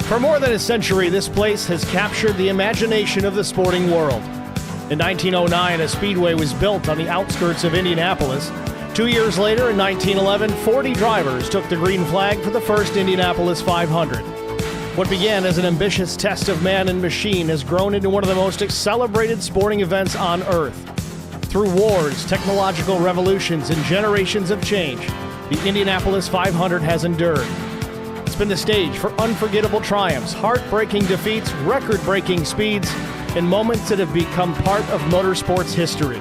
For more than a century, this place has captured the imagination of the sporting world. In 1909, a speedway was built on the outskirts of Indianapolis. 2 years later, in 1911, 40 drivers took the green flag for the first Indianapolis 500. What began as an ambitious test of man and machine has grown into one of the most celebrated sporting events on Earth. Through wars, technological revolutions, and generations of change, the Indianapolis 500 has endured. It's been the stage for unforgettable triumphs, heartbreaking defeats, record-breaking speeds, and moments that have become part of motorsports history.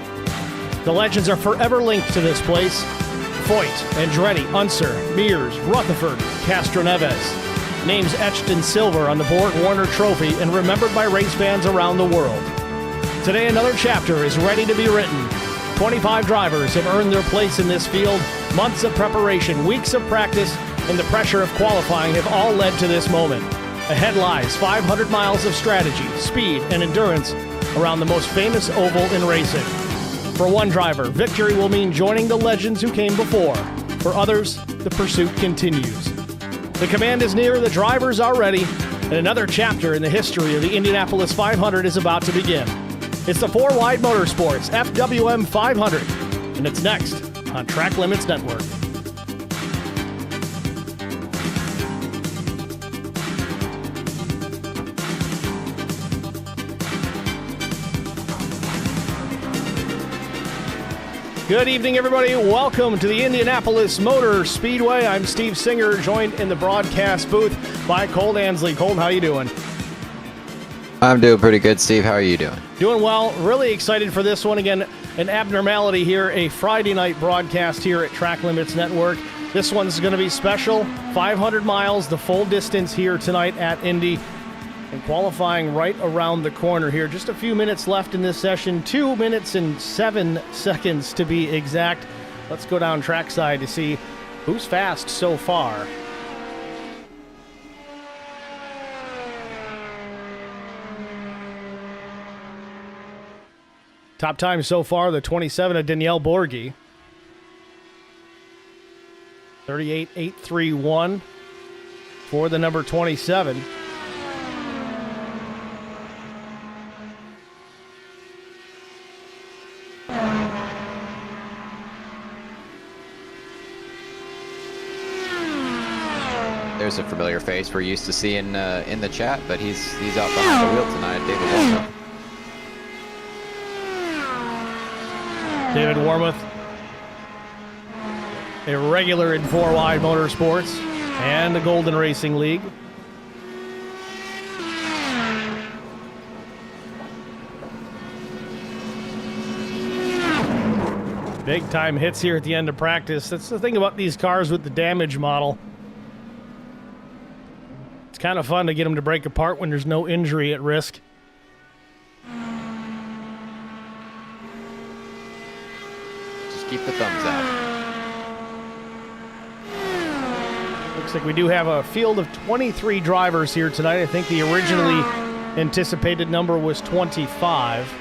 The legends are forever linked to this place. Foyt, Andretti, Unser, Mears, Rutherford, Castroneves. Names etched in silver on the Borg-Warner Trophy and remembered by race fans around the world. Today, another chapter is ready to be written. 25 drivers have earned their place in this field. Months of preparation, weeks of practice, and the pressure of qualifying have all led to this moment. Ahead lies 500 miles of strategy, speed, and endurance around the most famous oval in racing. For one driver, victory will mean joining the legends who came before. For others, the pursuit continues. The command is near, the drivers are ready, and another chapter in the history of the Indianapolis 500 is about to begin. It's the FourWide Motorsports FWM 500, and it's next on Track Limits Network. Good evening, everybody. Welcome to the Indianapolis Motor Speedway. I'm Steve Singer, joined in the broadcast booth by Colt Ansley. Colt, how you doing? I'm doing pretty good, Steve. How are you doing? Doing well. Really excited for this one. Again, an abnormality here, a Friday night broadcast here at Track Limits Network. This one's going to be special. 500 miles, the full distance here tonight at Indy. And qualifying right around the corner here. Just a few minutes left in this session. 2 minutes and 7 seconds to be exact. Let's go down trackside to see who's fast so far. Top time so far, the 27 of Danielle Borghi. 38.831 for the number 27. There's a familiar face we're used to seeing in the chat, but he's out behind the wheel tonight, David Warmuth. David Warmuth, a regular in FourWide Motorsports and the Golden Racing League. Big time hits here at the end of practice. That's the thing about these cars with the damage model. It's kind of fun to get them to break apart when there's no injury at risk. Just keep the thumbs out. Looks like we do have a field of 23 drivers here tonight. I think the originally anticipated number was 25.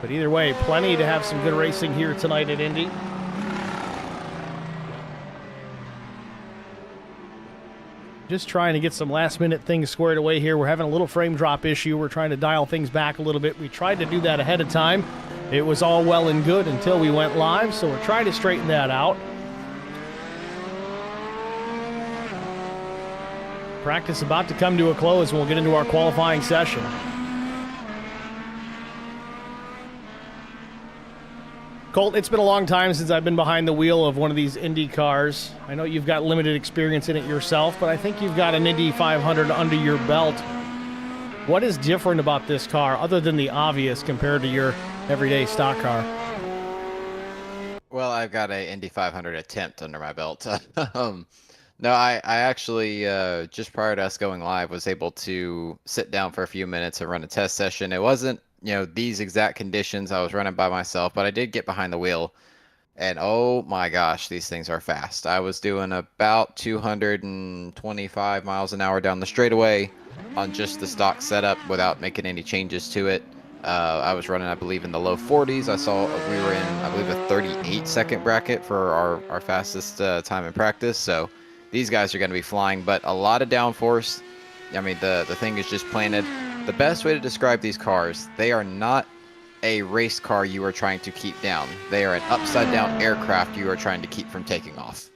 But either way, plenty to have some good racing here tonight at Indy. Just trying to get some last-minute things squared away here. We're having a little frame drop issue. We're trying to dial things back a little bit. We tried to do that ahead of time. It was all well and good until we went live, so we're trying to straighten that out. Practice about to come to a close, and we'll get into our qualifying session. Colt, it's been a long time since I've been behind the wheel of one of these Indy cars. I know you've got limited experience in it yourself, but I think you've got an Indy 500 under your belt. What is different about this car, other than the obvious, compared to your everyday stock car? Well, I've got an Indy 500 attempt under my belt. No, I actually, just prior to us going live, was able to sit down for a few minutes and run a test session. It wasn't, these exact conditions. I was running by myself, but I did get behind the wheel, and oh my gosh, these things are fast. I was doing about 225 miles an hour down the straightaway on just the stock setup without making any changes to it. I was running, I believe, in the low 40s. I saw we were in, I believe, a 38-second bracket for our fastest time in practice. So these guys are going to be flying, but a lot of downforce. I mean, the thing is just planted. The best way to describe these cars, they are not a race car you are trying to keep down. They are an upside-down aircraft you are trying to keep from taking off.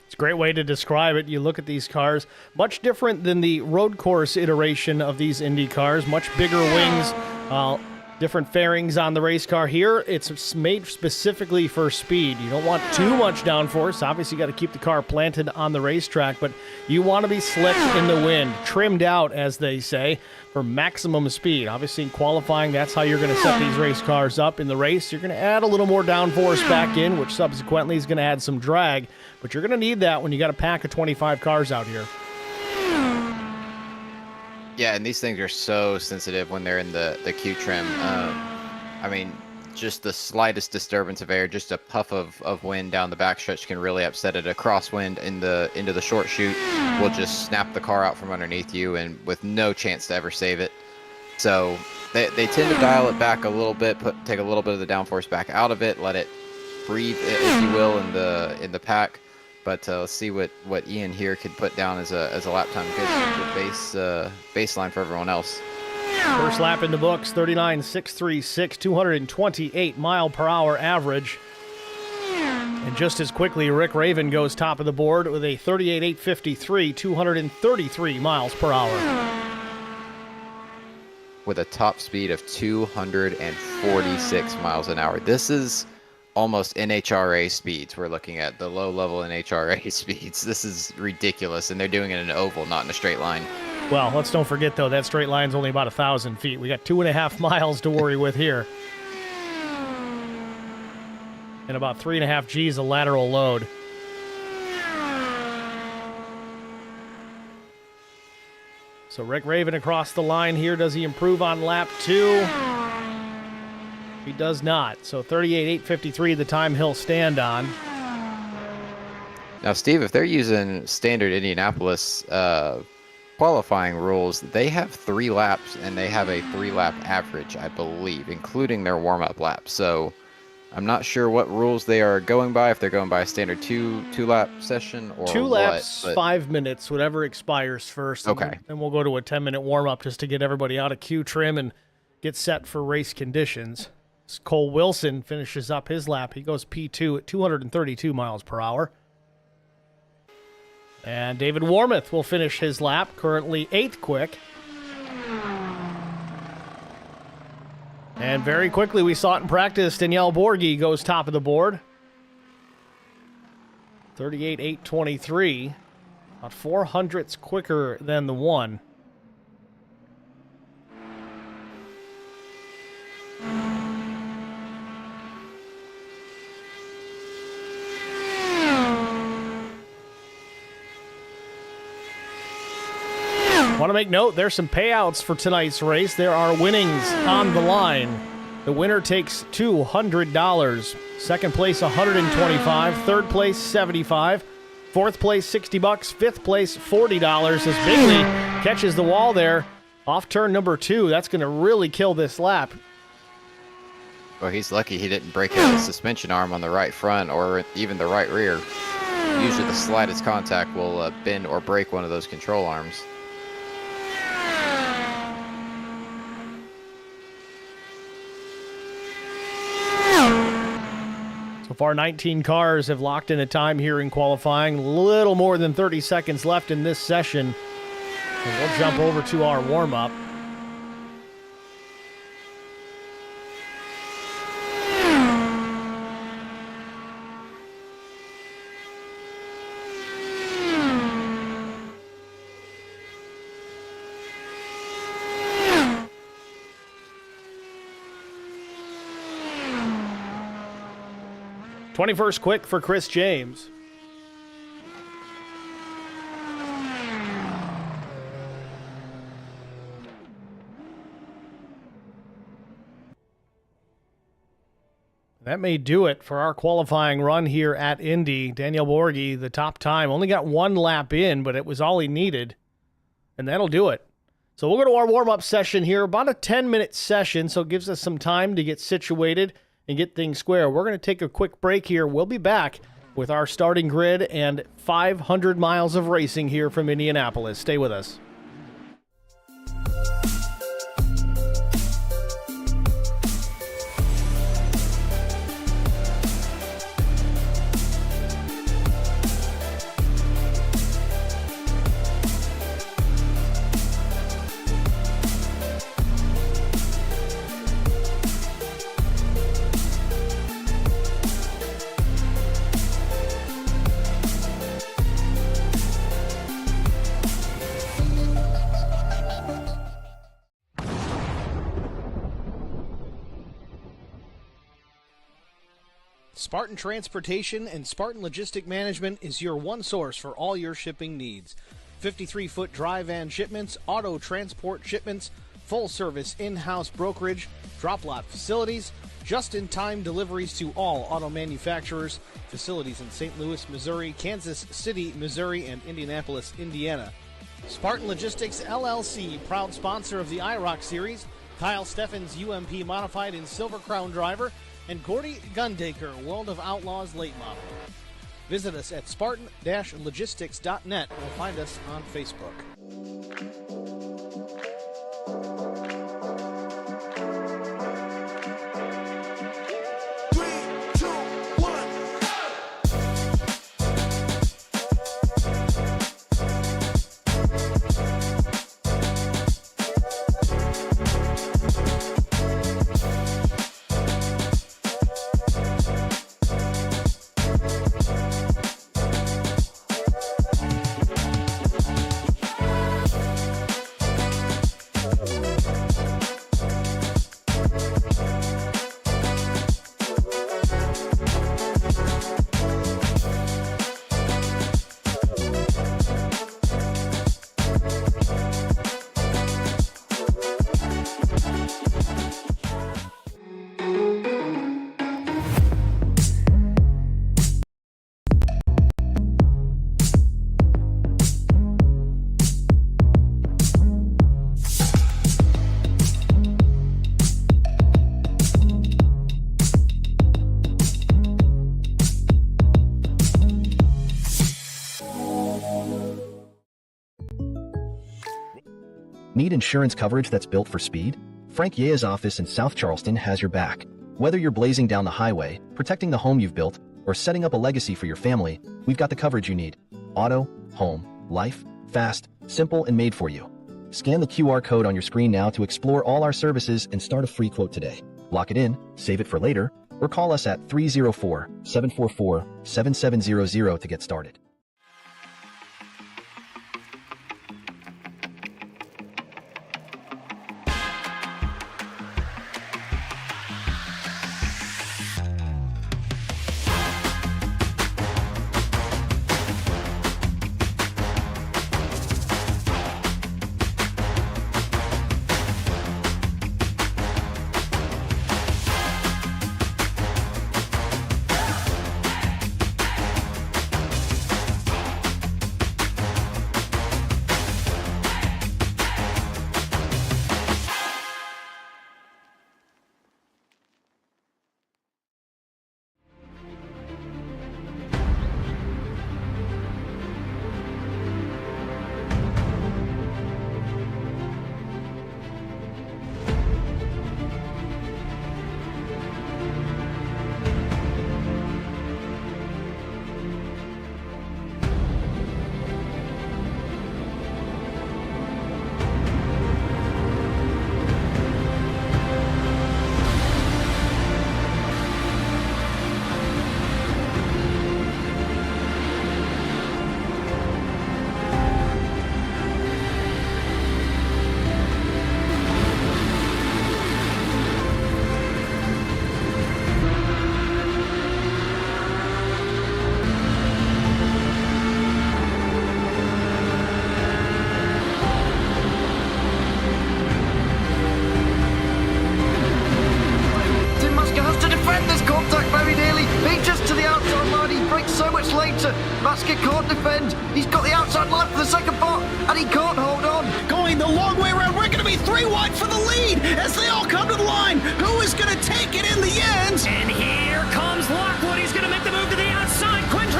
It's a great way to describe it. You look at these cars, much different than the road course iteration of these Indy cars, much bigger wings, different fairings on the race car. Here, it's made specifically for speed. You don't want too much downforce. Obviously, you got to keep the car planted on the racetrack, but you want to be slick in the wind, trimmed out, as they say, for maximum speed. Obviously, in qualifying, that's how you're going to set these race cars up. In the race, you're going to add a little more downforce back in, which subsequently is going to add some drag, but you're going to need that when you got a pack of 25 cars out here. Yeah, and these things are so sensitive when they're in the Q trim. I mean, just the slightest disturbance of air, just a puff of wind down the backstretch can really upset it. A crosswind into the short chute will just snap the car out from underneath you, and with no chance to ever save it. So they tend to dial it back a little bit, take a little bit of the downforce back out of it, let it breathe, if you will, in the pack. But let's see what Ian here could put down as a lap time. Good baseline for everyone else. First lap in the books, 39.636, 228 mile per hour average. And just as quickly, Rick Raven goes top of the board with a 38.853, 233 miles per hour. With a top speed of 246 miles an hour. This is almost NHRA speeds we're looking at, the low-level NHRA speeds. This is ridiculous, and they're doing it in an oval, not in a straight line. Well, let's don't forget, though, that straight line's only about 1,000 feet. We got 2.5 miles to worry with here. And about 3.5 G's of lateral load. So Rick Raven across the line here. Does he improve on lap 2? He does not. So 38.853, the time he'll stand on. Now, Steve, if they're using standard Indianapolis qualifying rules, they have 3 laps, and they have a 3-lap average, I believe, including their warm-up lap. So I'm not sure what rules they are going by, if they're going by a standard two-lap session or 2 laps, what, 5 minutes, whatever expires first. Okay. And we'll go to a 10-minute warm-up just to get everybody out of Q trim and get set for race conditions. Cole Wilson finishes up his lap. He goes P2 at 232 miles per hour. And David Warmoth will finish his lap, currently 8th quick. And very quickly, we saw it in practice, Danielle Borghi goes top of the board. 38.823. About 400ths quicker than the 1. Want to make note, there's some payouts for tonight's race. There are winnings on the line. The winner takes $200. Second place, $125. Third place, $75. Fourth place, $60. Fifth place, $40. As Bingley catches the wall there off turn number 2. That's going to really kill this lap. Well, he's lucky he didn't break a suspension arm on the right front or even the right rear. Usually the slightest contact will bend or break one of those control arms. So far, 19 cars have locked in a time here in qualifying. Little more than 30 seconds left in this session. And we'll jump over to our warm-up. '21st quick for Chris James. That may do it for our qualifying run here at Indy. Daniel Borghi, the top time, only got 1 lap in, but it was all he needed, and that'll do it. So we'll go to our warm-up session here, about a 10-minute session, so it gives us some time to get situated and get things square. We're going to take a quick break here. We'll be back with our starting grid and 500 miles of racing here from Indianapolis. Stay with us. Spartan Transportation and Spartan Logistic Management is your one source for all your shipping needs. 53-foot dry van shipments, auto transport shipments, full-service in-house brokerage, drop-lot facilities, just-in-time deliveries to all auto manufacturers, facilities in St. Louis, Missouri, Kansas City, Missouri, and Indianapolis, Indiana. Spartan Logistics, LLC, proud sponsor of the IROC Series, Kyle Steffens UMP Modified and Silver Crown Driver, and Gordy Gundaker, World of Outlaws late model. Visit us at spartan-logistics.net or find us on Facebook. Need insurance coverage that's built for speed? Frank Yea's office in South Charleston has your back. Whether you're blazing down the highway, protecting the home you've built, or setting up a legacy for your family, we've got the coverage you need. Auto, home, life, fast, simple, and made for you. Scan the QR code on your screen now to explore all our services and start a free quote today. Lock it in, save it for later, or call us at 304-744-7700 to get started. Masker can't defend. He's got the outside line for the second part, and he can't hold on. Going the long way around. We're going to be 3 wide for the lead as they all come to the line. Who is going to take it in the end? And here comes Lockwood. He's going to make the move to the outside. Quinn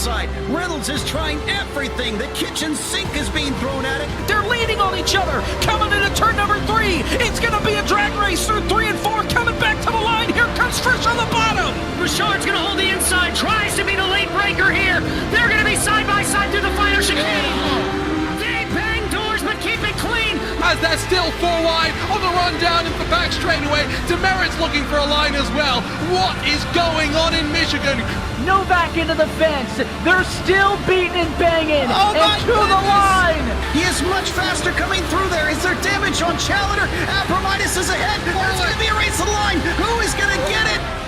outside. Reynolds is trying everything. The kitchen sink is being thrown at it. They're leaning on each other. Coming into turn number 3. It's going to be a drag race through 3 and 4. Coming back to the line. Here comes Frisch on the bottom. Richard's going to hold the inside. Tries to be the late breaker here. They're going to be side by side through the final chicane. They bang doors, but keep it clean. As they're still 4 wide on the run down into the back straightaway. Demerit's looking for a line as well. What is going on in Michigan? Novak into the fence. They're still beating and banging. Oh and to the line. He is much faster coming through there. Is there damage on Challenger? Abramitis is ahead. There's going to be a race to the line. Who is going to get it?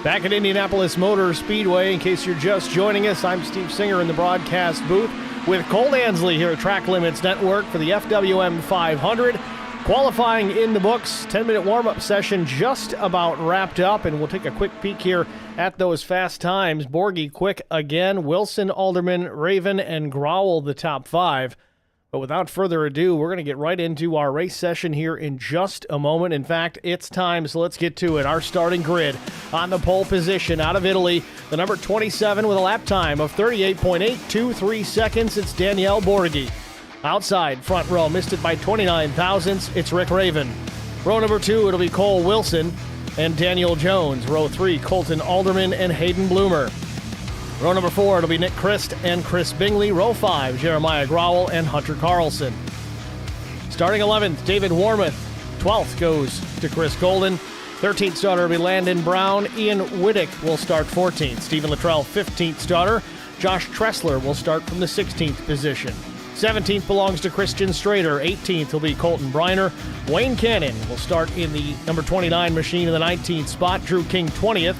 Back at Indianapolis Motor Speedway, in case you're just joining us, I'm Steve Singer in the broadcast booth with Cole Ansley here at Track Limits Network for the FWM 500. Qualifying in the books, 10-minute warm-up session just about wrapped up, and we'll take a quick peek here at those fast times. Borgie quick again, Wilson, Alderman, Raven, and Growell the top five. But without further ado, we're going to get right into our race session here in just a moment. In fact, it's time, so let's get to it. Our starting grid on the pole position out of Italy, the number 27 with a lap time of 38.823 seconds. It's Danielle Borghi. Outside, front row, missed it by 29 thousandths. It's Rick Raven. Row number 2, it'll be Cole Wilson and Daniel Jones. Row 3, Colton Alderman and Hayden Bloomer. Row number 4, it'll be Nick Christ and Chris Bingley. Row 5, Jeremiah Growell and Hunter Carlson. Starting 11th, David Warmoth. 12th goes to Chris Golden. 13th starter will be Landon Brown. Ian Whittick will start 14th. Stephen Luttrell, 15th starter. Josh Tressler will start from the 16th position. 17th belongs to Christian Strader. 18th will be Colton Briner. Wayne Cannon will start in the number 29 machine in the 19th spot. Drew King, 20th.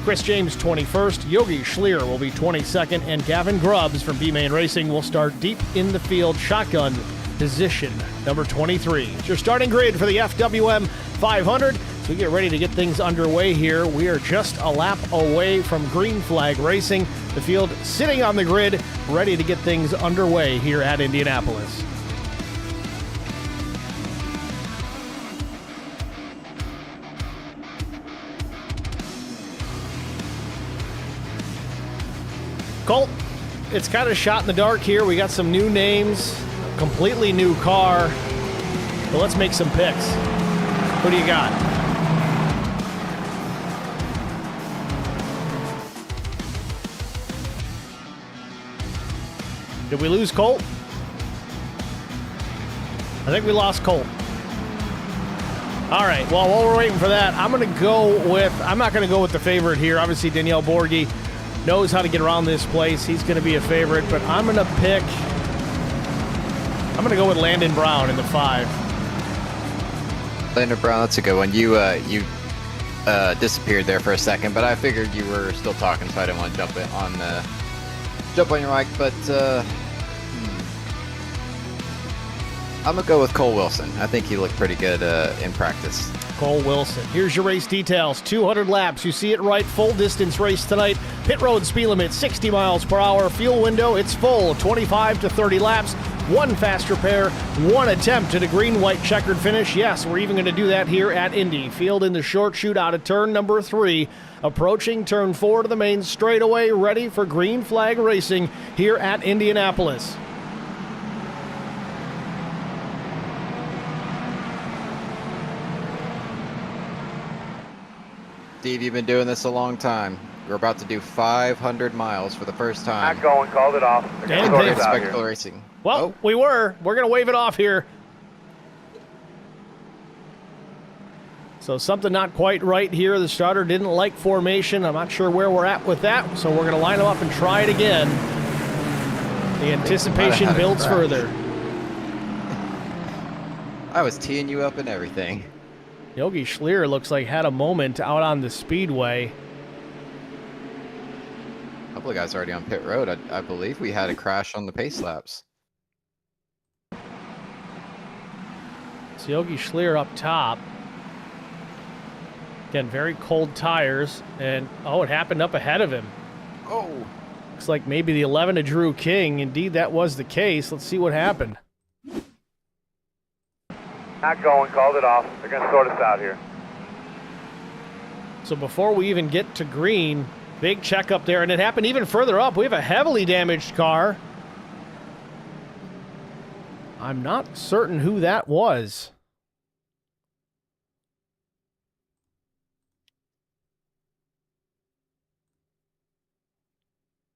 Chris James, 21st. Yogi Schlier will be 22nd. And Gavin Grubbs from B-Main Racing will start deep in the field, shotgun position number 23. It's your starting grid for the FWM 500. So we get ready to get things underway here. We are just a lap away from green flag racing. The field sitting on the grid, ready to get things underway here at Indianapolis. Colt, it's kind of shot in the dark here. We got some new names, completely new car. But let's make some picks. Who do you got? Did we lose Colt? I think we lost Colt. All right, well, while we're waiting for that, I'm not going to go with the favorite here. Obviously, Danielle Borghi knows how to get around this place. He's going to be a favorite, but I'm going to go with Landon Brown in the 5. Landon Brown, that's a good one. You disappeared there for a second, but I figured you were still talking, so I didn't want to jump on your mic. But I'm going to go with Cole Wilson. I think he looked pretty good in practice. Cole Wilson. Here's your race details. 200 laps. You see it right. Full distance race tonight. Pit road speed limit 60 miles per hour. Fuel window, it's full. 25 to 30 laps. One faster pair. One attempt at a green-white checkered finish. Yes, we're even going to do that here at Indy. Field in the short chute out of turn number 3. Approaching turn 4 to the main straightaway. Ready for green flag racing here at Indianapolis. Steve, you've been doing this a long time. We're about to do 500 miles for the first time. Not going, called it off. Spectacle racing. Well, we're going to wave it off here. So something not quite right here. The starter didn't like formation. I'm not sure where we're at with that, so we're going to line them up and try it again. The anticipation builds further. I was teeing you up and everything. Yogi Schlier looks like had a moment out on the speedway. A couple of guys already on pit road. I believe we had a crash on the pace laps. So Yogi Schlier up top. Again, very cold tires. And, it happened up ahead of him. Oh. Looks like maybe the 11 of Drew King. Indeed, that was the case. Let's see what happened. Not going, called it off. They're going to sort us out here. So before we even get to green, big check up there, and it happened even further up. We have a heavily damaged car. I'm not certain who that was.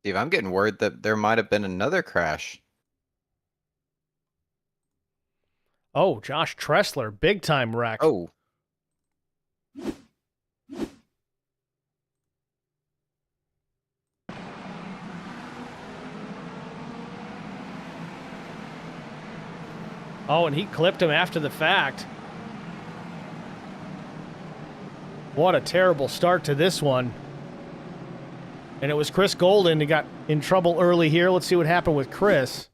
Steve, I'm getting word that there might have been another crash. Oh, Josh Tressler, big time wreck. Oh. Oh, and he clipped him after the fact. What a terrible start to this one. And it was Chris Golden who got in trouble early here. Let's see what happened with Chris.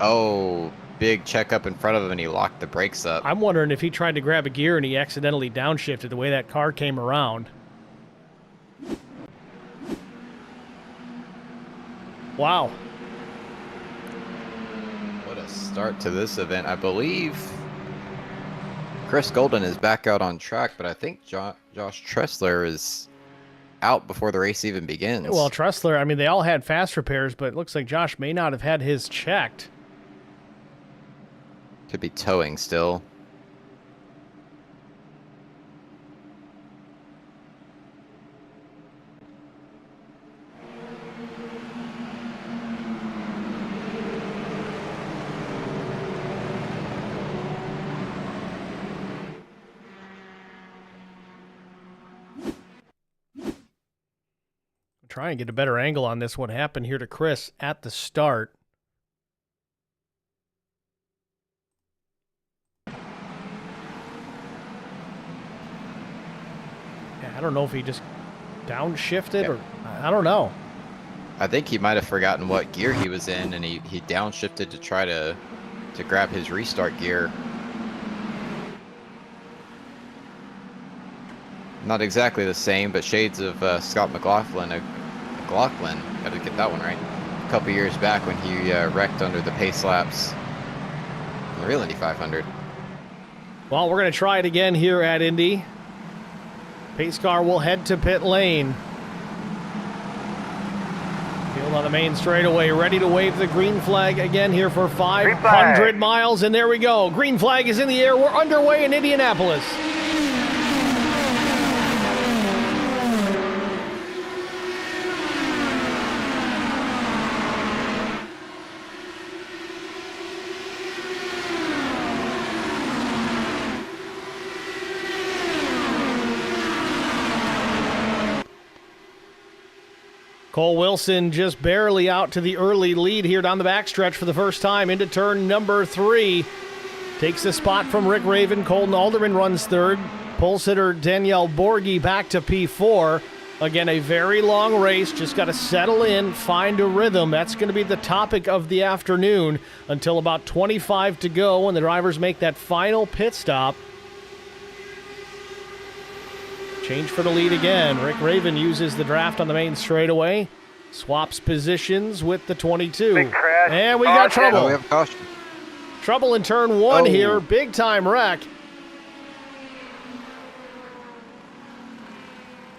Oh, big checkup in front of him and he locked the brakes up. I'm wondering if he tried to grab a gear and he accidentally downshifted the way that car came around. Wow. What a start to this event. I believe Chris Golden is back out on track, but I think Josh Tressler is out before the race even begins. Well, Tressler, I mean, they all had fast repairs, but it looks like Josh may not have had his checked. Could be towing still. Try and get a better angle on this. What happened here to Chris at the start. Yeah, I don't know if he just downshifted or I don't know. I think he might have forgotten what gear he was in, and he downshifted to try to grab his restart gear. Not exactly the same, but shades of Scott McLaughlin. Got to get that one right. A couple years back when he wrecked under the pace laps in the real Indy 500. Well, we're going to try it again here at Indy. Pace car will head to pit lane. Field on the main straightaway, ready to wave the green flag again here for 500 miles, and there we go. Green flag is in the air. We're underway in Indianapolis. Cole Wilson just barely out to the early lead here down the backstretch for the first time into turn number 3. Takes the spot from Rick Raven. Colton Alderman runs third. Pole sitter Danielle Borghi back to P4. Again, a very long race. Just got to settle in, find a rhythm. That's going to be the topic of the afternoon until about 25 to go when the drivers make that final pit stop. Change for the lead again. Rick Raven uses the draft on the main straightaway. Swaps positions with the 22. Big crash. And we got trouble. Oh, we have caution. Trouble in turn 1 here. Big time wreck.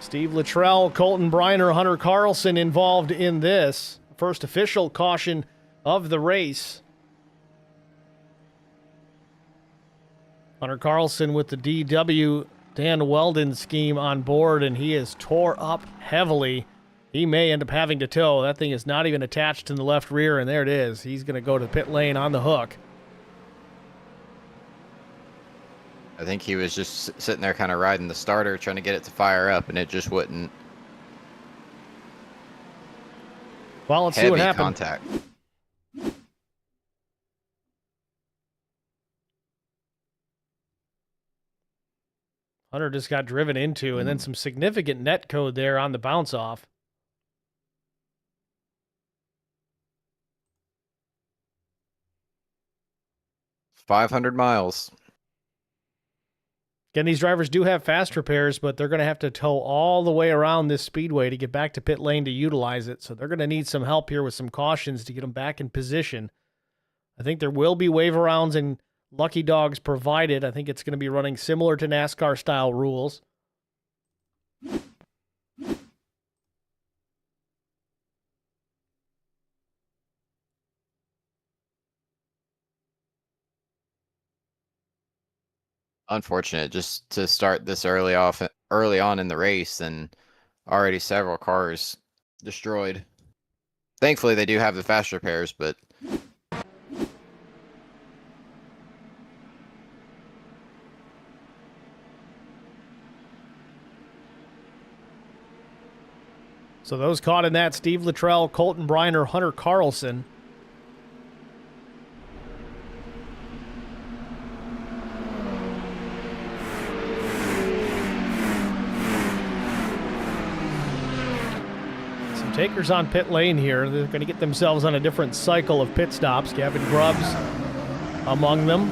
Steve Luttrell, Colton Briner, Hunter Carlson involved in this. First official caution of the race. Hunter Carlson with the DW Dan Weldon scheme on board, and he is tore up heavily. He may end up having to tow. That thing is not even attached in the left rear, and there it is. He's going to go to pit lane on the hook. I think he was just sitting there kind of riding the starter, trying to get it to fire up, and it just wouldn't. Well, let's see what Heavy happens. contact. Hunter just got driven into, and then some significant net code there on the bounce off. $500 miles. Again, these drivers do have fast repairs, but they're going to have to tow all the way around this speedway to get back to pit lane to utilize it. So they're going to need some help here with some cautions to get them back in position. I think there will be wave arounds and lucky dogs provided. I think it's going to be running similar to NASCAR style rules. Unfortunate just to start this early on in the race, and already several cars destroyed. Thankfully, they do have the fast repairs, but So those caught in that, Steve Luttrell, Colton Briner, Hunter Carlson. Some takers on pit lane here. They're going to get themselves on a different cycle of pit stops. Gavin Grubbs among them.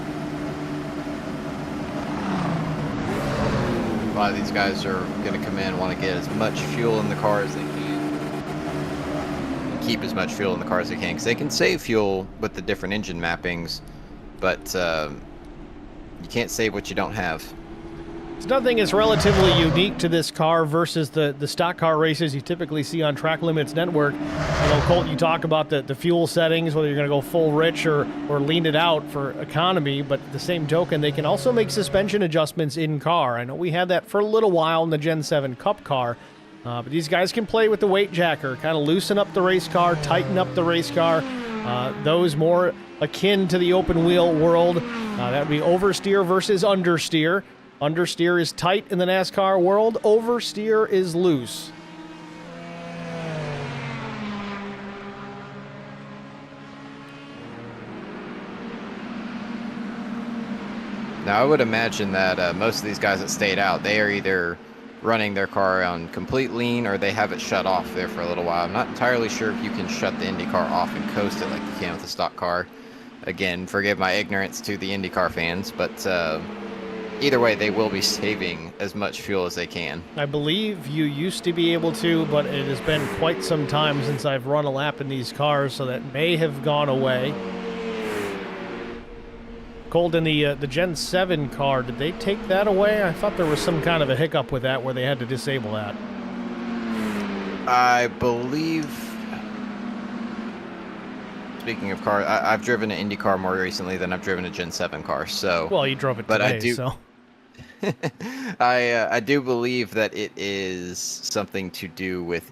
A lot of these guys are going to come in and want to get as much fuel in the car as they can. And keep as much fuel in the car as they can, because they can save fuel with the different engine mappings, but you can't save what you don't have. Nothing is relatively unique to this car versus the stock car races you typically see on Track Limits Network. You know, Colt, you talk about the fuel settings, whether you're going to go full rich or lean it out for economy, but at the same token, they can also make suspension adjustments in car. I know we had that for a little while in the Gen 7 Cup car, but these guys can play with the weight jacker, kind of loosen up the race car, tighten up the race car. Those more akin to the open wheel world, that would be oversteer versus understeer. Understeer is tight in the NASCAR world. Oversteer is loose. Now, I would imagine that most of these guys that stayed out, they are either running their car on complete lean or they have it shut off there for a little while. I'm not entirely sure if you can shut the IndyCar off and coast it like you can with a stock car. Again, forgive my ignorance to the IndyCar fans, but either way, they will be saving as much fuel as they can. I believe you used to be able to, but it has been quite some time since I've run a lap in these cars, so that may have gone away. Colt, in the Gen 7 car, did they take that away? I thought there was some kind of a hiccup with that where they had to disable that. I believe... Speaking of cars, I've driven an Indy car more recently than I've driven a Gen 7 car, so... Well, you drove it today, so... I do believe that it is something to do with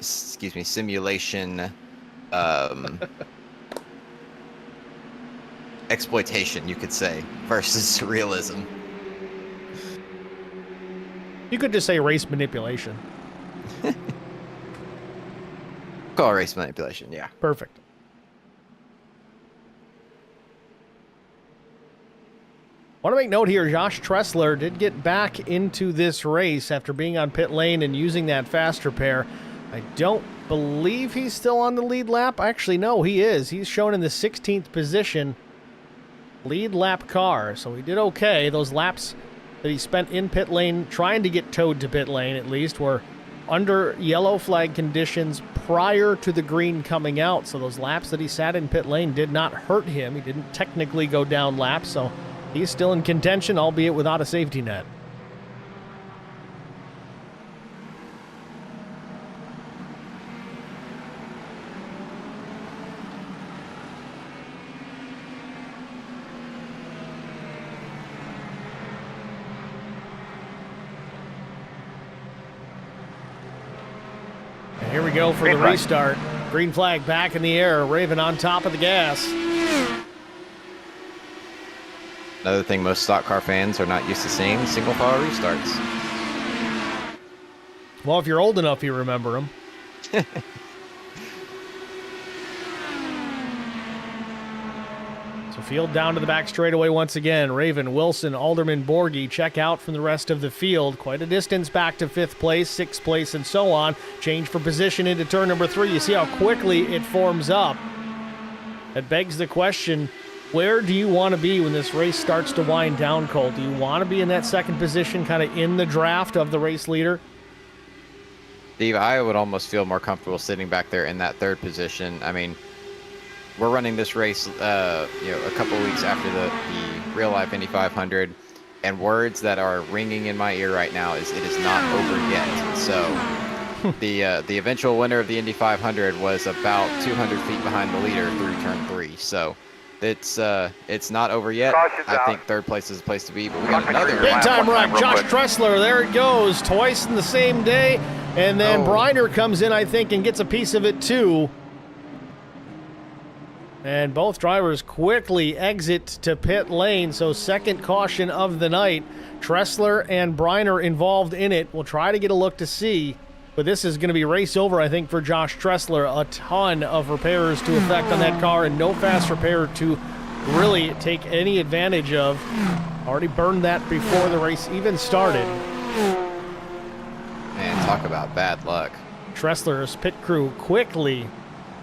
simulation, exploitation, you could say, versus realism. You could just say race manipulation. Call race manipulation, yeah. Perfect. I want to make note here, Josh Tressler did get back into this race after being on pit lane and using that fast repair. I don't believe he's still on the lead lap. Actually, no, he is. He's shown in the 16th position, lead lap car. So he did okay. Those laps that he spent in pit lane, trying to get towed to pit lane at least, were under yellow flag conditions prior to the green coming out. So those laps that he sat in pit lane did not hurt him. He didn't technically go down laps, so he's still in contention, albeit without a safety net. And here we go for the restart. Green flag back in the air. Raven on top of the gas. Another thing most stock car fans are not used to seeing, single file restarts. Well, if you're old enough, you remember them. So field down to the back straightaway once again. Raven, Wilson, Alderman, Borgie check out from the rest of the field. Quite a distance back to 5th place, 6th place, and so on. Change for position into turn number 3. You see how quickly it forms up. That begs the question, where do you want to be when this race starts to wind down, Colt? Do you want to be in that second position, kind of in the draft of the race leader? Steve, I would almost feel more comfortable sitting back there in that 3rd position. I mean, we're running this race, a couple weeks after the real life Indy 500, and words that are ringing in my ear right now is it is not over yet. So the eventual winner of the Indy 500 was about 200 feet behind the leader through turn 3. So it's not over yet. I think 3rd place is the place to be, but we got another big time wreck. Josh Tressler, there it goes, twice in the same day, and then Briner comes in, I think, and gets a piece of it too. And both drivers quickly exit to pit lane, so second caution of the night. Tressler and Briner involved in it. We'll try to get a look to see, but this is going to be race over, I think, for Josh Tressler. A ton of repairs to effect on that car and no fast repair to really take any advantage of. Already burned that before the race even started. Man, talk about bad luck. Tressler's pit crew quickly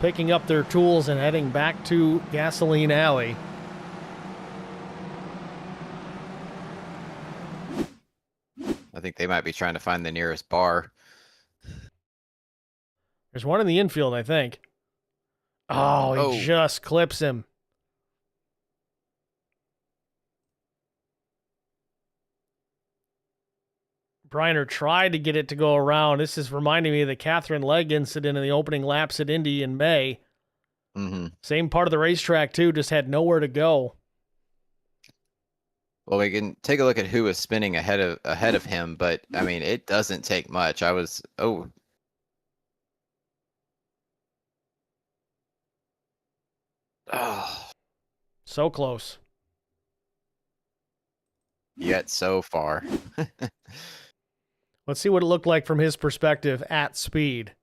picking up their tools and heading back to Gasoline Alley. I think they might be trying to find the nearest bar. There's one in the infield, I think. Oh, he just clips him. Briner tried to get it to go around. This is reminding me of the Catherine Legg incident in the opening laps at Indy in May. Mm-hmm. Same part of the racetrack, too, just had nowhere to go. Well, we can take a look at who was spinning ahead of him, but I mean, it doesn't take much. Oh. So close. Yet so far. Let's see what it looked like from his perspective at speed.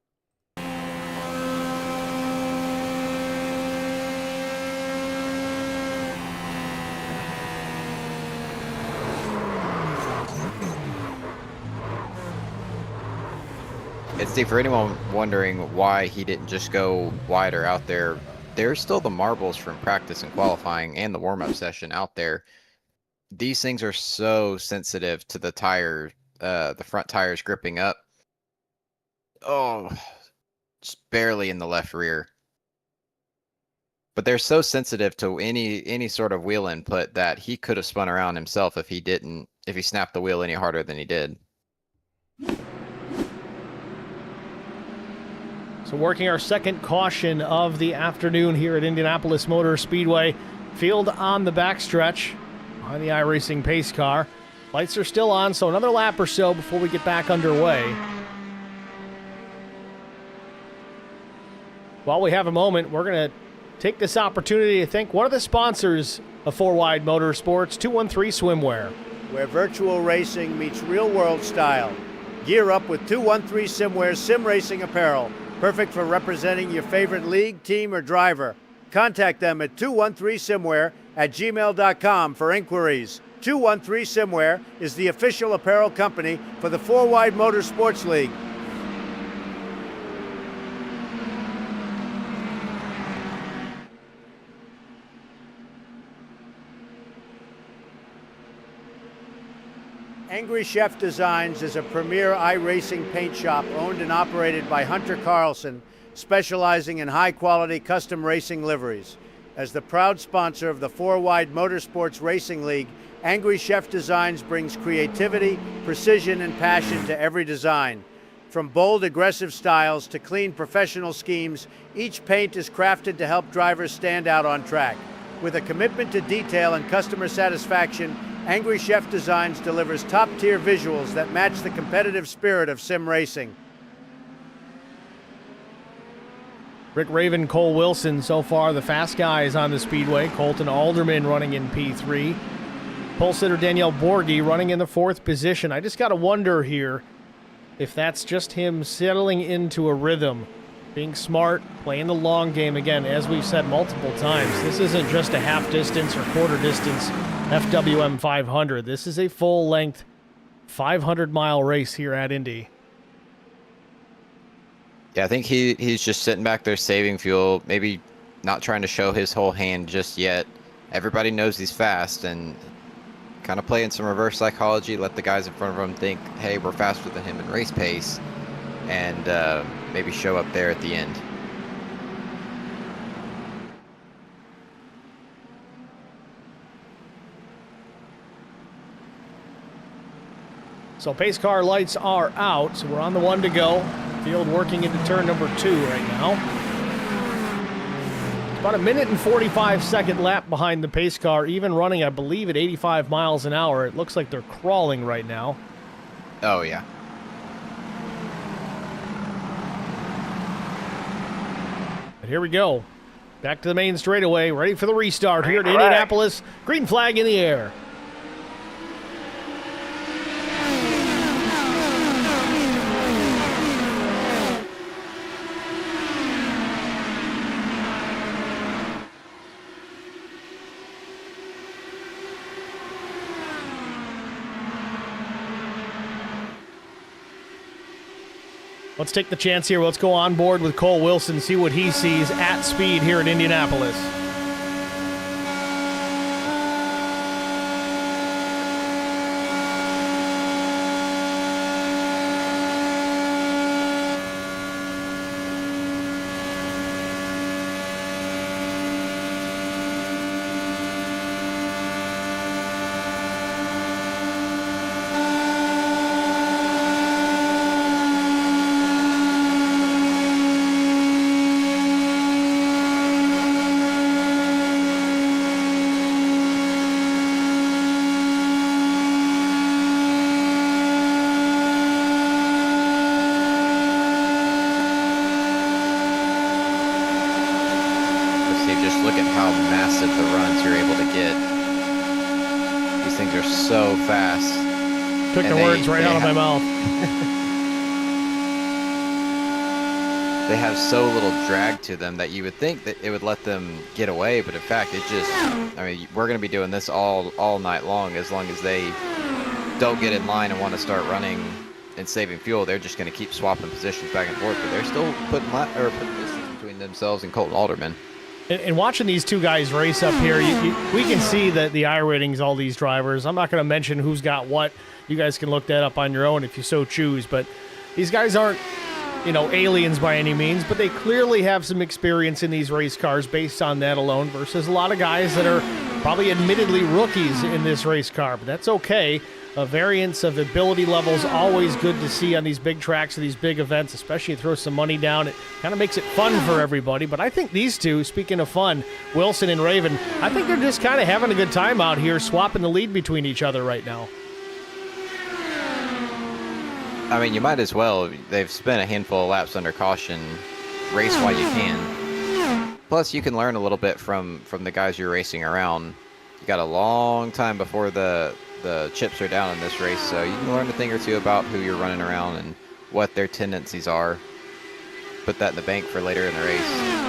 And Steve, for anyone wondering why he didn't just go wider out there, there's still the marbles from practice and qualifying and the warm-up session out there. These things are so sensitive to the tire, the front tires gripping up. Oh, just barely in the left rear. But they're so sensitive to any sort of wheel input that he could have spun around himself if he snapped the wheel any harder than he did. So working our second caution of the afternoon here at Indianapolis Motor Speedway. Field on the backstretch behind the iRacing pace car. Lights are still on, so another lap or so before we get back underway. While we have a moment, we're going to take this opportunity to thank one of the sponsors of FourWide Motorsports, 213 Swimwear. Where virtual racing meets real-world style. Gear up with 213 Swimwear's sim racing apparel. Perfect for representing your favorite league, team, or driver. Contact them at 213swimwear@gmail.com for inquiries. 213 Swimwear is the official apparel company for the FourWide Motorsports League. Angry Chef Designs is a premier iRacing paint shop owned and operated by Hunter Carlson, specializing in high-quality custom racing liveries. As the proud sponsor of the FourWide Motorsports Racing League, Angry Chef Designs brings creativity, precision, and passion to every design. From bold, aggressive styles to clean, professional schemes, each paint is crafted to help drivers stand out on track. With a commitment to detail and customer satisfaction, Angry Chef Designs delivers top-tier visuals that match the competitive spirit of sim racing. Rick Raven, Cole Wilson, so far the fast guys on the speedway. Colton Alderman running in P3. Pole sitter Danielle Borghi running in the 4th position. I just got to wonder here if that's just him settling into a rhythm, being smart, playing the long game. Again, as we've said multiple times, this isn't just a half distance or quarter distance FWM 500. This is a full-length 500-mile race here at Indy. Yeah, I think he's just sitting back there saving fuel, maybe not trying to show his whole hand just yet. Everybody knows he's fast, and kind of playing some reverse psychology, let the guys in front of him think, hey, we're faster than him in race pace, and maybe show up there at the end. So pace car lights are out, so we're on the one to go. Field working into turn number 2 right now. It's about a minute and 45-second lap behind the pace car, even running, I believe, at 85 miles an hour. It looks like they're crawling right now. Oh, yeah. But here we go. Back to the main straightaway, ready for the restart here at Indianapolis. Green flag in the air. Let's take the chance here. Let's go on board with Cole Wilson, see what he sees at speed here at Indianapolis. Look at how massive the runs you're able to get. These things are so fast. Took the words right out of my mouth. They have so little drag to them that you would think that it would let them get away, but in fact, it just, I mean, we're going to be doing this all night long as they don't get in line and want to start running and saving fuel. They're just going to keep swapping positions back and forth, but they're still putting distance between themselves and Colton Alderman. And watching these two guys race up here, we can see that the I ratings, all these drivers. I'm not going to mention who's got what. You guys can look that up on your own if you so choose. But these guys aren't, aliens by any means, but they clearly have some experience in these race cars based on that alone versus a lot of guys that are probably admittedly rookies in this race car. But that's okay. A variance of ability levels always good to see on these big tracks or these big events, especially throw some money down. It kind of makes it fun for everybody. But I think these two, speaking of fun, Wilson and Raven, I think they're just kind of having a good time out here, swapping the lead between each other right now. I mean, you might as well. They've spent a handful of laps under caution. Race while you can. Plus, you can learn a little bit from the guys you're racing around. You got a long time before the chips are down in this race, so you can learn a thing or two about who you're running around and what their tendencies are. Put that in the bank for later in the race.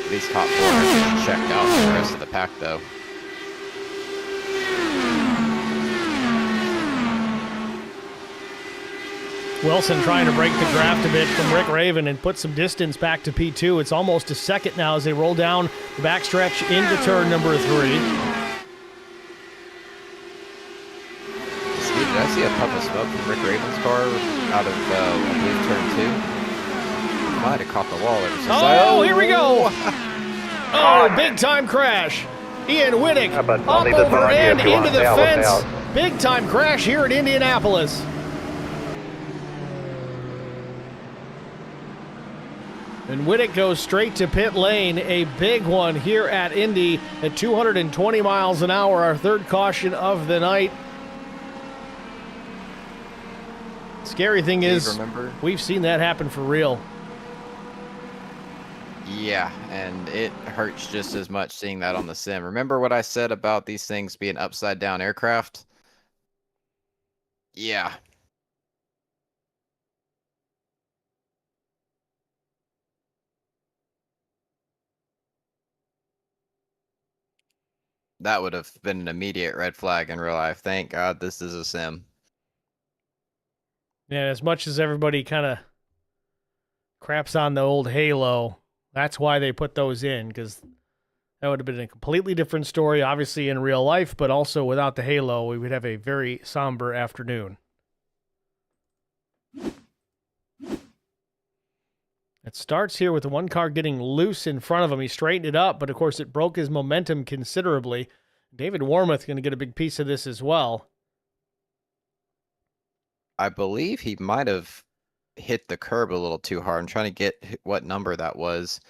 These top four are checked out for the rest of the pack, though. Wilson trying to break the draft a bit from Rick Raven and put some distance back to P2. It's almost a second now as they roll down the backstretch into turn number 3. Steve, did I see a puff of smoke from Rick Raven's car out of, I believe, turn 2? Might have caught the wall ever since. Oh, here we go! Oh, big time crash. Ian Wittick up over and into the fence. Big time crash here at Indianapolis. And Wittick goes straight to pit lane. A big one here at Indy at 220 miles an hour, our third caution of the night. Scary thing is, we've seen that happen for real. Yeah, and it hurts just as much seeing that on the sim. Remember what I said about these things being upside down aircraft? Yeah. That would have been an immediate red flag in real life. Thank God this is a sim. Yeah, as much as everybody kind of craps on the old Halo, that's why they put those in, because that would have been a completely different story, obviously in real life, but also without the Halo, we would have a very somber afternoon. It starts here with the one car getting loose in front of him. He straightened it up, but of course it broke his momentum considerably. David Warmoth going to get a big piece of this as well. I believe he might have hit the curb a little too hard. I'm trying to get what number that was,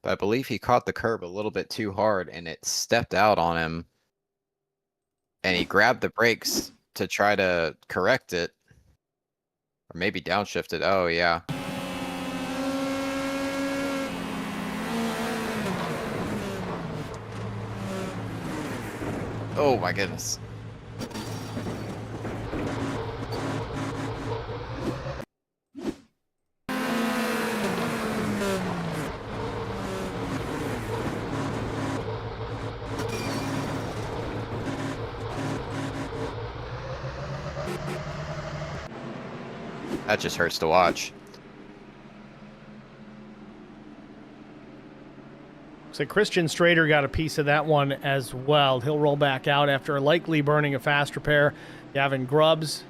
but I believe he caught the curb a little bit too hard and it stepped out on him, and he grabbed the brakes to try to correct it, or maybe downshifted. Oh yeah. Oh my goodness. That just hurts to watch. So Christian Strader got a piece of that one as well. He'll roll back out after likely burning a fast repair. Gavin Grubbs.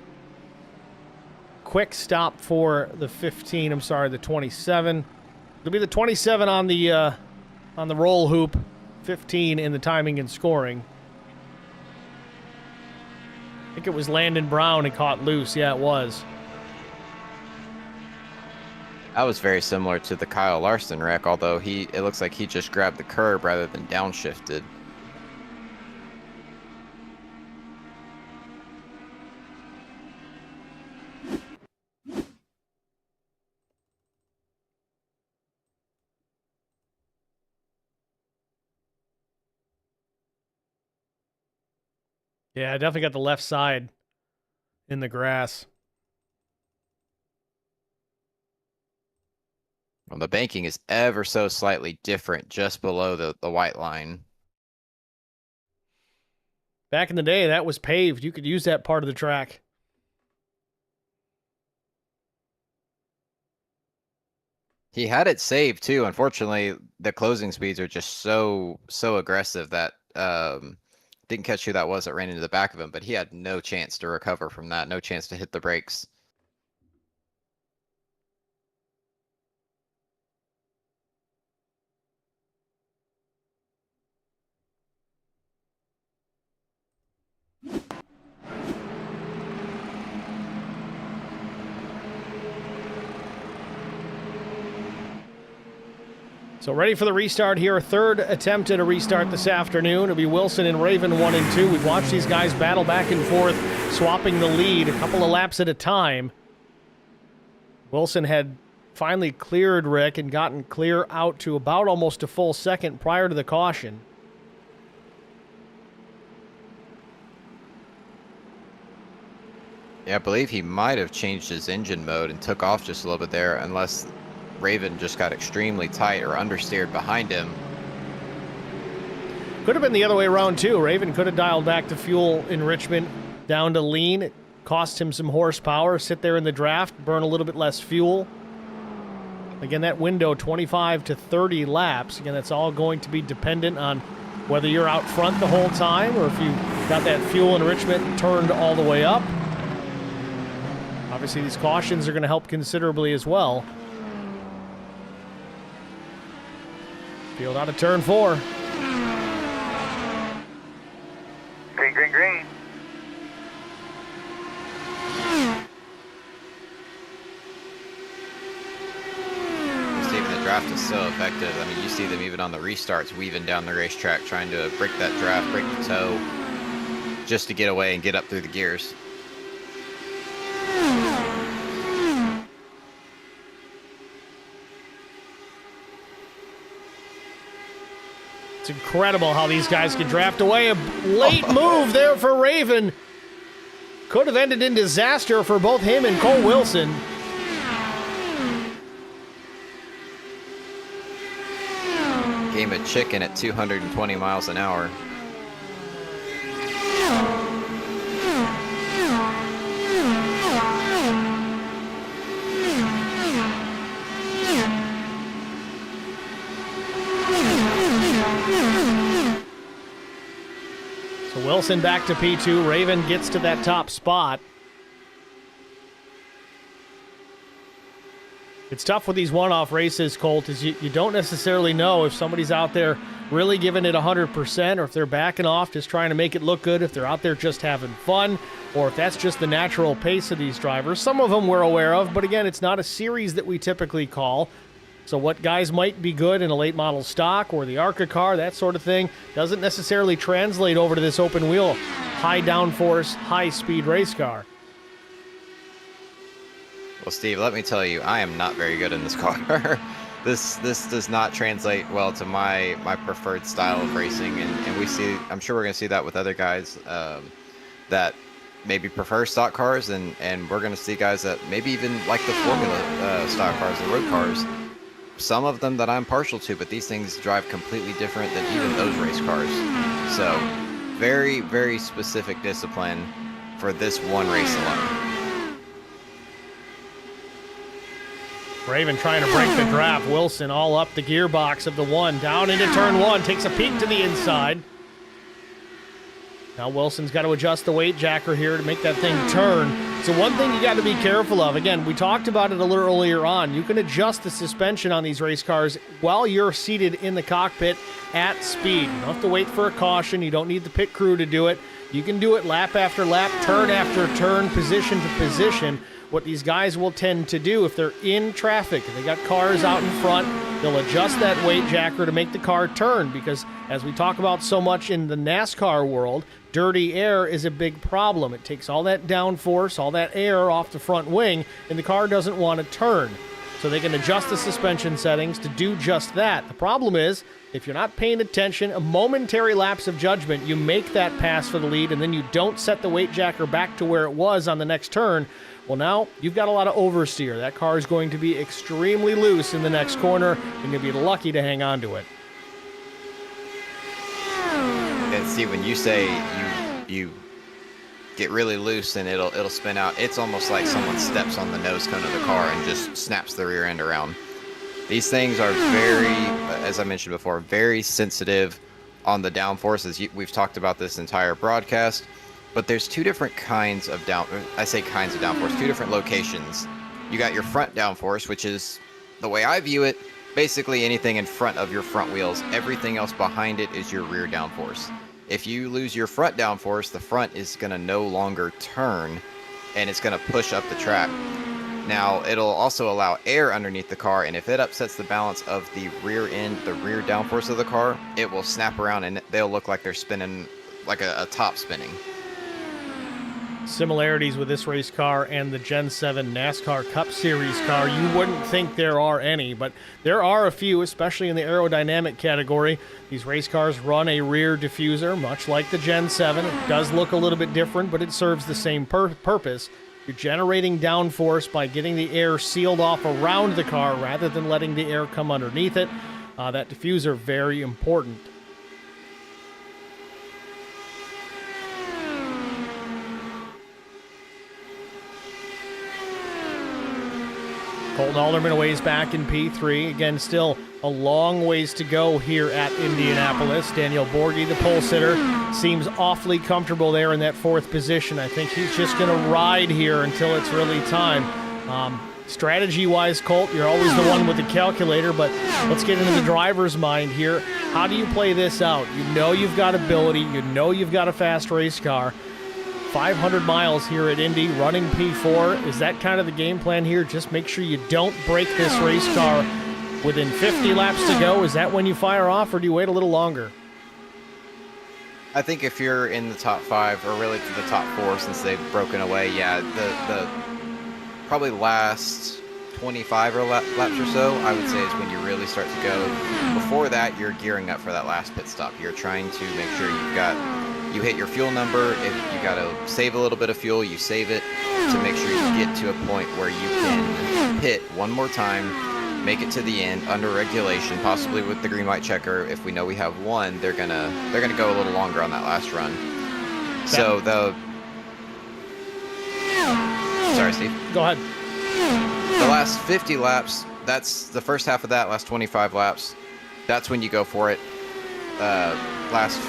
Quick stop for the 15. I'm sorry, the 27. It'll be the 27 on the roll hoop. 15 in the timing and scoring. I think it was Landon Brown who caught loose. Yeah, it was. That was very similar to the Kyle Larson wreck, although it looks like he just grabbed the curb rather than downshifted. Yeah, I definitely got the left side in the grass. Well, the banking is ever so slightly different just below the white line. Back in the day, that was paved. You could use that part of the track. He had it saved too. Unfortunately, the closing speeds are just so aggressive that didn't catch who that was that ran into the back of him, but he had no chance to recover from that, no chance to hit the brakes. So ready for the restart here. Third attempt at a restart this afternoon. It'll be Wilson and Raven 1 and 2. We've watched these guys battle back and forth, swapping the lead a couple of laps at a time. Wilson had finally cleared Rick and gotten clear out to about almost a full second prior to the caution. Yeah, I believe he might have changed his engine mode and took off just a little bit there, unless Raven just got extremely tight or understeered behind him. Could have been the other way around too. Raven could have dialed back to fuel enrichment down to lean. It cost him some horsepower. Sit there in the draft, burn a little bit less fuel. Again, that window 25 to 30 laps. Again, that's all going to be dependent on whether you're out front the whole time or if you got that fuel enrichment turned all the way up. Obviously, these cautions are going to help considerably as well. Field out of turn 4. Green, green, green. Steven, the draft is so effective. I mean, you see them even on the restarts weaving down the racetrack, trying to break that draft, break the toe, just to get away and get up through the gears. It's incredible how these guys can draft away. A late move there for Raven. Could have ended in disaster for both him and Cole Wilson. Game of chicken at 220 miles an hour. So Wilson back to P2. Raven gets to that top spot. It's tough with these one-off races, Colt, is you don't necessarily know if somebody's out there really giving it 100% or if they're backing off just trying to make it look good, if they're out there just having fun, or if that's just the natural pace of these drivers. Some of them we're aware of, but again, it's not a series that we typically call. So what guys might be good in a late model stock or the ARCA car, that sort of thing, doesn't necessarily translate over to this open wheel, high downforce, high speed race car. Well, Steve, let me tell you, I am not very good in this car. This does not translate well to my preferred style of racing, and we see, I'm sure we're going to see that with other guys that maybe prefer stock cars, and we're going to see guys that maybe even like the Formula stock cars, the road cars. Some of them that I'm partial to, but these things drive completely different than even those race cars. So, very, very specific discipline for this one race alone. Raven trying to break the draft. Wilson all up the gearbox of the 1. Down into turn 1. Takes a peek to the inside. Now Wilson's got to adjust the weight jacker here to make that thing turn. So one thing you got to be careful of, again, we talked about it a little earlier on, you can adjust the suspension on these race cars while you're seated in the cockpit at speed. You don't have to wait for a caution. You don't need the pit crew to do it. You can do it lap after lap, turn after turn, position to position. What these guys will tend to do if they're in traffic, if they got cars out in front, they'll adjust that weight jacker to make the car turn, because as we talk about so much in the NASCAR world, dirty air is a big problem. It takes all that downforce, all that air off the front wing, and the car doesn't want to turn. So they can adjust the suspension settings to do just that. The problem is, if you're not paying attention, a momentary lapse of judgment, you make that pass for the lead, and then you don't set the weight jacker back to where it was on the next turn. Well, now you've got a lot of oversteer. That car is going to be extremely loose in the next corner, and you'll be lucky to hang on to it. And see, when you say you get really loose and it'll spin out, it's almost like someone steps on the nose cone of the car and just snaps the rear end around. These things are very, as I mentioned before, very sensitive on the downforce. We've talked about this entire broadcast, but there's two different kinds of downforce, two different locations. You got your front downforce, which is, the way I view it, basically anything in front of your front wheels. Everything else behind it is your rear downforce. If you lose your front downforce, the front is going to no longer turn, and it's going to push up the track. Now, it'll also allow air underneath the car, and if it upsets the balance of the rear end, the rear downforce of the car, it will snap around and they'll look like they're spinning, like a top spinning. Similarities with this race car and the Gen 7 NASCAR Cup Series car, you wouldn't think there are any, but there are a few, especially in the aerodynamic category. These race cars run a rear diffuser, much like the Gen 7. It does look a little bit different, but it serves the same purpose. You're generating downforce by getting the air sealed off around the car rather than letting the air come underneath it. That diffuser, very important. Colton Alderman a ways back in P3. Again, still a long ways to go here at Indianapolis. Daniel Borghi, the pole sitter, seems awfully comfortable there in that 4th position. I think he's just going to ride here until it's really time. Strategy-wise, Colt, you're always the one with the calculator, but let's get into the driver's mind here. How do you play this out? You know you've got ability. You know you've got a fast race car. 500 miles here at Indy, running P4. Is that kind of the game plan here? Just make sure you don't break this race car within 50 laps to go. Is that when you fire off, or do you wait a little longer? I think if you're in the top 5, or really to the top 4 since they've broken away, yeah, the probably last 25 laps or so, I would say, is when you really start to go. Before that, you're gearing up for that last pit stop. You're trying to make sure you hit your fuel number. If you got to save a little bit of fuel, you save it to make sure you get to a point where you can pit one more time, make it to the end under regulation, possibly with the green white checker. If we know we have one, they're gonna go a little longer on that last run. So sorry, Steve. Go ahead. The last 50 laps, that's the first half of that, last 25 laps, that's when you go for it. Last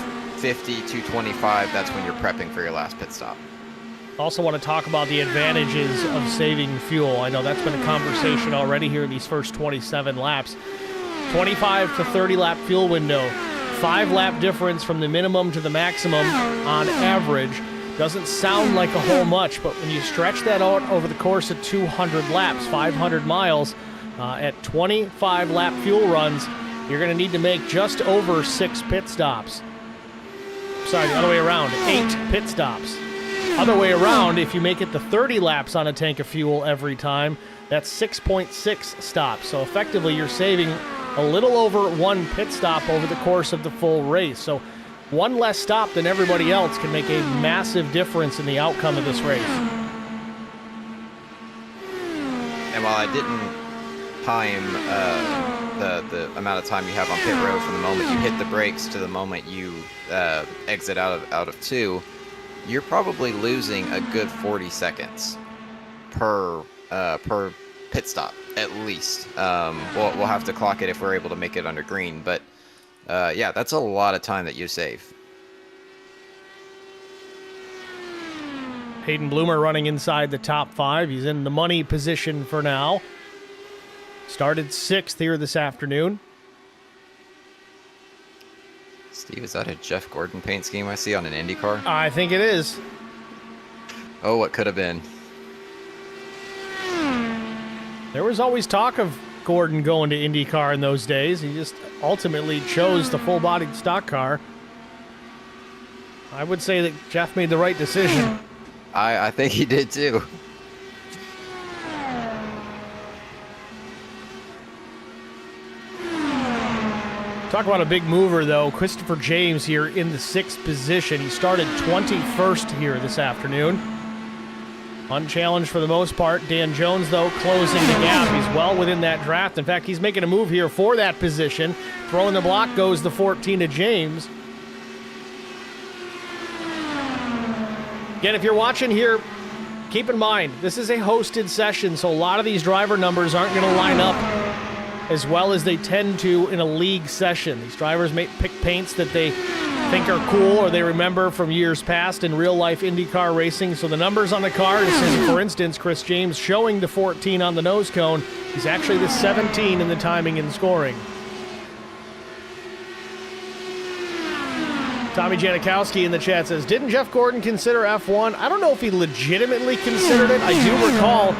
50 to 25, that's when you're prepping for your last pit stop. Also want to talk about the advantages of saving fuel. I know that's been a conversation already here in these first 27 laps. 25 to 30 lap fuel window, 5 lap difference from the minimum to the maximum on average. Doesn't sound like a whole much, but when you stretch that out over the course of 200 laps, 500 miles, at 25 lap fuel runs, you're going to need to make just over 6 pit stops. Sorry, the other way around, 8 pit stops. Other way around, if you make it to 30 laps on a tank of fuel every time, that's 6.6 stops. So effectively, you're saving a little over 1 pit stop over the course of the full race. So one less stop than everybody else can make a massive difference in the outcome of this race. And while I didn't time the amount of time you have on pit road from the moment you hit the brakes to the moment you exit out of 2, you're probably losing a good 40 seconds per pit stop. at least. We'll have to clock it if we're able to make it under green, but yeah, that's a lot of time that you save. Hayden Bloomer running inside the top 5. He's in the money position for now. Started 6th here this afternoon. Steve, is that a Jeff Gordon paint scheme I see on an Indy car? I think it is. Oh, what could have been. There was always talk of Gordon going to IndyCar in those days. He just ultimately chose the full-bodied stock car. I would say that Jeff made the right decision. I think he did too. Talk about a big mover, though. Christopher James here in the 6th position. He started 21st here this afternoon. Unchallenged for the most part. Dan Jones, though, closing the gap. He's well within that draft. In fact, he's making a move here for that position. Throwing the block goes the 14 to James. Again, if you're watching here, keep in mind, this is a hosted session, so a lot of these driver numbers aren't going to line up as well as they tend to in a league session. These drivers may pick paints that they think are cool or they remember from years past in real-life IndyCar racing. So the numbers on the car, this is, for instance, Chris James showing the 14 on the nose cone. He's actually the 17 in the timing and scoring. Tommy Janikowski in the chat says, didn't Jeff Gordon consider F1? I don't know if he legitimately considered it. I do recall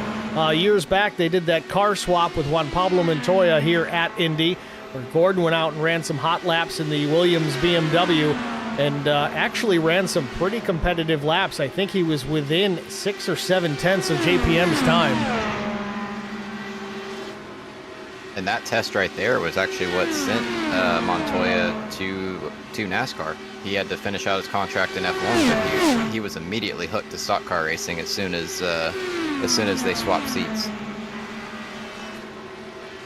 years back they did that car swap with Juan Pablo Montoya here at Indy, where Gordon went out and ran some hot laps in the Williams BMW and actually ran some pretty competitive laps. I think he was within 6 or 7 tenths of JPM's time. And that test right there was actually what sent Montoya to NASCAR. He had to finish out his contract in F1, but he was immediately hooked to stock car racing as soon as they swapped seats.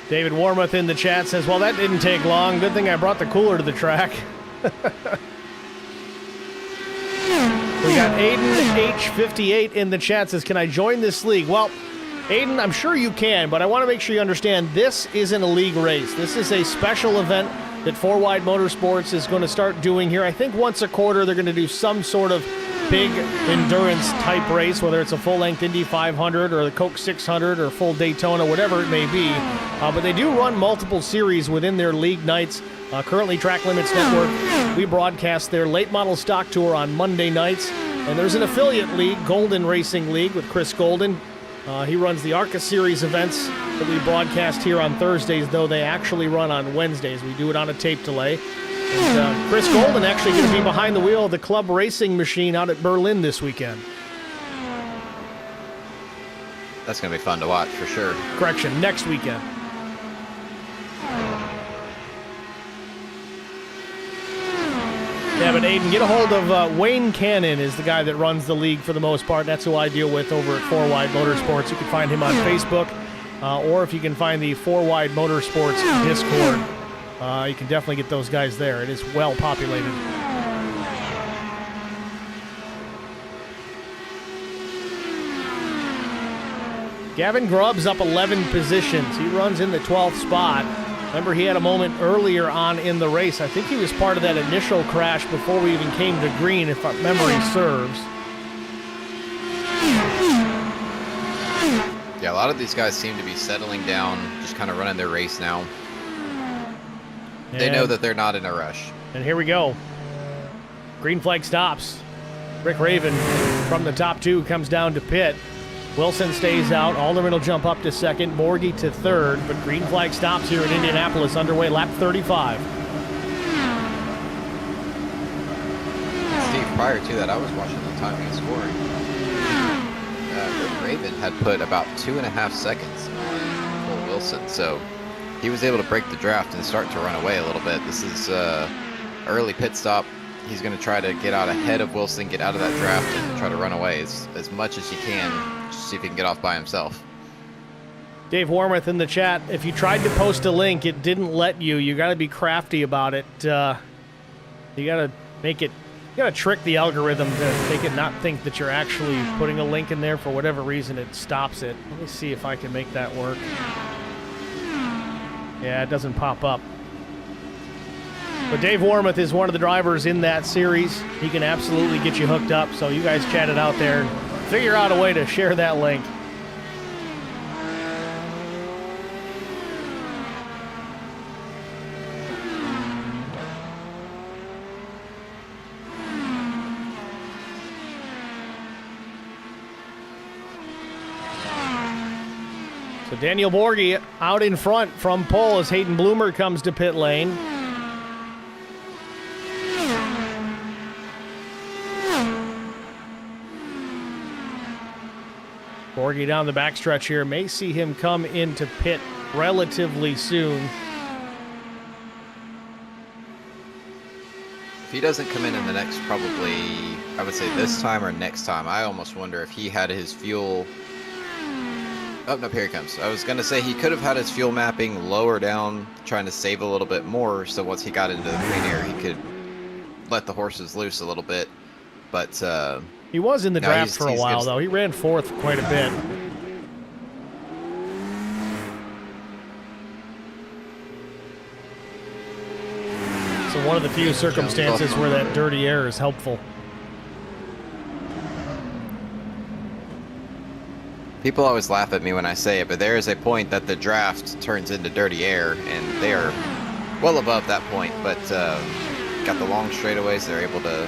David Warmuth in the chat says, well, that didn't take long. Good thing I brought the cooler to the track. We got Aiden H58 in the chat says, can I join this league? Well, Aiden, I'm sure you can, but I want to make sure you understand this isn't a league race. This is a special event that FourWide Motorsports is going to start doing here. I think once a quarter they're going to do some sort of big endurance type race, whether it's a full-length Indy 500 or the Coke 600 or full Daytona, whatever it may be. But they do run multiple series within their league nights. Currently, Track Limits Network, we broadcast their late model stock tour on Monday nights. And there's an affiliate league, Golden Racing League, with Chris Golden. He runs the ARCA Series events that we broadcast here on Thursdays, though they actually run on Wednesdays. We do it on a tape delay. And Chris Golden actually going to be behind the wheel of the club racing machine out at Berlin this weekend. That's going to be fun to watch for sure. Correction, next weekend. Yeah, but Aiden, get a hold of Wayne Cannon is the guy that runs the league for the most part. That's who I deal with over at FourWide Motorsports. You can find him on Facebook, or if you can find the FourWide Motorsports Discord, you can definitely get those guys there. It is well populated. Gavin Grubb's up 11 positions. He runs in the 12th spot. Remember, he had a moment earlier on in the race. I think he was part of that initial crash before we even came to green, if memory serves. Yeah, a lot of these guys seem to be settling down, just kind of running their race now. They know that they're not in a rush. And here we go. Green flag stops. Rick Raven from the top two comes down to pit. Wilson stays out. Alderman will jump up to second. Morgie to third. But green flag stops here in Indianapolis, underway lap 35. Steve, prior to that, I was watching the timing and scoring. Rick Raven had put about 2.5 seconds on Cole Wilson, so he was able to break the draft and start to run away a little bit. This is early pit stop. He's going to try to get out ahead of Wilson, get out of that draft, and try to run away as much as he can, just see if he can get off by himself. Dave Warmuth in the chat, if you tried to post a link, it didn't let you. You got to be crafty about it. You got to make it, you got to trick the algorithm to make it not think that you're actually putting a link in there. For whatever reason, it stops it. Let me see if I can make that work. Yeah, it doesn't pop up. But Dave Warmoth is one of the drivers in that series. He can absolutely get you hooked up, so you guys chat it out there and figure out a way to share that link. So Daniel Borghi out in front from pole as Hayden Bloomer comes to pit lane. Borghi down the backstretch here. May see him come into pit relatively soon. If he doesn't come in the next, probably, I would say this time or next time, I almost wonder if he had his fuel... Oh, no, here he comes. I was going to say he could have had his fuel mapping lower down, trying to save a little bit more, so once he got into the clean air, he could let the horses loose a little bit. But he was in the draft for a while, though. He ran fourth quite a bit. So one of the few circumstances where that dirty air is helpful. People always laugh at me when I say it, but there is a point that the draft turns into dirty air, and they are well above that point. But got the long straightaways, they're able to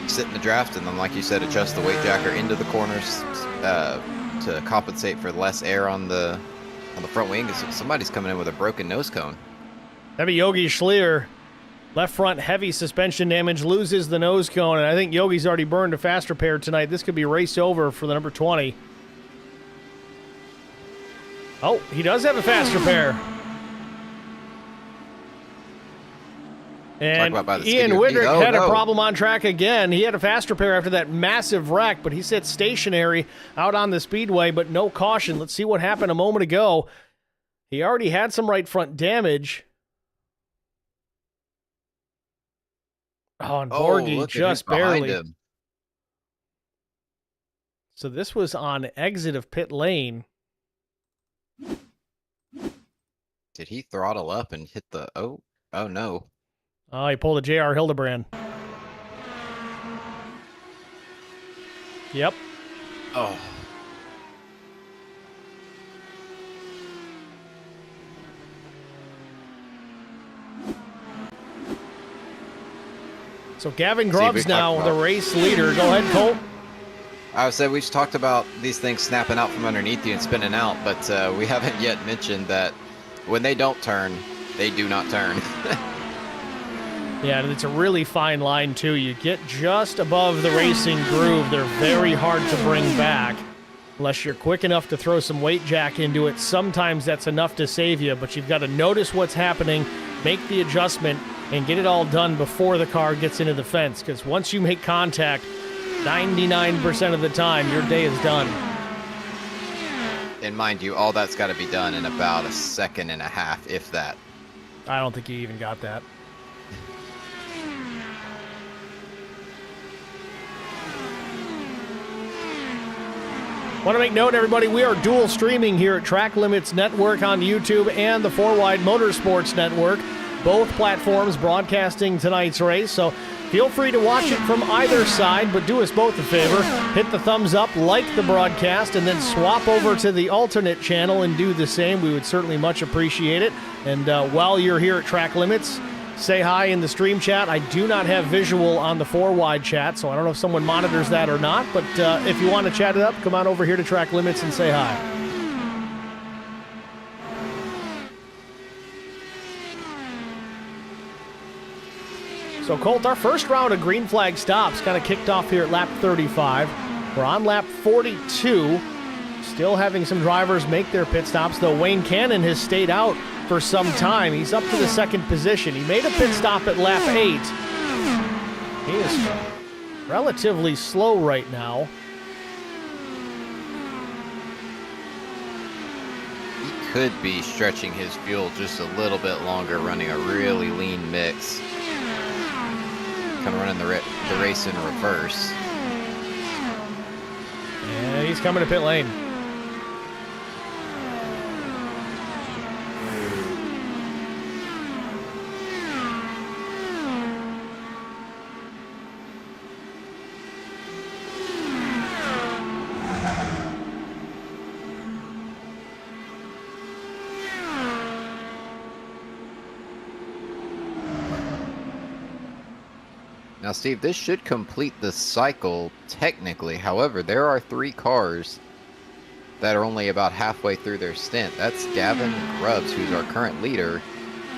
sit in the draft, and then, like you said, adjust the weight jacker into the corners to compensate for less air on the front wing. Somebody's coming in with a broken nose cone. That'd be Yogi Schlier. Left front heavy suspension damage, loses the nose cone, and I think Yogi's already burned a fast repair tonight. This could be race over for the number 20. Oh, he does have a fast repair. And Ian Widrick had a problem on track again. He had a fast repair after that massive wreck, but he sat stationary out on the speedway, but no caution. Let's see what happened a moment ago. He already had some right front damage. Oh, and Borghi just barely. So this was on exit of pit lane. Did he throttle up and hit the... Oh no. Oh, he pulled a J.R. Hildebrand. Yep. Oh. So Gavin Grubbs now the race leader. Go ahead, Colt. I would say we've talked about these things snapping out from underneath you and spinning out, but we haven't yet mentioned that when they don't turn, they do not turn. Yeah, and it's a really fine line, too. You get just above the racing groove. They're very hard to bring back unless you're quick enough to throw some weight jack into it. Sometimes that's enough to save you, but you've got to notice what's happening, make the adjustment, and get it all done before the car gets into the fence, because once you make contact, 99% of the time, your day is done. And mind you, all that's got to be done in about a second and a half, if that. I don't think you even got that. Want to make note, everybody, we are dual streaming here at Track Limits Network on YouTube and the FourWide Motorsports Network. Both platforms broadcasting tonight's race, so feel free to watch it from either side, but do us both a favor. Hit the thumbs up, like the broadcast, and then swap over to the alternate channel and do the same. We would certainly much appreciate it. And while you're here at Track Limits, say hi in the stream chat. I do not have visual on the FourWide chat, so I don't know if someone monitors that or not, but if you want to chat it up, come on over here to Track Limits and say hi. So, Colt, our first round of green flag stops kind of kicked off here at lap 35. We're on lap 42, still having some drivers make their pit stops, though Wayne Cannon has stayed out for some time. He's up to the second position. He made a pit stop at lap 8. He is relatively slow right now. He could be stretching his fuel just a little bit longer, running a really lean mix. Kind of running the race in reverse. And he's coming to pit lane. Now, Steve, this should complete the cycle technically. However, there are 3 cars that are only about halfway through their stint. That's Gavin Grubbs, who's our current leader,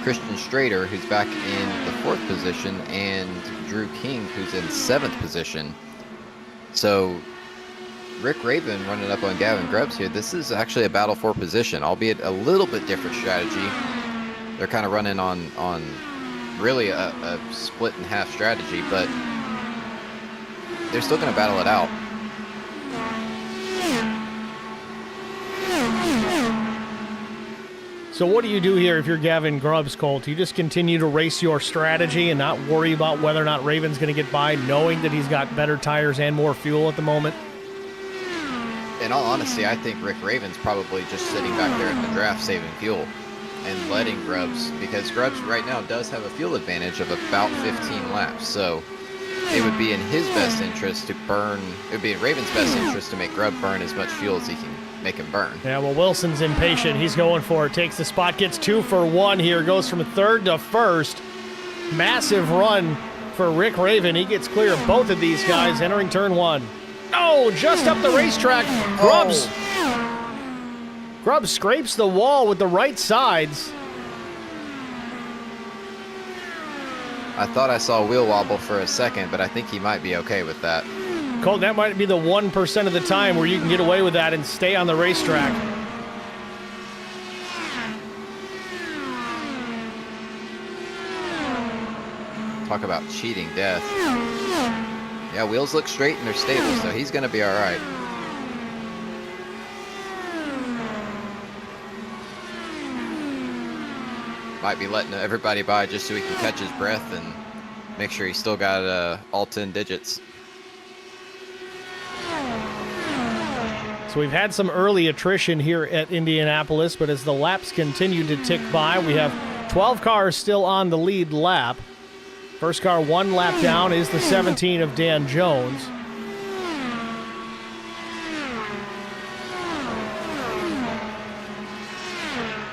Christian Strader, who's back in the 4th position, and Drew King, who's in 7th position. So Rick Raven running up on Gavin Grubbs here. This is actually a battle for position, albeit a little bit different strategy. They're kind of running on really a split in half strategy, but they're still going to battle it out. So what do you do here if you're Gavin Grubbs, Colt? You just continue to race your strategy and not worry about whether or not Raven's going to get by, knowing that he's got better tires and more fuel at the moment? In all honesty, I think Rick Raven's probably just sitting back there in the draft saving fuel and letting Grubbs, because Grubbs right now does have a fuel advantage of about 15 laps. So it would be in his best interest to burn, it would be in Raven's best interest to make Grubb burn as much fuel as he can make him burn. Yeah, well, Wilson's impatient. He's going for it. Takes the spot, gets 2 for 1 here. Goes from 3rd to 1st. Massive run for Rick Raven. He gets clear of both of these guys entering turn 1. Oh, just up the racetrack. Grubbs. Grubbs scrapes the wall with the right sides. I thought I saw a wheel wobble for a second, but I think he might be okay with that. Colt, that might be the 1% of the time where you can get away with that and stay on the racetrack. Talk about cheating death. Yeah, wheels look straight and they're stable, so he's going to be all right. Might be letting everybody by just so he can catch his breath and make sure he's still got all 10 digits. So we've had some early attrition here at Indianapolis, but as the laps continue to tick by, we have 12 cars still on the lead lap. First car 1 lap down is the 17 of Dan Jones.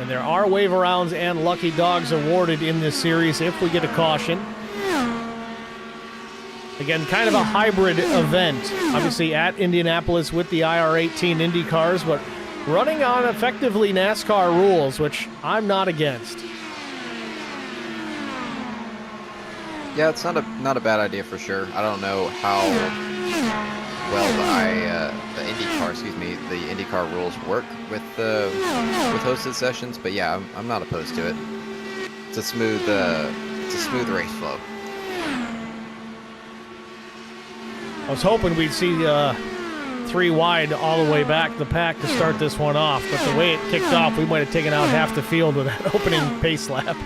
And there are wave-arounds and lucky dogs awarded in this series if we get a caution. Again, kind of a hybrid event. Obviously at Indianapolis with the IR18 Indy cars, but running on effectively NASCAR rules, which I'm not against. Yeah, it's not a bad idea for sure. I don't know how well the IndyCar rules work with hosted sessions, but yeah, I'm not opposed to it. It's a smooth race flow. I was hoping we'd see 3 wide all the way back the pack to start this one off, but the way it kicked off, we might have taken out half the field with that opening pace lap.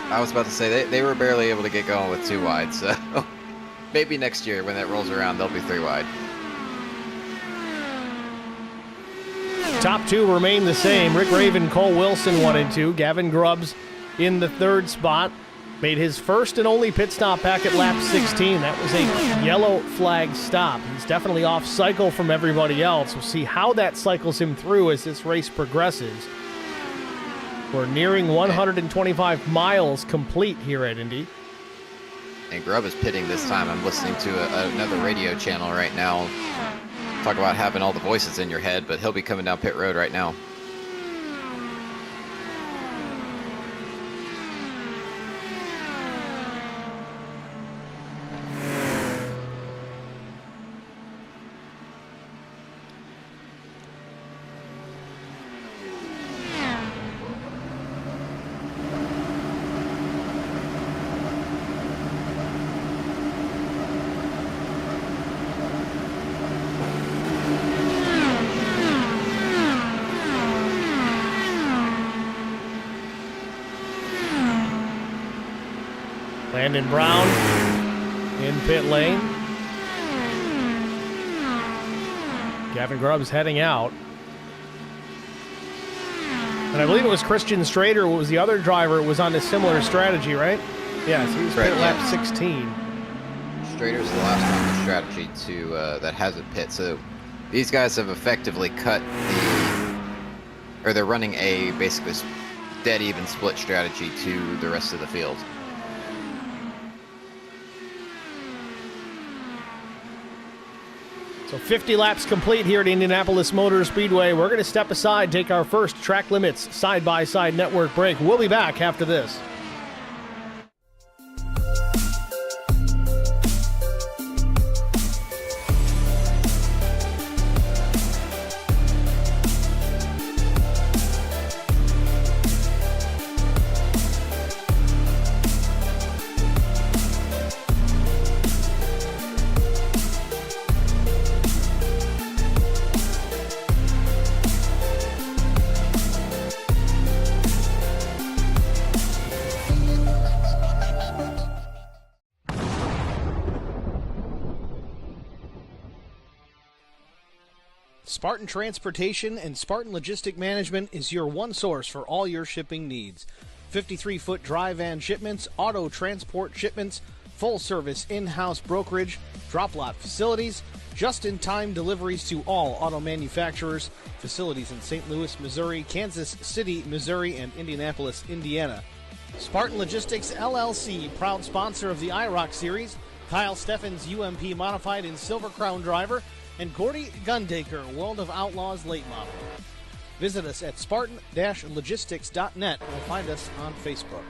I was about to say, they were barely able to get going with 2 wide, so maybe next year when that rolls around, they'll be 3 wide. Top 2 remain the same. Rick Raven, Cole Wilson 1 and 2. Gavin Grubbs in the 3rd spot. Made his first and only pit stop back at lap 16. That was a yellow flag stop. He's definitely off cycle from everybody else. We'll see how that cycles him through as this race progresses. We're nearing 125 miles complete here at Indy. And Grubb is pitting this time. I'm listening to another radio channel right now. Talk about having all the voices in your head, but he'll be coming down pit road right now. Landon Brown in pit lane. Gavin Grubbs heading out. And I believe it was Christian Strader, who was the other driver, was on a similar strategy, right? Yes, he was pit lap 16. Strader's the last one in the strategy to that hasn't pit. So these guys have effectively cut they're running a basically dead even split strategy to the rest of the field. So 50 laps complete here at Indianapolis Motor Speedway. We're going to step aside, take our first Track Limits side-by-side network break. We'll be back after this. Spartan Transportation and Spartan Logistic Management is your one source for all your shipping needs. 53-foot dry van shipments, auto transport shipments, full-service in-house brokerage, drop lot facilities, just-in-time deliveries to all auto manufacturers, facilities in St. Louis, Missouri, Kansas City, Missouri, and Indianapolis, Indiana. Spartan Logistics LLC, proud sponsor of the IROC Series, Kyle Steffens UMP Modified and Silver Crown Driver, and Gordy Gundaker, World of Outlaws late model. Visit us at spartan-logistics.net or find us on Facebook.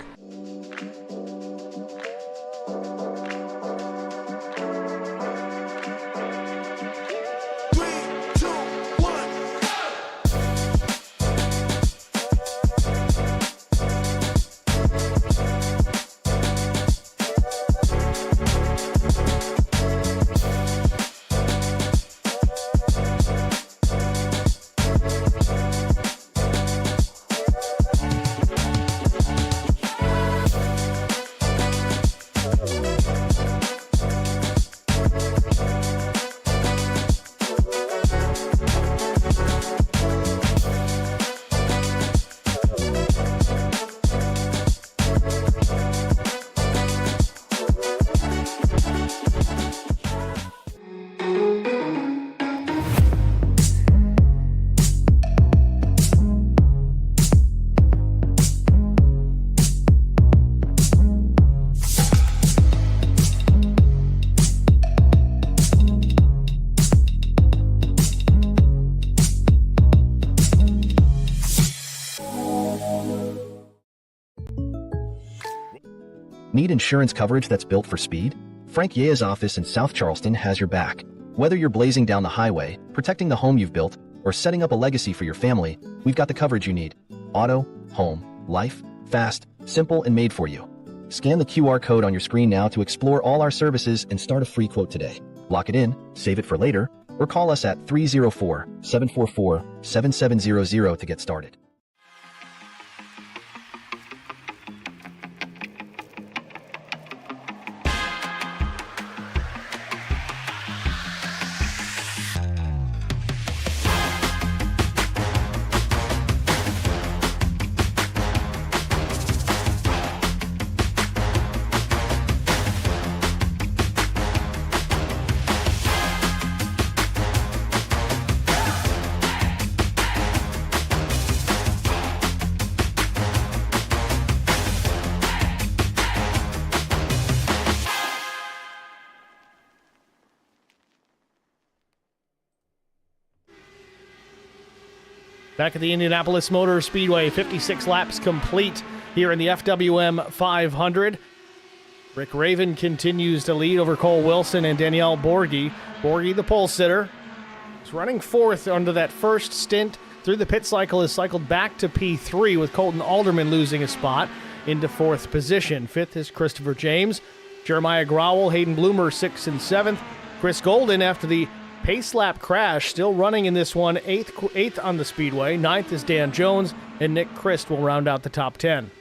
Need insurance coverage that's built for speed? Frank Yea's office in South Charleston has your back. Whether you're blazing down the highway, protecting the home you've built, or setting up a legacy for your family, we've got the coverage you need. Auto, home, life, fast, simple, and made for you. Scan the QR code on your screen now to explore all our services and start a free quote today. Lock it in, save it for later, or call us at 304-744-7700 to get started. Back at the Indianapolis Motor Speedway, 56 laps complete here in the FWM 500. Rick Raven continues to lead over Cole Wilson and Danielle Borghi. Borghi, the pole sitter, is running fourth under that first stint through the pit cycle, is cycled back to P3 with Colton Alderman losing a spot into fourth position. Fifth is Christopher James. Jeremiah Growell, Hayden Bloomer, 6th and 7th. Chris Golden, after the pace lap crash, still running in this one, eighth on the speedway. 9th is Dan Jones, and Nick Christ will round out the top 10.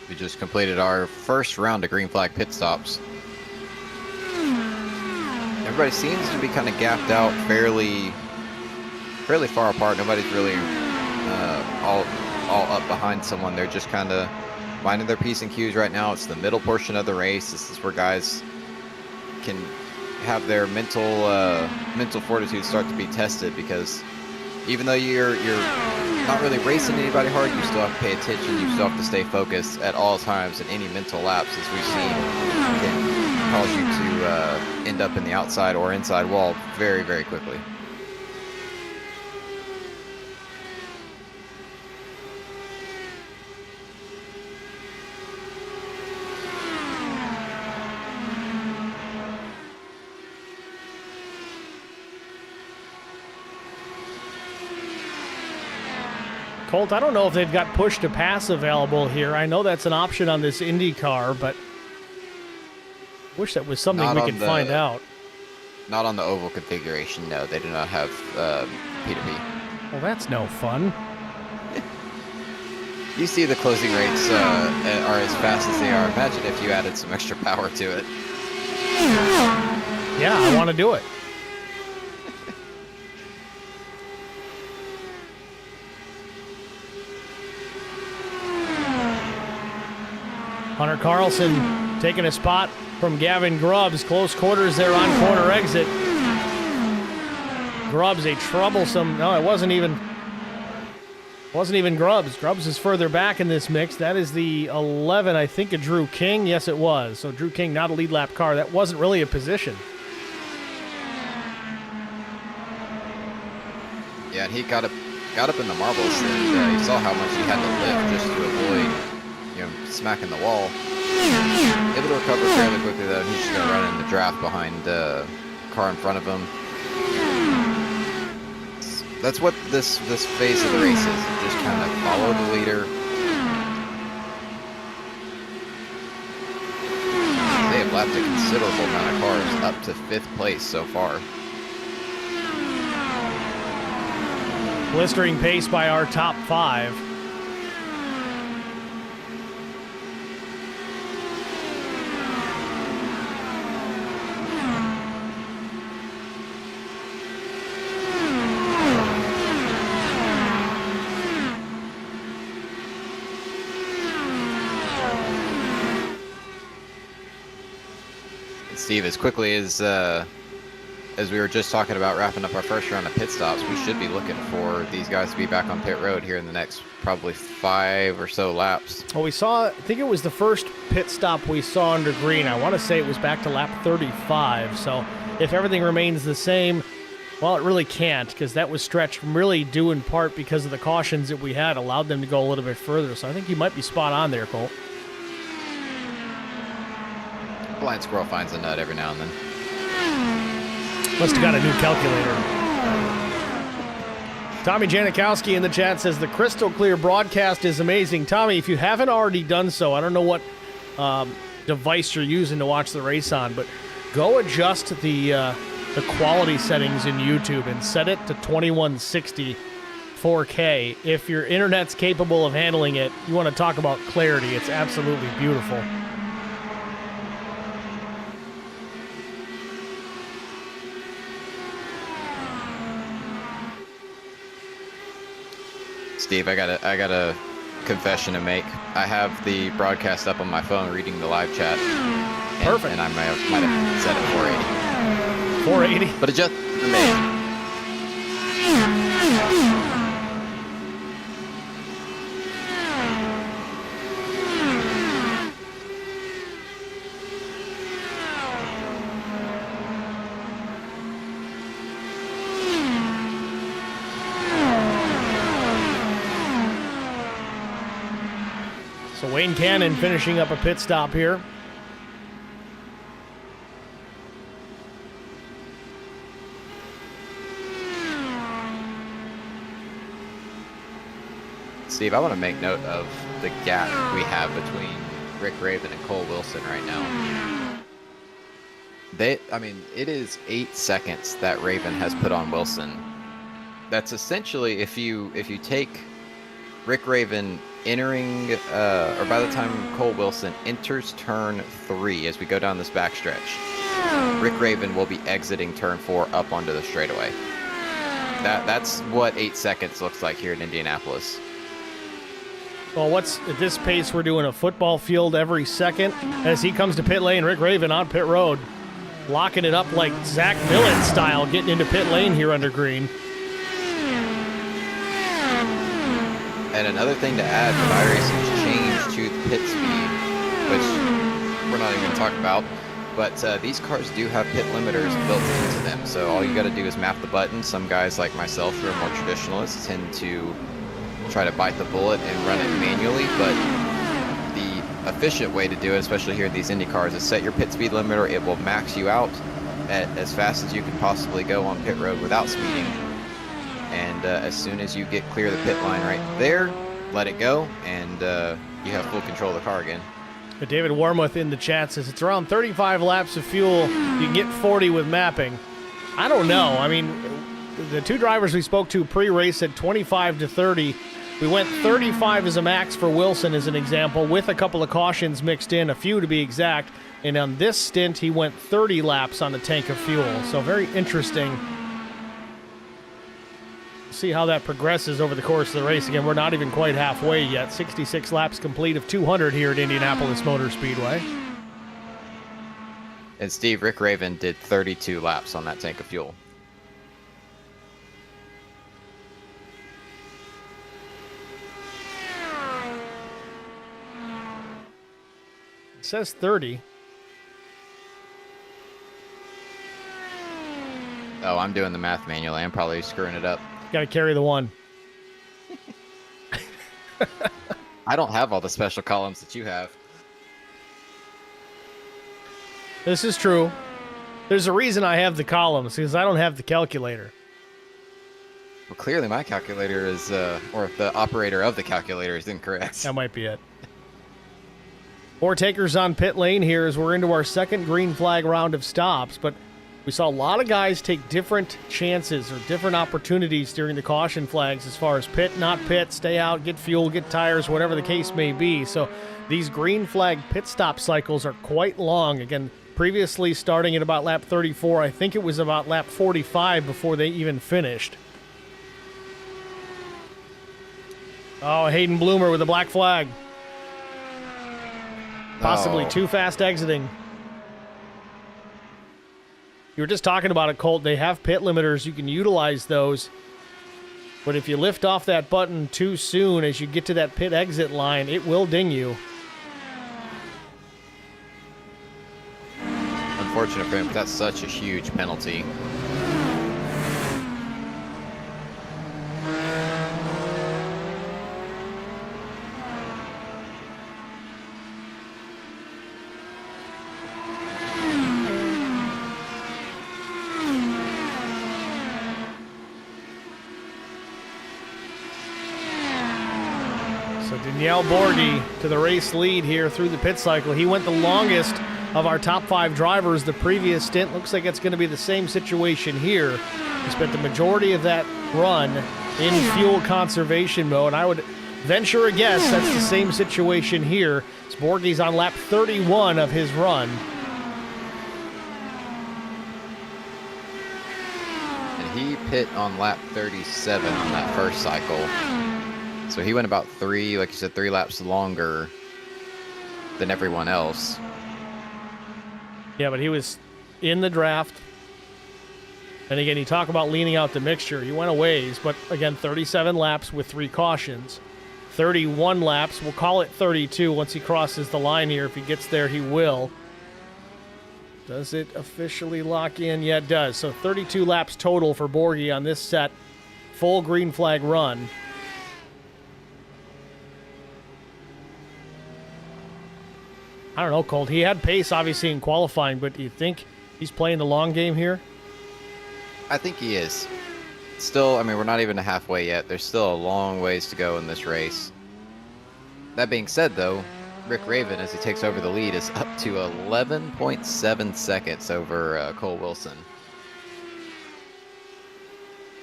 We just completed our first round of green flag pit stops. Everybody seems to be kind of gapped out fairly far apart. Nobody's really all up behind someone. They're just kind of minding their P's and Q's right now. It's the middle portion of the race. This is where guys can have their mental fortitude start to be tested, because even though you're not really racing anybody hard. You still have to pay attention. You still have to stay focused at all times, and any mental lapse, as we've seen, can cause you to end up in the outside or inside wall very, very quickly. Colt, I don't know if they've got push to pass available here. I know that's an option on this Indy car, but I wish that was something we could find out. Not on the oval configuration, no. They do not have P2P. Well, that's no fun. You see the closing rates are as fast as they are. Imagine if you added some extra power to it. Yeah, I want to do it. Hunter Carlson taking a spot from Gavin Grubbs. Close quarters there on corner exit. Grubbs a troublesome. No, it wasn't even Grubbs. Grubbs is further back in this mix. That is the 11, I think, of Drew King. Yes, it was. So Drew King, not a lead lap car. That wasn't really a position. Yeah, and he got up in the marbles, and you saw how much he had to lift just to avoid, smacking the wall. Able to recover fairly quickly, though. He's just going to run in the draft behind the car in front of him. That's what this phase of the race is. You just kind of follow the leader. They have lapped a considerable amount of cars up to 5th place so far. Blistering pace by our top 5. Steve, as quickly as we were just talking about wrapping up our first round of pit stops, we should be looking for these guys to be back on pit road here in the next probably 5 or so laps. Well, we saw, I think it was the first pit stop we saw under green. I want to say it was back to lap 35. So if everything remains the same, well, it really can't, because that was stretched really due in part because of the cautions that we had allowed them to go a little bit further. So I think you might be spot on there, Colt. Blind squirrel finds a nut every now and then. Must have got a new calculator. Tommy Janikowski in the chat says the crystal clear broadcast is amazing. Tommy, if you haven't already done so, I don't know what device you're using to watch the race on, but go adjust the quality settings in YouTube and set it to 2160 4K. If your internet's capable of handling it, you want to talk about clarity. It's absolutely beautiful. Steve, I got a confession to make. I have the broadcast up on my phone, reading the live chat. Perfect. And I might have set it 480. 480. But it just made. So Wayne Cannon finishing up a pit stop here. Steve, I want to make note of the gap we have between Rick Raven and Cole Wilson right now. It is 8 seconds that Raven has put on Wilson. That's essentially, if you take Rick Raven entering, or by the time Cole Wilson enters turn 3 as we go down this backstretch, Rick Raven will be exiting turn 4 up onto the straightaway. That's what 8 seconds looks like here in Indianapolis. Well, at this pace, we're doing a football field every second. As he comes to pit lane, Rick Raven on pit road, locking it up like Zach Millen style, getting into pit lane here under green. And another thing to add, with iRacing's change to the pit speed, which we're not even going to talk about, but these cars do have pit limiters built into them. So all you got to do is map the button. Some guys like myself who are more traditionalists tend to try to bite the bullet and run it manually, but the efficient way to do it, especially here in these Indy cars, is set your pit speed limiter. It will max you out at as fast as you can possibly go on pit road without speeding. And as soon as you get clear of the pit line right there, let it go, and you have full control of the car again. David Warmuth in the chat says it's around 35 laps of fuel. You can get 40 with mapping. I don't know. I mean, the two drivers we spoke to pre-race said 25 to 30. We went 35 as a max for Wilson as an example, with a couple of cautions mixed in, a few to be exact. And on this stint, he went 30 laps on the tank of fuel. So very interesting. See how that progresses over the course of the race. Again, we're not even quite halfway yet. 66 laps complete of 200 here at Indianapolis Motor Speedway. And Steve, Rick Raven did 32 laps on that tank of fuel. It says 30. Oh, I'm doing the math manually. I'm probably screwing it up. Got to carry the one. I don't have all the special columns that you have. This is true. There's a reason I have the columns, because I don't have the calculator. Well, clearly my calculator is, or the operator of the calculator is incorrect. That might be it. More takers on pit lane here as we're into our second green flag round of stops, but we saw a lot of guys take different chances or different opportunities during the caution flags as far as pit, not pit, stay out, get fuel, get tires, whatever the case may be. So these green flag pit stop cycles are quite long. Again, previously starting at about lap 34, I think it was about lap 45 before they even finished. Oh, Hayden Bloomer with a black flag. Possibly too fast exiting. You were just talking about it, Colt. They have pit limiters. You can utilize those. But if you lift off that button too soon as you get to that pit exit line, it will ding you. Unfortunate for him, but that's such a huge penalty. Danielle Borghi to the race lead here through the pit cycle. He went the longest of our top 5 drivers the previous stint. Looks like it's going to be the same situation here. He spent the majority of that run in fuel conservation mode. I would venture a guess that's the same situation here. As Borghi's on lap 31 of his run. And he pit on lap 37 on that first cycle. So he went about 3 laps longer than everyone else. Yeah, but he was in the draft. And again, you talk about leaning out the mixture. He went a ways, but again, 37 laps with 3 cautions. 31 laps, we'll call it 32 once he crosses the line here. If he gets there, he will. Does it officially lock in? Yeah, it does. So 32 laps total for Borghi on this set. Full green flag run. I don't know, Colt. He had pace, obviously, in qualifying, but do you think he's playing the long game here? I think he is. Still, I mean, we're not even halfway yet. There's still a long ways to go in this race. That being said, though, Rick Raven, as he takes over the lead, is up to 11.7 seconds over Cole Wilson.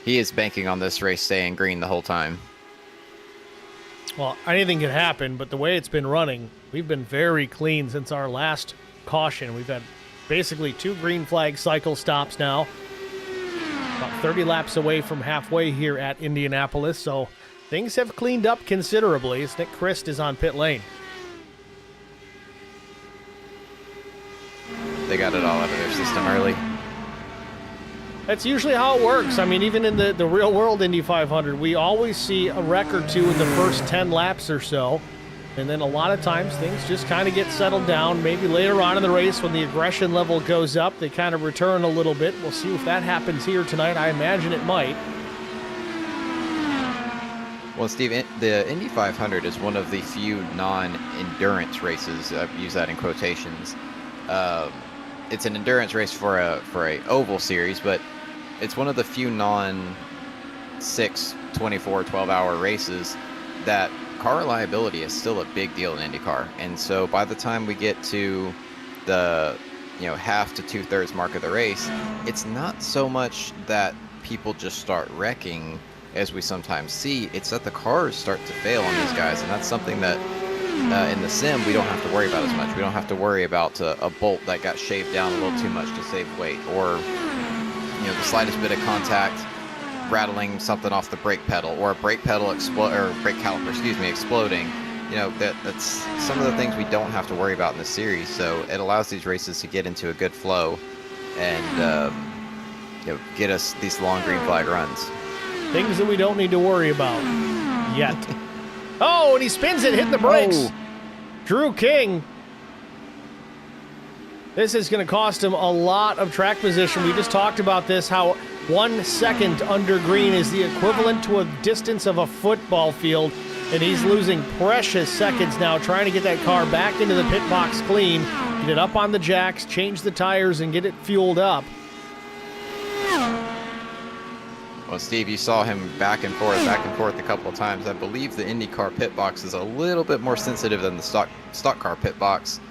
He is banking on this race staying green the whole time. Well, anything could happen, but the way it's been running, we've been very clean since our last caution. We've had basically 2 green flag cycle stops now. About 30 laps away from halfway here at Indianapolis, so things have cleaned up considerably as Nick Christ is on pit lane. They got it all out of their system early. That's usually how it works. I mean, even in the real world Indy 500, we always see a wreck or two in the first 10 laps or so. And then a lot of times things just kind of get settled down. Maybe later on in the race when the aggression level goes up, they kind of return a little bit. We'll see if that happens here tonight. I imagine it might. Well, Steve, the Indy 500 is one of the few non-endurance races. I use that in quotations. It's an endurance race for a oval series, but it's one of the few non-6, 24, 12-hour races that car reliability is still a big deal in IndyCar. And so by the time we get to the half to two-thirds mark of the race, it's not so much that people just start wrecking as we sometimes see. It's that the cars start to fail on these guys, and that's something that in the sim we don't have to worry about as much. We don't have to worry about a bolt that got shaved down a little too much to save weight, or the slightest bit of contact rattling something off the brake pedal, or a brake pedal brake caliper, exploding. That's some of the things we don't have to worry about in the series. So it allows these races to get into a good flow and get us these long green flag runs. Things that we don't need to worry about yet. Oh, and he spins it, hitting the brakes. Oh. Drew King. This is going to cost him a lot of track position. We just talked about this, how 1 second under green is the equivalent to a distance of a football field, and he's losing precious seconds now trying to get that car back into the pit box clean, get it up on the jacks, change the tires, and get it fueled up. Well, Steve, you saw him back and forth a couple of times. I believe the IndyCar pit box is a little bit more sensitive than the stock car pit box.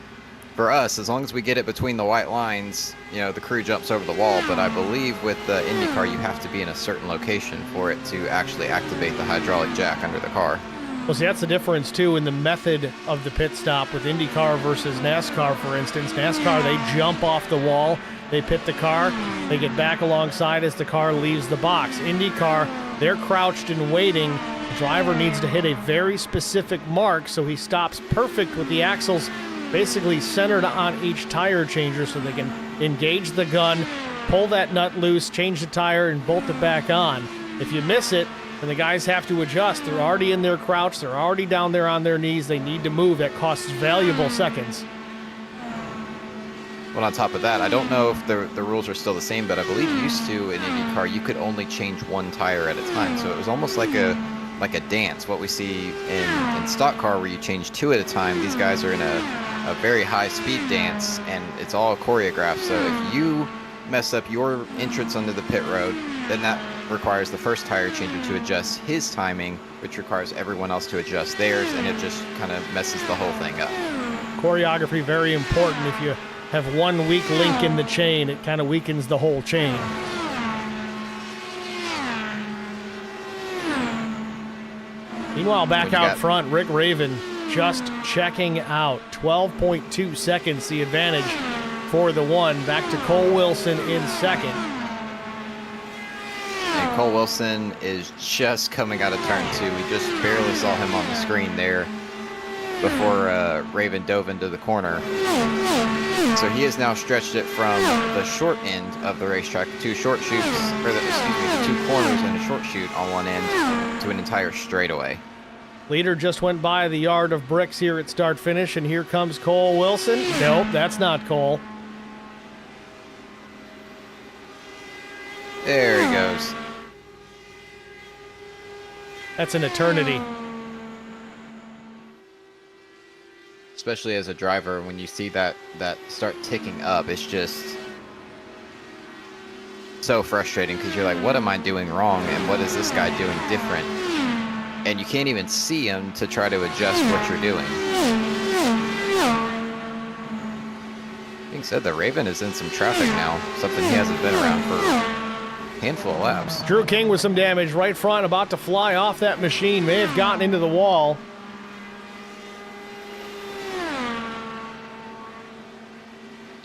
For us, as long as we get it between the white lines, the crew jumps over the wall. But I believe with the IndyCar, you have to be in a certain location for it to actually activate the hydraulic jack under the car. Well, see, that's the difference, too, in the method of the pit stop with IndyCar versus NASCAR, for instance. NASCAR, they jump off the wall. They pit the car, they get back alongside as the car leaves the box. IndyCar, they're crouched and waiting. The driver needs to hit a very specific mark, so he stops perfect with the axles basically centered on each tire changer so they can engage the gun, pull that nut loose, change the tire, and bolt it back on. If you miss it, then the guys have to adjust. They're already in their crouch. They're already down there on their knees. They need to move. That costs valuable seconds. Well, on top of that, I don't know if the rules are still the same, but I believe used to in IndyCar you could only change one tire at a time. So it was almost like a dance. What we see in stock car where you change two at a time, these guys are in a very high speed dance, and it's all choreographed. So if you mess up your entrance onto the pit road, then that requires the first tire changer to adjust his timing, which requires everyone else to adjust theirs, and it just kind of messes the whole thing up. Choreography, very important. If you have one weak link in the chain, it kind of weakens the whole chain. Meanwhile, back out front, Rick Raven just checking out. 12.2 seconds, the advantage for the one. Back to Cole Wilson in second. And Cole Wilson is just coming out of turn two. We just barely saw him on the screen there before Raven dove into the corner. So he has now stretched it from the short end of the racetrack, two short chutes, the two corners and a short chute on one end to an entire straightaway. Leader just went by the yard of bricks here at start finish, and here comes Cole Wilson. Nope, that's not Cole. There he goes. That's an eternity. Especially as a driver, when you see that start ticking up, it's just so frustrating because you're like, what am I doing wrong, and what is this guy doing different? And you can't even see him to try to adjust what you're doing. Being said, the Raven is in some traffic now, something he hasn't been around for a handful of laps. Drew King with some damage right front, about to fly off that machine, may have gotten into the wall.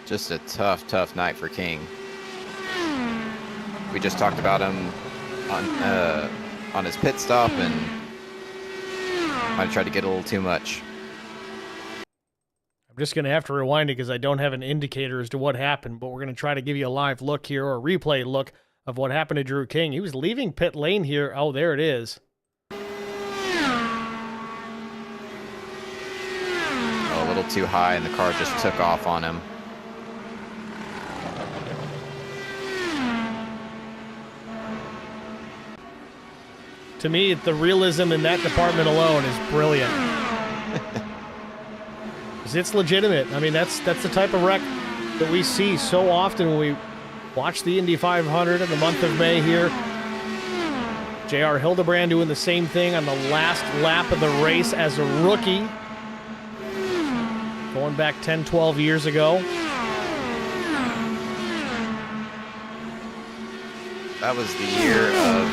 Just a tough night for King. We just talked about him on his pit stop, and might have tried to get a little too much. I'm just going to have to rewind it because I don't have an indicator as to what happened, but we're going to try to give you a live look here, or a replay look of what happened to Drew King. He was leaving pit lane here. Oh, there it is. A little too high, and the car just took off on him. To me, the realism in that department alone is brilliant. 'Cause it's legitimate. I mean, that's the type of wreck that we see so often when we watch the Indy 500 in the month of May here. J.R. Hildebrand doing the same thing on the last lap of the race as a rookie. Going back 10, 12 years ago. That was the year of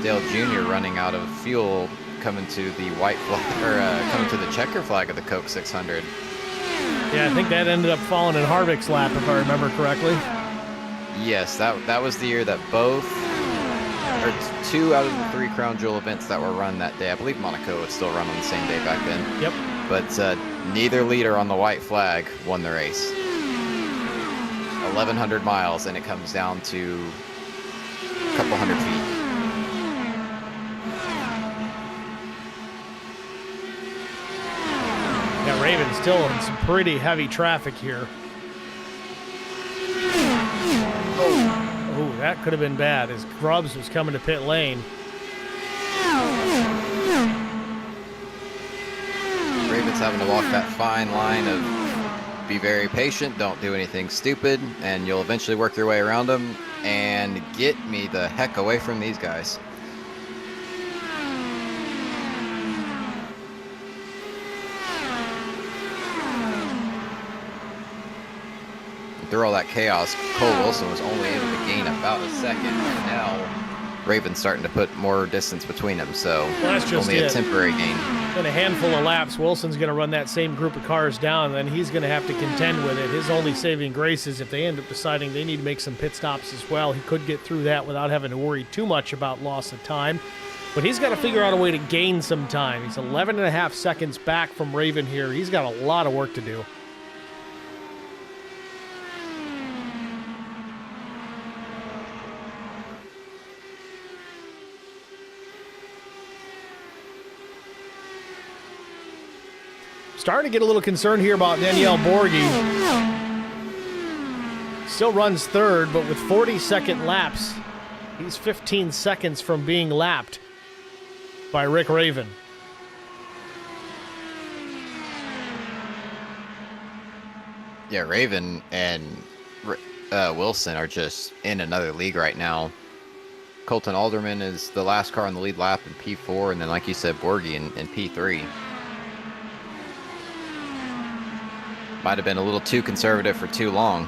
Dale Jr. running out of fuel, coming to the white flag, or coming to the checker flag of the Coke 600. Yeah, I think that ended up falling in Harvick's lap, if I remember correctly. Yes, that was the year that both, or 2 out of the 3 Crown Jewel events that were run that day. I believe Monaco was still run on the same day back then. Yep. But neither leader on the white flag won the race. 1,100 miles, and it comes down to a couple hundred feet. Yeah, Raven's still in some pretty heavy traffic here. Oh, that could have been bad as Grubbs was coming to pit lane. Raven's having to walk that fine line of be very patient, don't do anything stupid, and you'll eventually work your way around them and get me the heck away from these guys. Through all that chaos, Cole Wilson was only able to gain about a second, and now Raven's starting to put more distance between them, so well, that's just only a temporary gain. In a handful of laps, Wilson's going to run that same group of cars down, and then he's going to have to contend with it. His only saving grace is if they end up deciding they need to make some pit stops as well. He could get through that without having to worry too much about loss of time, but he's got to figure out a way to gain some time. He's 11.5 seconds back from Raven here. He's got a lot of work to do. Starting to get a little concerned here about Danielle Borghi. Still runs third, but with 40-second laps, he's 15 seconds from being lapped by Rick Raven. Yeah, Raven and Wilson are just in another league right now. Colton Alderman is the last car on the lead lap in P4, and then, like you said, Borghi in P3. Might have been a little too conservative for too long.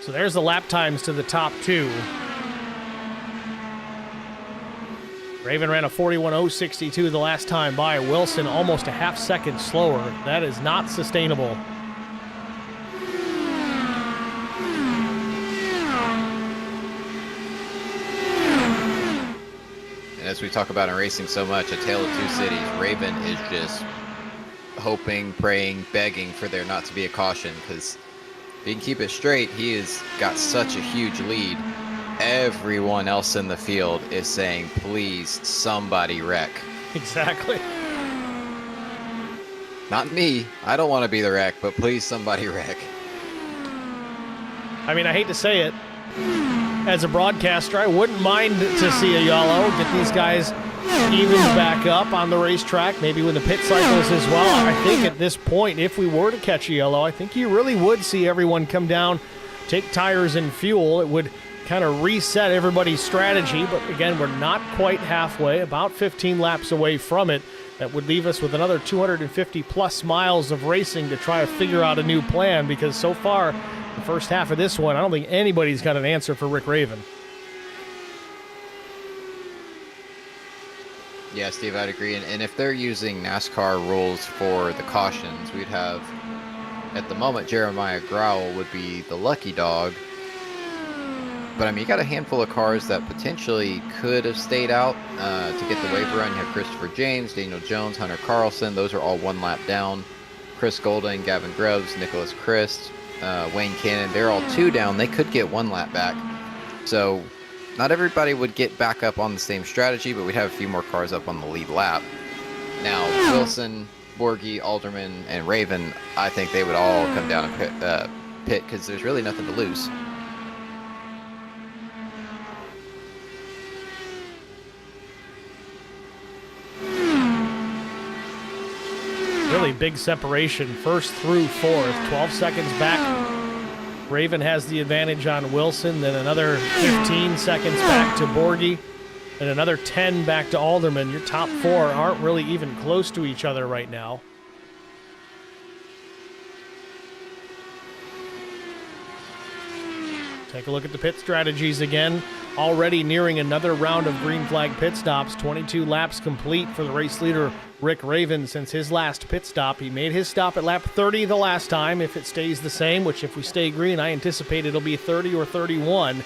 So there's the lap times to the top two. Raven ran a 41.062 the last time by. Wilson almost a half second slower. That is not sustainable. As we talk about in racing so much, a tale of two cities. Raven is just hoping, praying, begging for there not to be a caution, because if he can keep it straight, he has got such a huge lead. Everyone else in the field is saying, please, somebody wreck. Exactly. Not me. I don't want to be the wreck, but please, somebody wreck. I mean, I hate to say it. As a broadcaster, I wouldn't mind to see a yellow, get these guys evened back up on the racetrack, maybe with the pit cycles as well. I think at this point, if we were to catch a yellow, I think you really would see everyone come down, take tires and fuel. It would kind of reset everybody's strategy, but again, we're not quite halfway, about 15 laps away from it. That would leave us with another 250 plus miles of racing to try to figure out a new plan, because so far, the first half of this one, I don't think anybody's got an answer for Rick Raven. Yeah, Steve, I'd agree. And if they're using NASCAR rules for the cautions, we'd have, at the moment, Jeremiah Growell would be the lucky dog. But I mean, you got a handful of cars that potentially could have stayed out to get the waiver run. You have Christopher James, Daniel Jones, Hunter Carlson. Those are all 1 lap down. Chris Golding, Gavin Grubbs, Nicholas Christ, Wayne Cannon. They're all 2 down. They could get 1 lap back. So not everybody would get back up on the same strategy, but we'd have a few more cars up on the lead lap. Now, Wilson, Borgie, Alderman, and Raven, I think they would all come down and pit because there's really nothing to lose. Really big separation, first through fourth, 12 seconds back. Raven has the advantage on Wilson, then another 15 seconds back to Borgie, and another 10 back to Alderman. Your top 4 aren't really even close to each other right now. Take a look at the pit strategies again. Already nearing another round of green flag pit stops. 22 laps complete for the race leader, Rick Raven, since his last pit stop. He made his stop at lap 30 the last time. If it stays the same, which if we stay green, I anticipate it'll be 30 or 31.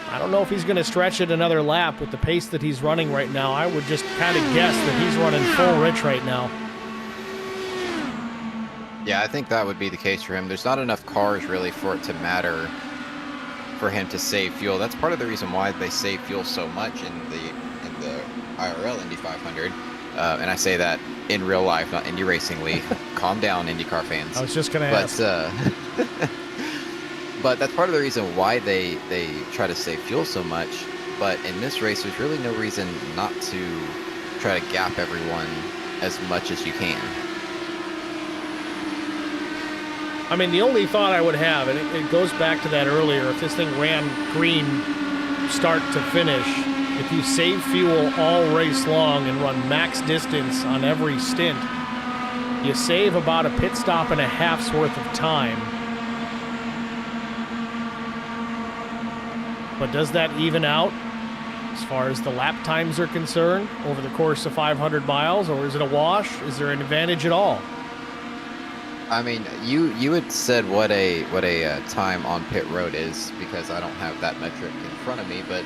I don't know if he's going to stretch it another lap with the pace that he's running right now. I would just kind of guess that he's running full rich right now. Yeah, I think that would be the case for him. There's not enough cars really for it to matter for him to save fuel. That's part of the reason why they save fuel so much in the IRL Indy 500. And I say that in real life, not Indy Racing League. Calm down, IndyCar fans. I was just going to ask. But that's part of the reason why they try to save fuel so much. But in this race, there's really no reason not to try to gap everyone as much as you can. I mean, the only thought I would have, and it goes back to that earlier, if this thing ran green start to finish, if you save fuel all race long and run max distance on every stint, you save about a pit stop and a half's worth of time. But does that even out as far as the lap times are concerned over the course of 500 miles, or is it a wash? Is there an advantage at all? I mean, you had said what a time on pit road is, because I don't have that metric in front of me, but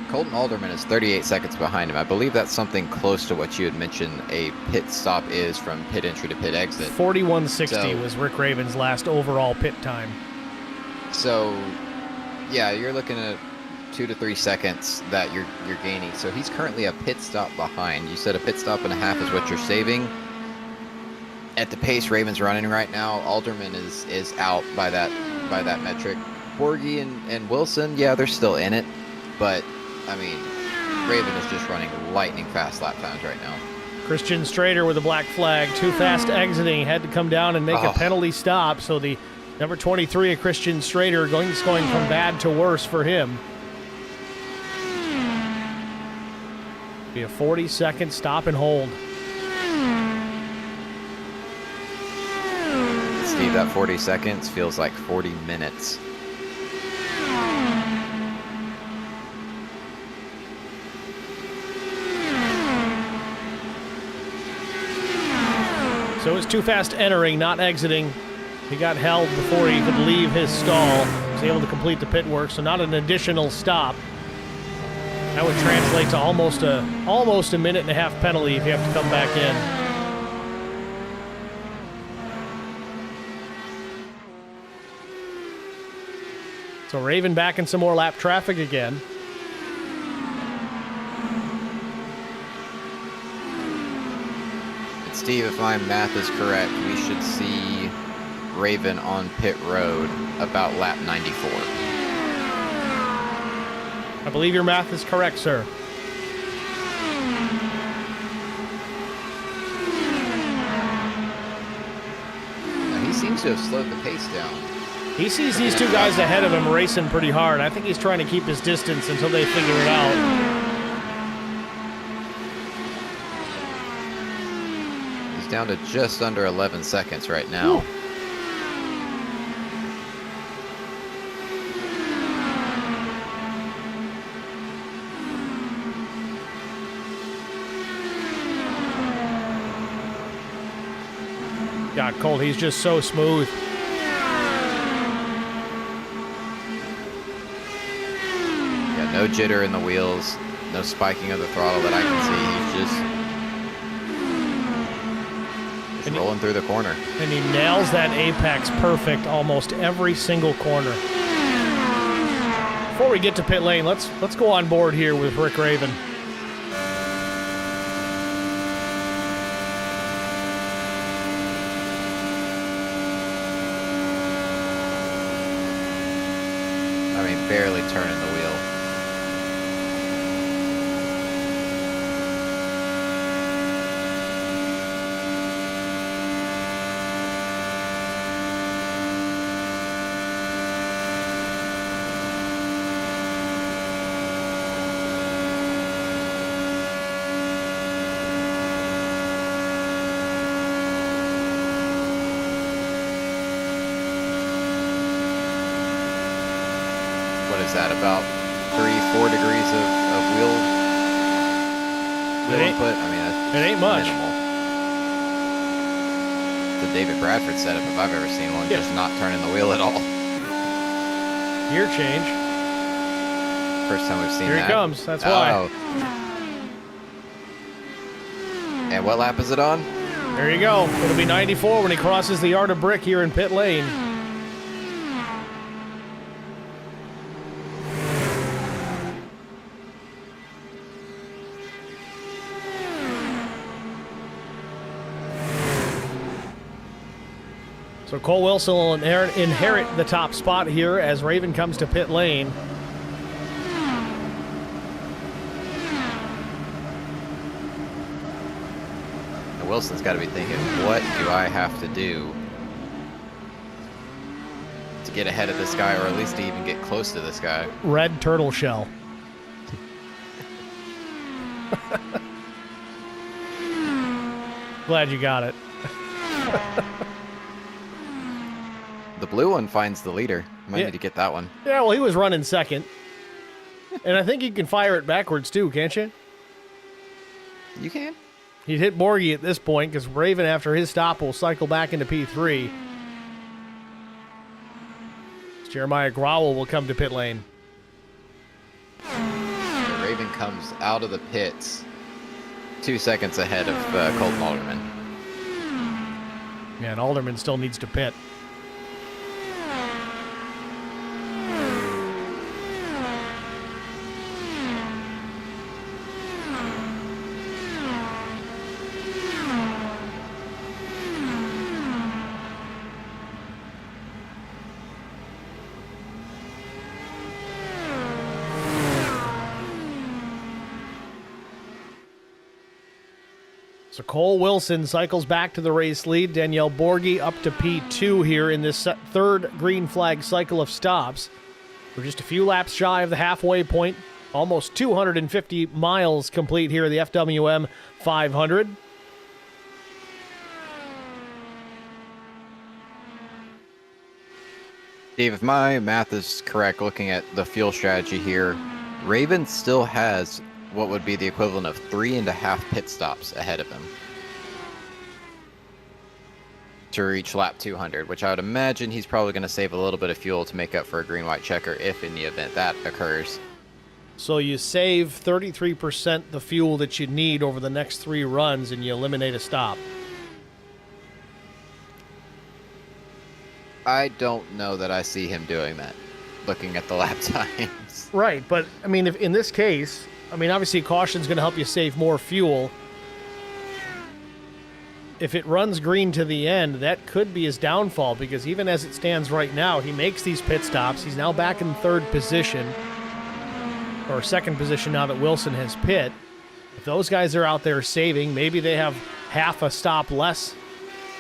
Colton Alderman is 38 seconds behind him. I believe that's something close to what you had mentioned a pit stop is from pit entry to pit exit. 41:60 was Rick Raven's last overall pit time. So, yeah, you're looking at 2 to 3 seconds that you're gaining. So he's currently a pit stop behind. You said a pit stop and a half is what you're saving. At the pace Raven's running right now, Alderman is out by that metric. Borgie and Wilson, yeah, they're still in it, but I mean, Raven is just running lightning fast lap times right now. Christian Strader with a black flag, too fast exiting, had to come down and make a penalty stop. So the number 23 of Christian Strader going from bad to worse for him. Be a 40-second stop and hold. Steve, that 40 seconds feels like 40 minutes. So it was too fast entering, not exiting. He got held before he could leave his stall. He was able to complete the pit work, so not an additional stop. That would translate to almost a minute and a half penalty if you have to come back in. So Raven back in some more lap traffic again. And Steve, if my math is correct, we should see Raven on pit road about lap 94. I believe your math is correct, sir. Now, he seems to have slowed the pace down. He sees these two guys ahead of him racing pretty hard. I think he's trying to keep his distance until they figure it out. He's down to just under 11 seconds right now. Ooh. God, Colt, he's just so smooth. no jitter in the wheels, no spiking of the throttle that I can see. He's just rolling through the corner. And he nails that apex perfect almost every single corner. Before we get to pit lane, let's go on board here with Rick Raven. I mean, barely turning the wheel. What is that, about 3-4 degrees of wheel input? I mean, it ain't much. Minimal. The David Bradford setup, if I've ever seen one, just not turning the wheel at all. Gear change. First time we've seen that. Here he comes, that's why. And what lap is it on? There you go. It'll be 94 when he crosses the yard of brick here in pit lane. So Cole Wilson will inherit the top spot here as Raven comes to pit lane. And Wilson's got to be thinking, what do I have to do to get ahead of this guy, or at least to even get close to this guy? Red turtle shell. Glad you got it. The blue one finds the leader. Might need to get that one. Yeah, well, he was running second. And I think you can fire it backwards too, can't you? You can. He'd hit Borgie at this point because Raven, after his stop, will cycle back into P3. Jeremiah Growell will come to pit lane. Raven comes out of the pits 2 seconds ahead of Colton Alderman. Yeah, and Alderman still needs to pit. So Cole Wilson cycles back to the race lead. Danielle Borgie up to P2 here in this third green flag cycle of stops. We're just a few laps shy of the halfway point. Almost 250 miles complete here at the FWM 500. Dave, if my math is correct, looking at the fuel strategy here, Raven still has what would be the equivalent of 3.5 pit stops ahead of him to reach lap 200, which I would imagine he's probably going to save a little bit of fuel to make up for a green-white checker if in the event that occurs. So you save 33% the fuel that you need over the next 3 runs and you eliminate a stop. I don't know that I see him doing that, looking at the lap times. Right, but I mean, if in this case, I mean, obviously caution's going to help you save more fuel. If it runs green to the end, that could be his downfall, because even as it stands right now, he makes these pit stops. He's now back in third position, or second position now that Wilson has pit. If those guys are out there saving, maybe they have half a stop less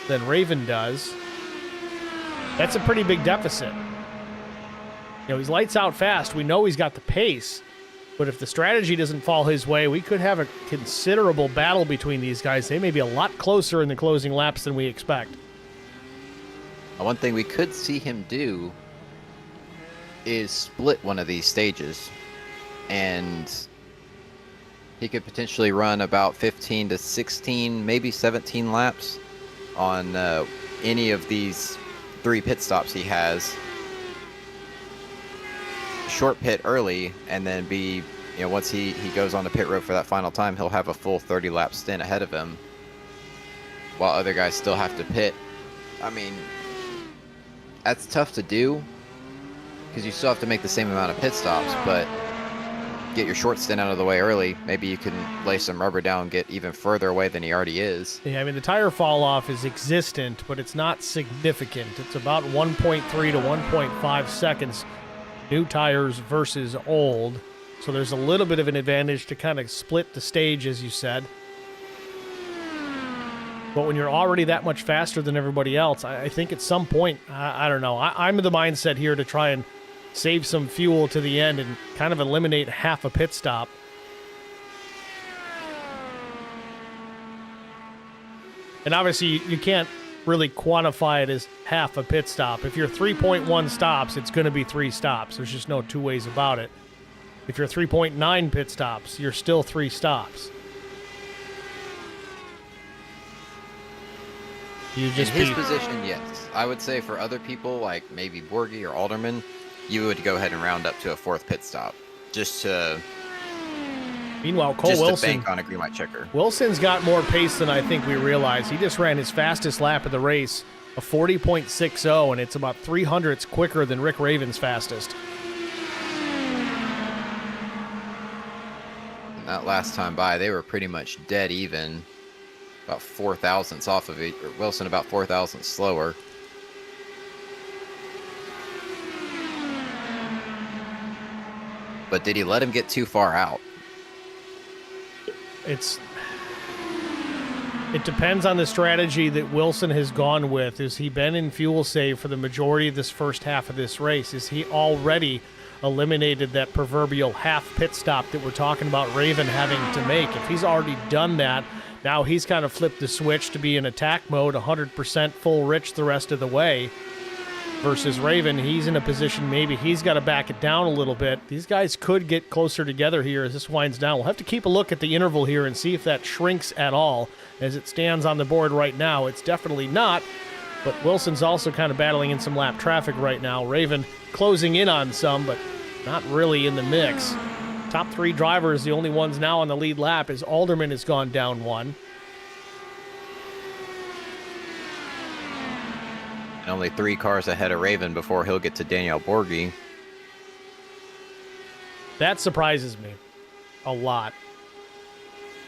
than Raven does. That's a pretty big deficit. You know, he's lights out fast. We know he's got the pace. But if the strategy doesn't fall his way, we could have a considerable battle between these guys. They may be a lot closer in the closing laps than we expect. One thing we could see him do is split one of these stages. And he could potentially run about 15 to 16, maybe 17 laps on any of these 3 pit stops he has, short pit early and then once he goes on the pit road for that final time, he'll have a full 30 lap stint ahead of him while other guys still have to pit. I mean, that's tough to do because you still have to make the same amount of pit stops, but get your short stint out of the way early. Maybe you can lay some rubber down and get even further away than he already is. Yeah, I mean, the tire fall off is existent, but it's not significant. It's about 1.3 to 1.5 seconds, new tires versus old. So there's a little bit of an advantage to kind of split the stage, as you said. But when you're already that much faster than everybody else, I think at some point, I don't know. I'm of the mindset here to try and save some fuel to the end and kind of eliminate half a pit stop. And obviously, you can't really quantify it as half a pit stop. If you're 3.1 stops, it's going to be 3 stops. There's just no two ways about it. If you're 3.9 pit stops, you're still 3 stops. You just in his position, yes. I would say for other people, like maybe Borgie or Alderman, you would go ahead and round up to a 4th pit stop, just to. Meanwhile, Cole just Wilson, to bank on a green light checker. Wilson's got more pace than I think we realize. He just ran his fastest lap of the race, a 40.60, and it's about 300ths quicker than Rick Raven's fastest. And that last time by, they were pretty much dead even, about 4 thousandths off of it. Wilson about 4 thousandths slower. But did he let him get too far out? It depends on the strategy that Wilson has gone with. Has he been in fuel save for the majority of this first half of this race? Is he already eliminated that proverbial half pit stop that we're talking about Raven having to make? If he's already done that, now he's kind of flipped the switch to be in attack mode, 100% full rich the rest of the way. Versus Raven, he's in a position maybe he's got to back it down a little bit. These guys could get closer together here as this winds down. We'll have to keep a look at the interval here and see if that shrinks at all. As it stands on the board right now, it's definitely not. But Wilson's also kind of battling in some lap traffic right now. Raven closing in on some, but not really in the mix. Top 3 drivers, the only ones now on the lead lap, is Alderman has gone down 1. And only 3 cars ahead of Raven before he'll get to Daniel Borgie. That surprises me a lot.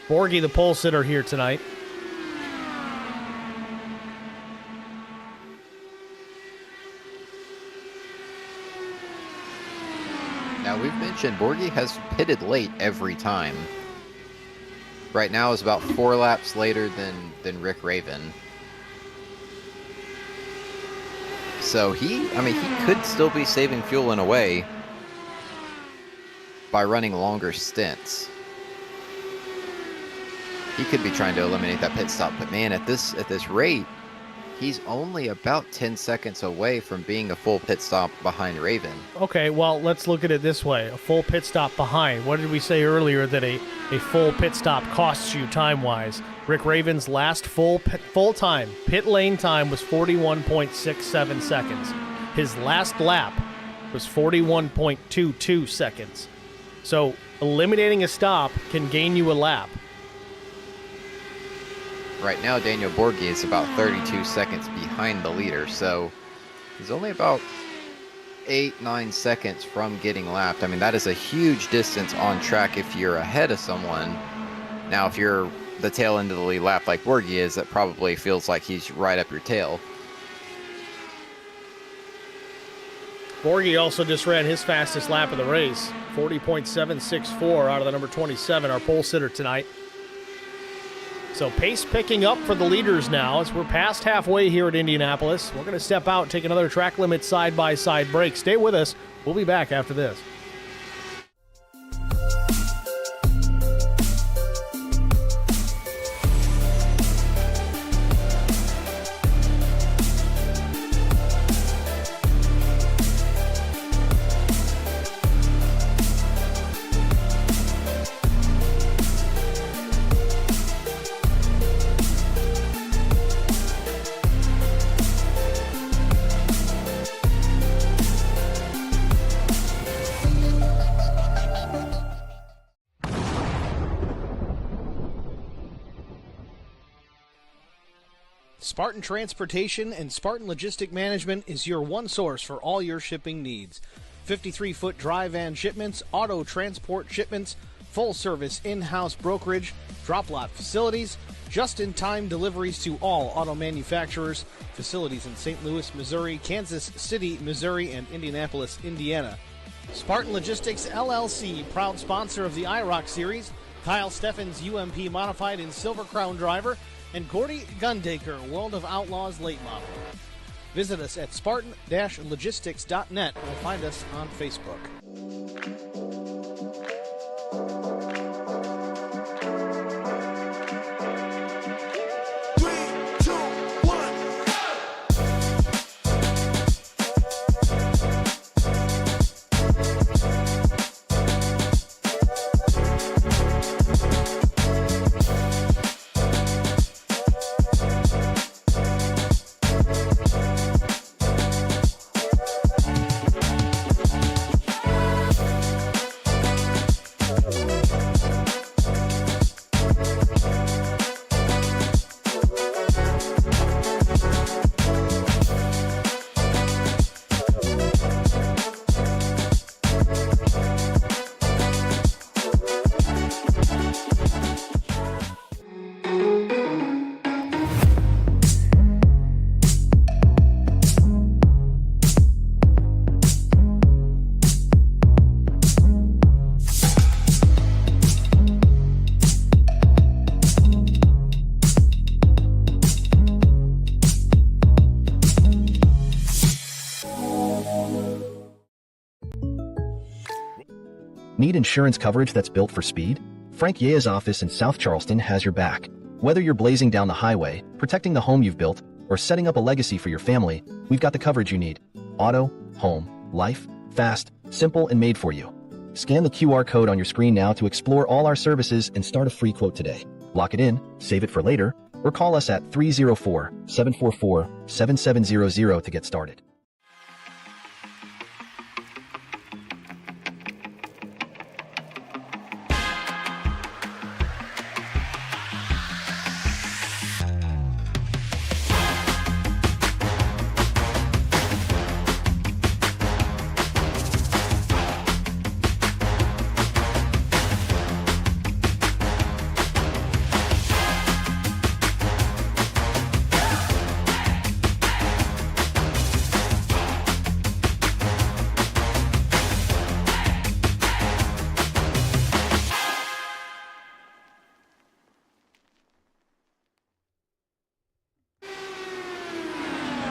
Borgie, the pole sitter here tonight. Now, we've mentioned Borgie has pitted late every time. Right now is about 4 laps later than Rick Raven. So he could still be saving fuel in a way by running longer stints. He could be trying to eliminate that pit stop, but man, at this rate, he's only about 10 seconds away from being a full pit stop behind Raven. Okay, well, let's look at it this way. A full pit stop behind. What did we say earlier that a full pit stop costs you time-wise? Rick Raven's last full-time pit lane time was 41.67 seconds. His last lap was 41.22 seconds. So eliminating a stop can gain you a lap. Right now, Daniel Borgie is about 32 seconds behind the leader, so he's only about 8-9 seconds from getting lapped. I mean, that is a huge distance on track if you're ahead of someone. Now, if you're the tail end of the lead lap like Borgie is, that probably feels like he's right up your tail. Borgie also just ran his fastest lap of the race, 40.764 out of the number 27, our pole sitter tonight. So pace picking up for the leaders now as we're past halfway here at Indianapolis. We're going to step out and take another track limit side-by-side break. Stay with us. We'll be back after this. Spartan Transportation and Spartan Logistic Management is your one source for all your shipping needs. 53-foot dry van shipments, auto transport shipments, full-service in-house brokerage, drop-lot facilities, just-in-time deliveries to all auto manufacturers, facilities in St. Louis, Missouri, Kansas City, Missouri, and Indianapolis, Indiana. Spartan Logistics, LLC, proud sponsor of the IROC Series, Kyle Steffens UMP Modified and Silver Crown driver, and Gordy Gundaker, World of Outlaws late model. Visit us at spartan-logistics.net or find us on Facebook. Need insurance coverage that's built for speed? Frank Yea's office in South Charleston has your back. Whether you're blazing down the highway, protecting the home you've built, or setting up a legacy for your family, we've got the coverage you need. Auto, home, life, fast, simple, and made for you. Scan the QR code on your screen now to explore all our services and start a free quote today. Lock it in, save it for later, or call us at 304-744-7700 to get started.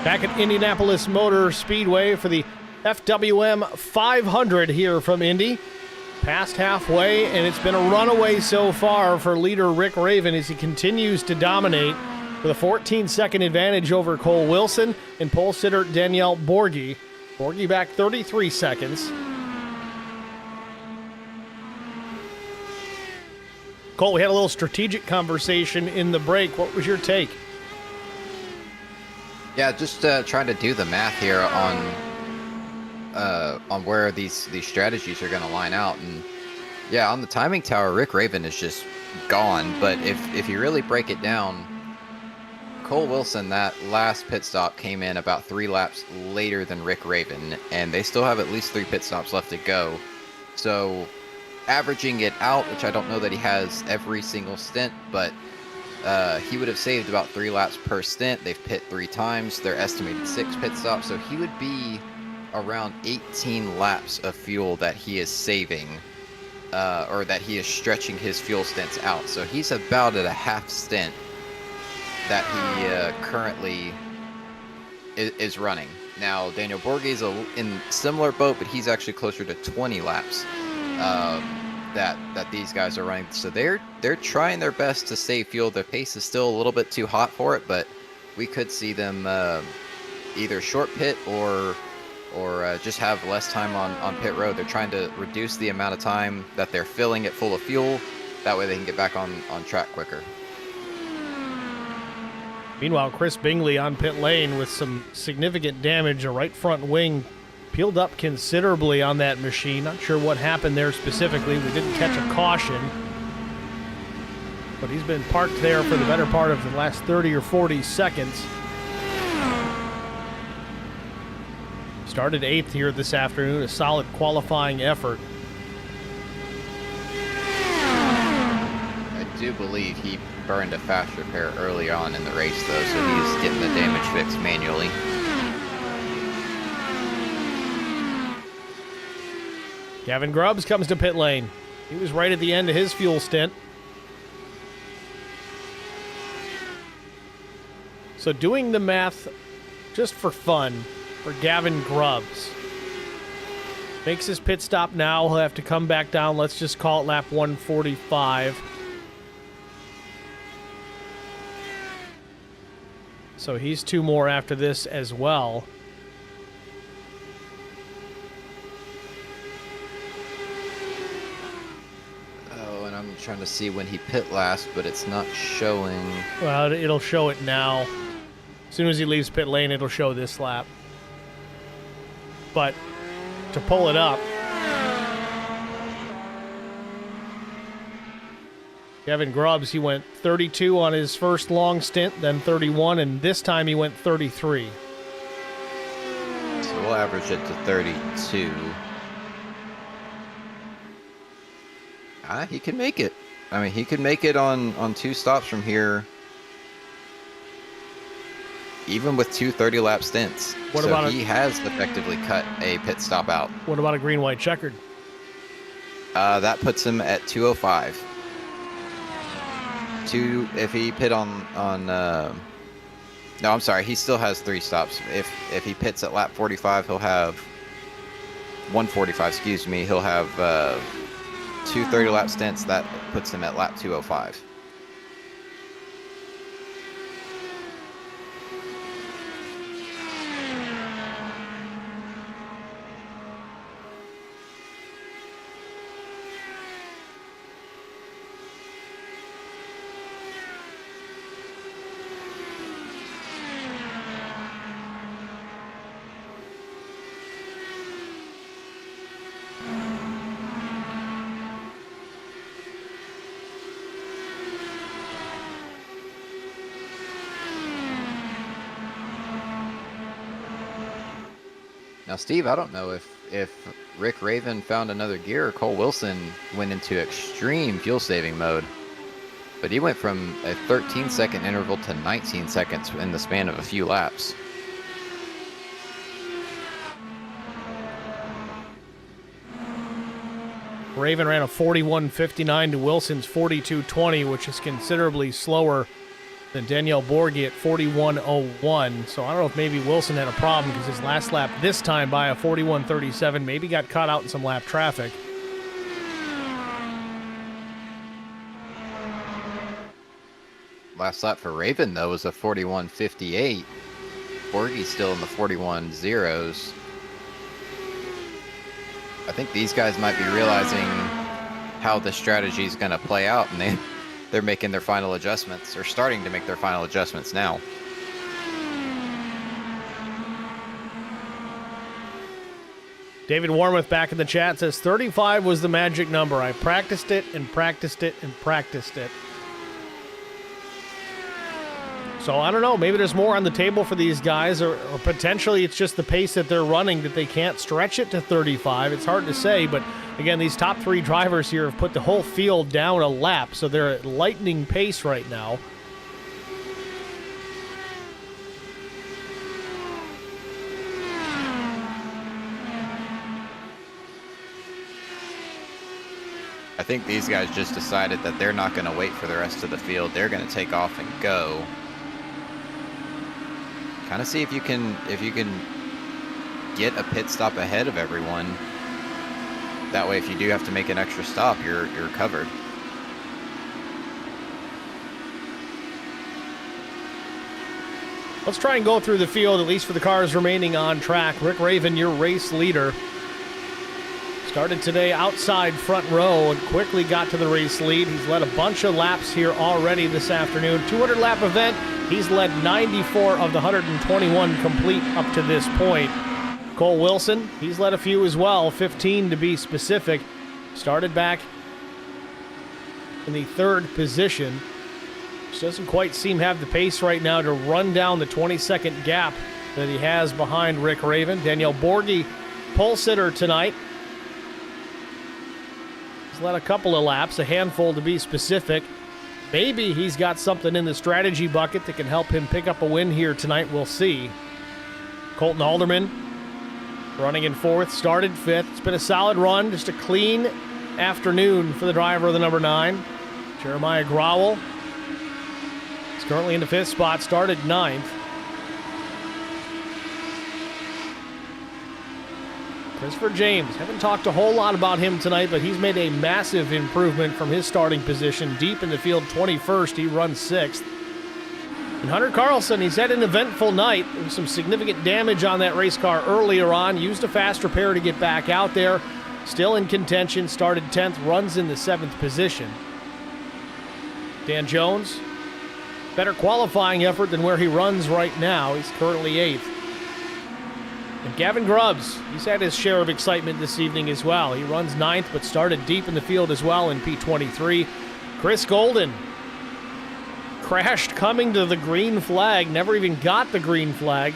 Back at Indianapolis Motor Speedway for the FWM 500 here from Indy. Past halfway, and it's been a runaway so far for leader Rick Raven as he continues to dominate with a 14-second advantage over Cole Wilson and pole sitter Danielle Borghi. Borghi back 33 seconds. Cole, we had a little strategic conversation in the break. What was your take? Yeah, just trying to do the math here on where these strategies are going to line out, and yeah, on the timing tower, Rick Raven is just gone. But if you really break it down, Cole Wilson, that last pit stop came in about 3 laps later than Rick Raven, and they still have at least 3 pit stops left to go. So averaging it out, which I don't know that he has every single stint, but he would have saved about 3 laps per stint. They've pit 3 times. They're estimated 6 pit stops. So he would be around 18 laps of fuel that he is saving, or that he is stretching his fuel stints out. So he's about at a half stint that he currently is running. Now, Daniel Borghi is in similar boat, but he's actually closer to 20 laps that these guys are running. So they're trying their best to save fuel. Their pace is still a little bit too hot for it, but we could see them either short pit or just have less time on pit road. They're trying to reduce the amount of time that they're filling it full of fuel. That way they can get back on track quicker. Meanwhile, Chris Bingley on pit lane with some significant damage. A right front wing peeled up considerably on that machine. Not sure what happened there specifically. We didn't catch a caution. but he's been parked there for the better part of the last 30 or 40 seconds. Started 8th here this afternoon, a solid qualifying effort. I do believe he burned a fast repair early on in the race, though, so he's getting the damage fixed manually. Gavin Grubbs comes to pit lane. He was right at the end of his fuel stint. So doing the math just for fun for Gavin Grubbs. Makes his pit stop now. He'll have to come back down. Let's just call it lap 145. So he's 2 more after this as well. Oh, and I'm trying to see when he pit last, but it's not showing. Well, it'll show it now. As soon as he leaves pit lane, it'll show this lap. But to pull it up, Gavin Grubbs, he went 32 on his first long stint, then 31, and this time he went 33. So we'll average it to 32. He can make it. I mean, he could make it on 2 stops from here, even with 2 30-lap stints. He has effectively cut a pit stop out. What about a green, white, checkered? That puts him at 205. If he pit on no, I'm sorry, he still has 3 stops. If he pits at lap 45, he'll have 145. Excuse me. He'll have 2 30-lap stints. That puts him at lap 205. Now, Steve, I don't know if Rick Raven found another gear or Cole Wilson went into extreme fuel-saving mode, but he went from a 13-second interval to 19 seconds in the span of a few laps. Raven ran a 41.59 to Wilson's 42.20, which is considerably slower than Danielle Borghi at 41.01. So I don't know if maybe Wilson had a problem because his last lap this time by a 41.37 maybe got caught out in some lap traffic. Last lap for Raven, though, was a 41.58. Borghi's still in the 41.0s. I think these guys might be realizing how the strategy is going to play out, and they're making their final adjustments, or starting to make their final adjustments now. David Warmoth back in the chat says 35 was the magic number. I practiced it and practiced it and practiced it. So I don't know, maybe there's more on the table for these guys, or potentially it's just the pace that they're running that they can't stretch it to 35. It's hard to say, but again, these top 3 drivers here have put the whole field down a lap, so they're at lightning pace right now. I think these guys just decided that they're not going to wait for the rest of the field. They're going to take off and go. Kind of see if you can get a pit stop ahead of everyone. That way, if you do have to make an extra stop, you're covered. Let's try and go through the field, at least for the cars remaining on track. Rick Raven, your race leader, started today outside front row and quickly got to the race lead. He's led a bunch of laps here already this afternoon. 200-lap event. He's led 94 of the 121 complete up to this point. Cole Wilson, he's led a few as well, 15 to be specific. Started back in the 3rd position. Just doesn't quite seem to have the pace right now to run down the 22nd gap that he has behind Rick Raven. Daniel Borghi, pole sitter tonight. He's led a couple of laps, a handful to be specific. Maybe he's got something in the strategy bucket that can help him pick up a win here tonight. We'll see. Colton Alderman running in 4th, started 5th. It's been a solid run, just a clean afternoon for the driver of the number 9. Jeremiah Growell is currently in the 5th spot, started 9th. Christopher James, haven't talked a whole lot about him tonight, but he's made a massive improvement from his starting position. Deep in the field, 21st, he runs 6th. And Hunter Carlson, he's had an eventful night. There was some significant damage on that race car earlier on. Used a fast repair to get back out there. Still in contention, started 10th, runs in the 7th position. Dan Jones, better qualifying effort than where he runs right now. He's currently 8th. And Gavin Grubbs, he's had his share of excitement this evening as well. He runs 9th, but started deep in the field as well in P23. Chris Golden crashed coming to the green flag, never even got the green flag.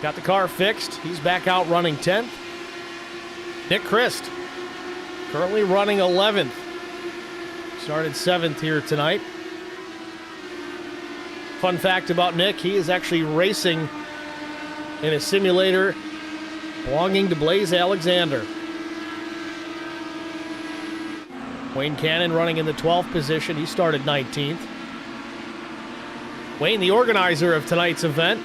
Got the car fixed. He's back out running 10th. Nick Christ, currently running 11th. Started 7th here tonight. Fun fact about Nick, he is actually racing in a simulator belonging to Blaze Alexander. Wayne Cannon running in the 12th position. He started 19th. Wayne, the organizer of tonight's event,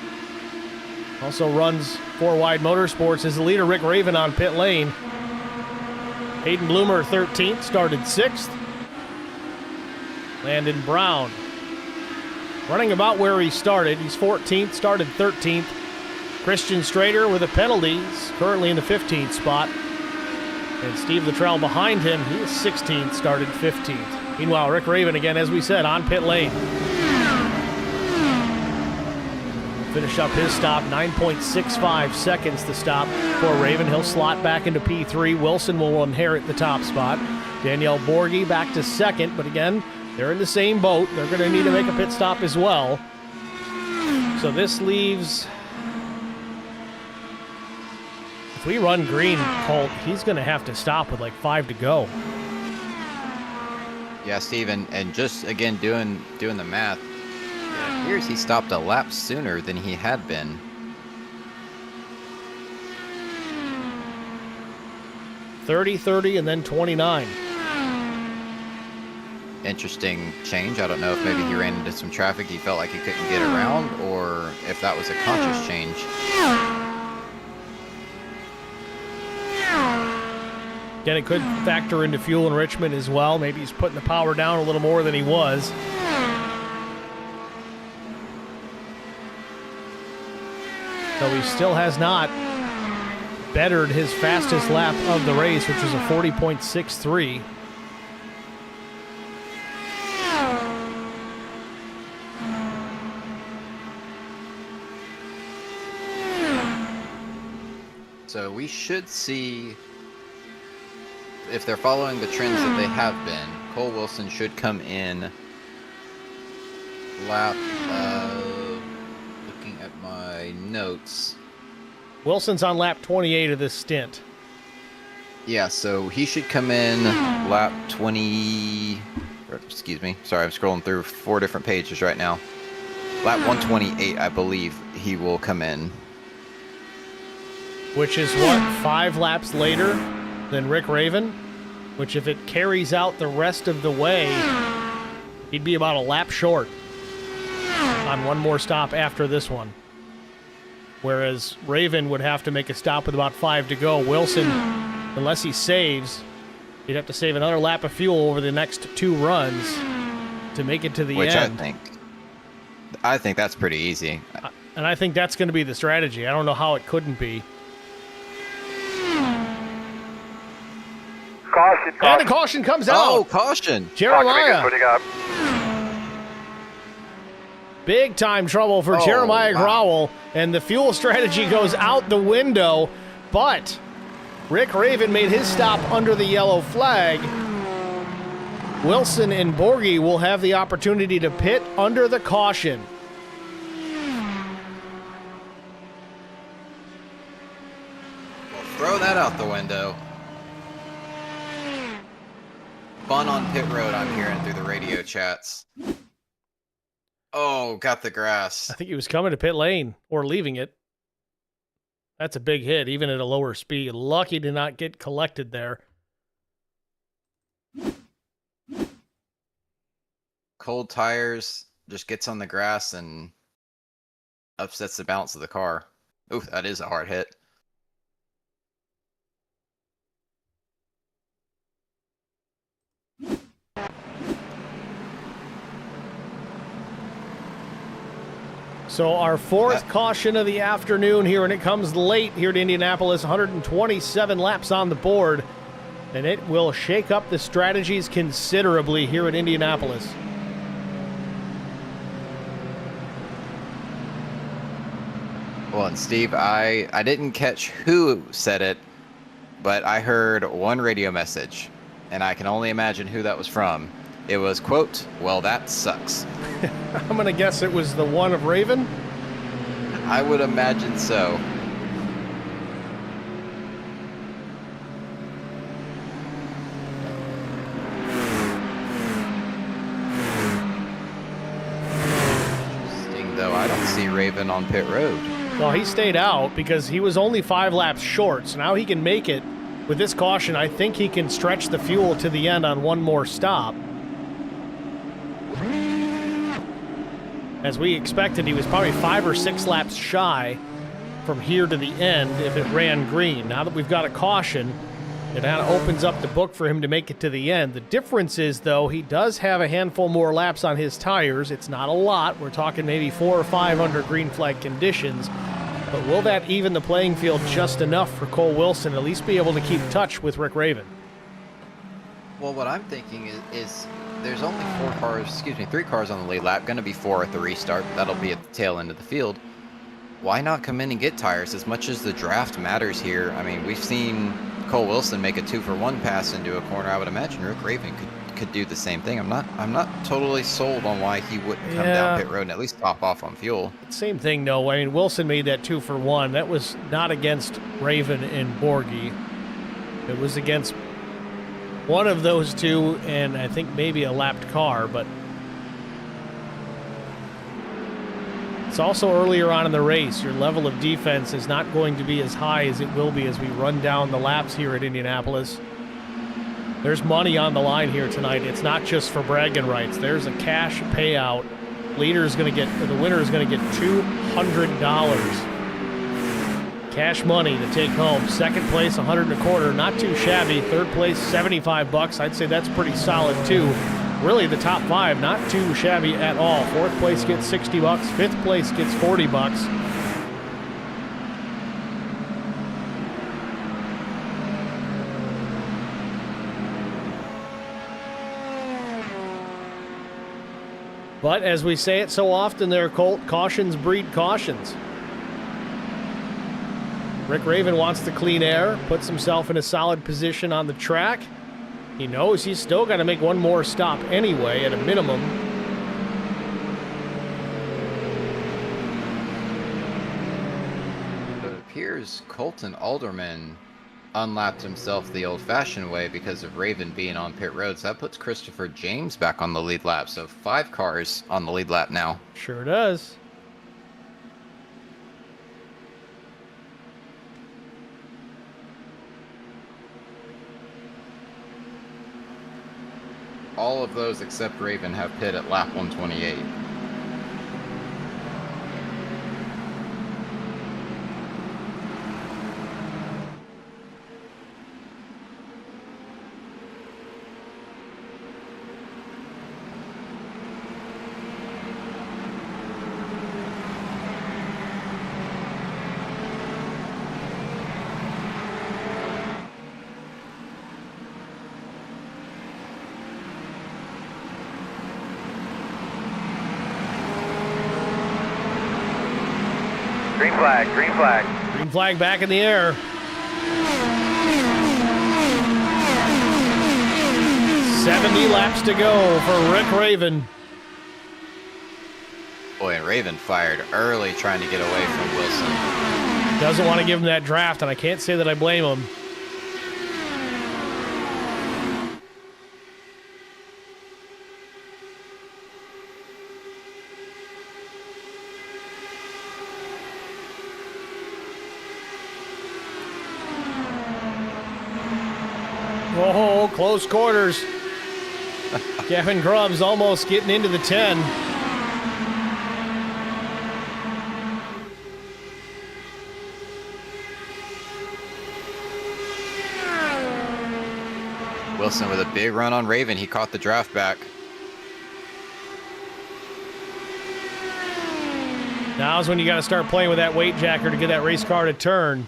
also runs FourWide Motorsports as the leader. Rick Raven on pit lane. Hayden Bloomer, 13th, started 6th. Landon Brown running about where he started. He's 14th, started 13th. Christian Strader with a penalty. He's currently in the 15th spot. And Steve Luttrell behind him. He is 16th, started 15th. Meanwhile, Rick Raven, again, as we said, on pit lane. Finish up his stop, 9.65 seconds to stop for Raven. He'll slot back into P3. Wilson will inherit the top spot. Danielle Borghi back to 2nd, but again, they're in the same boat. They're going to need to make a pit stop as well. So this leaves... If we run green, Colt, he's going to have to stop with like 5 to go. Yeah, Steve, and just, again, doing the math, it appears he stopped a lap sooner than he had been. .30, and then 29. Interesting change. I don't know if maybe he ran into some traffic he felt like he couldn't get around, or if that was a conscious change. Again, it could factor into fuel enrichment as well. Maybe he's putting the power down a little more than he was. So he still has not bettered his fastest lap of the race, which was a 40.63. So we should see, if they're following the trends that they have been, Cole Wilson should come in lap, looking at my notes. Wilson's on lap 28 of this stint. Yeah, so he should come in lap 20, or, excuse me, sorry, I'm scrolling through 4 different pages right now. Lap 128, I believe he will come in. Which is what, 5 laps later than Rick Raven? Which if it carries out the rest of the way, he'd be about a lap short on one more stop after this one. Whereas Raven would have to make a stop with about 5 to go. Wilson, unless he saves, he'd have to save another lap of fuel over the next 2 runs to make it to the end. Which I think that's pretty easy. And I think that's going to be the strategy. I don't know how it couldn't be. Caution. And a caution comes out. Oh, caution. Jeremiah. Putting up. Big time trouble for Jeremiah Growell, and the fuel strategy goes out the window, but Rick Raven made his stop under the yellow flag. Wilson and Borghi will have the opportunity to pit under the caution. Well, throw that out the window. Fun on pit road, I'm hearing through the radio chats. Oh, got the grass. I think he was coming to pit lane or leaving it. That's a big hit, even at a lower speed. Lucky to not get collected there. Cold tires, just gets on the grass and upsets the balance of the car. Ooh, that is a hard hit. So our fourth caution of the afternoon here, and it comes late here to Indianapolis. 127 laps on the board, and it will shake up the strategies considerably here at Indianapolis. Well, and Steve, I didn't catch who said it, but I heard one radio message, and I can only imagine who that was from. It was, quote, "Well, that sucks." I'm going to guess it was the one of Raven. I would imagine so. Interesting, though. I don't see Raven on pit road. Well, he stayed out because he was only 5 laps short, so now he can make it. With this caution, I think he can stretch the fuel to the end on one more stop. As we expected, he was probably 5 or 6 laps shy from here to the end if it ran green. Now that we've got a caution, it kind of opens up the book for him to make it to the end. The difference is, though, he does have a handful more laps on his tires. It's not a lot. We're talking maybe 4 or 5 under green flag conditions. But will that even the playing field just enough for Cole Wilson to at least be able to keep touch with Rick Raven? Well, what I'm thinking is there's only 3 cars on the lead lap, going to be 4 at the restart, but that'll be at the tail end of the field. Why not come in and get tires as much as the draft matters here? I mean, we've seen Cole Wilson make a 2-for-1 pass into a corner. I would imagine Rick Raven could do the same thing. I'm not totally sold on why he wouldn't come down pit road and at least top off on fuel. Same thing, though. I mean, Wilson made that 2-for-1. That was not against Raven and Borghi. It was against one of those two, and I think maybe a lapped car, but it's also earlier on in the race. Your level of defense is not going to be as high as it will be as we run down the laps here at Indianapolis. There's money on the line here tonight. It's not just for bragging rights. There's a cash payout. The winner is going to get $200. Cash money to take home. Second place, $125. Not too shabby. Third place, $75. I'd say that's pretty solid too. Really, the top 5, not too shabby at all. Fourth place gets $60. Fifth place gets $40. But as we say it so often there, Colt, cautions breed cautions. Rick Raven wants the clean air, puts himself in a solid position on the track. He knows he's still got to make one more stop anyway, at a minimum. But it appears Colton Alderman unlapped himself the old-fashioned way because of Raven being on pit road. So that puts Christopher James back on the lead lap. So 5 cars on the lead lap now. Sure does. All of those except Raven have pit at lap 128. Green flag, green flag. Green flag back in the air. 70 laps to go for Rick Raven. Boy, and Raven fired early trying to get away from Wilson. Doesn't want to give him that draft, and I can't say that I blame him. Oh, close quarters. Kevin Grubbs almost getting into the 10. Wilson with a big run on Raven. He caught the draft back. Now's when you got to start playing with that weight jacker to get that race car to turn.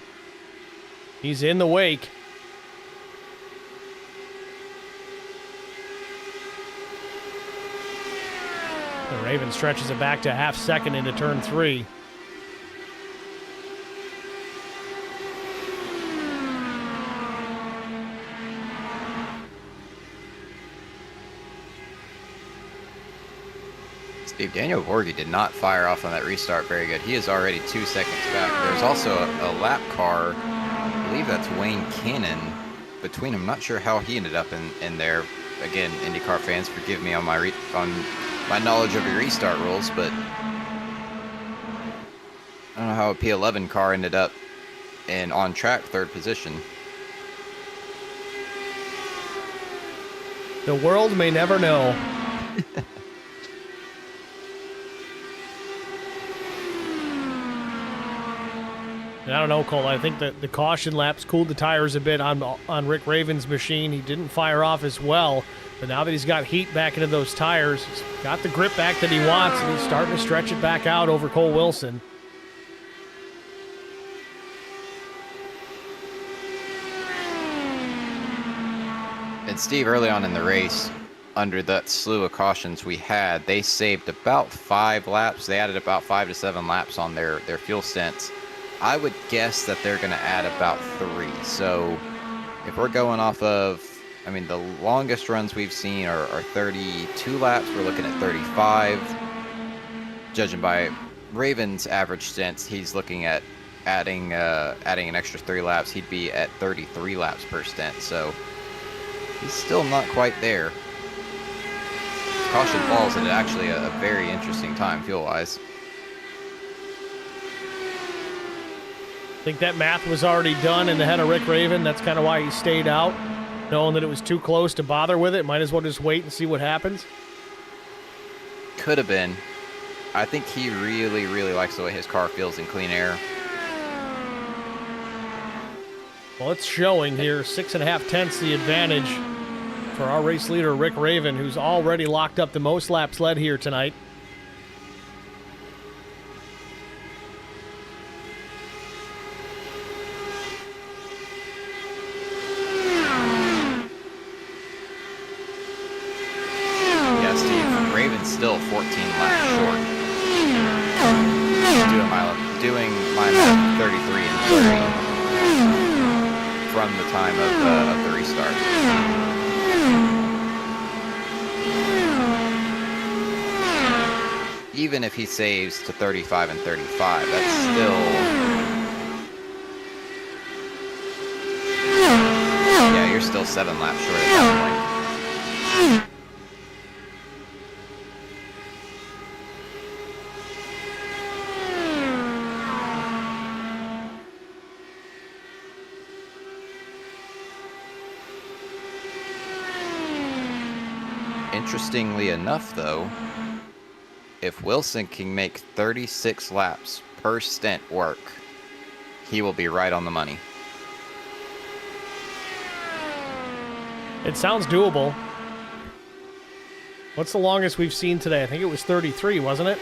He's in the wake. The Raven stretches it back to half second into turn 3. Steve, Daniel Borghi did not fire off on that restart very good. He is already 2 seconds back. There's also a lap car. I believe that's Wayne Cannon between them. Not sure how he ended up in there. Again, IndyCar fans, forgive me on my knowledge of the restart rules, but I don't know how a P11 car ended up in on-track 3rd position. The world may never know. And I don't know, Cole. I think that the caution laps cooled the tires a bit on Rick Raven's machine. He didn't fire off as well, but now that he's got heat back into those tires, he's got the grip back that he wants, and he's starting to stretch it back out over Cole Wilson. And Steve, early on in the race, under that slew of cautions we had, they saved about 5 laps. They added about 5 to 7 laps on their fuel stints. I would guess that they're going to add about 3. So if we're going off of, I mean, the longest runs we've seen are 32 laps. We're looking at 35. Judging by Raven's average stints, he's looking at adding an extra 3 laps. He'd be at 33 laps per stint. So he's still not quite there. Caution falls at actually a very interesting time fuel-wise. I think that math was already done in the head of Rick Raven. That's kind of why he stayed out, knowing that it was too close to bother with it. Might as well just wait and see what happens. Could have been. I think he really, really likes the way his car feels in clean air. Well, it's showing here. 6.5 tenths the advantage for our race leader, Rick Raven, who's already locked up the most laps led here tonight. Still 14 laps short. Doing my math, 33 and 30 from the time of the restart. Even if he saves to 35 and 35, that's still... Yeah, you're still 7 laps short at that point. Interestingly enough, though, if Wilson can make 36 laps per stint work, he will be right on the money. It sounds doable. What's the longest we've seen today? I think it was 33, wasn't it?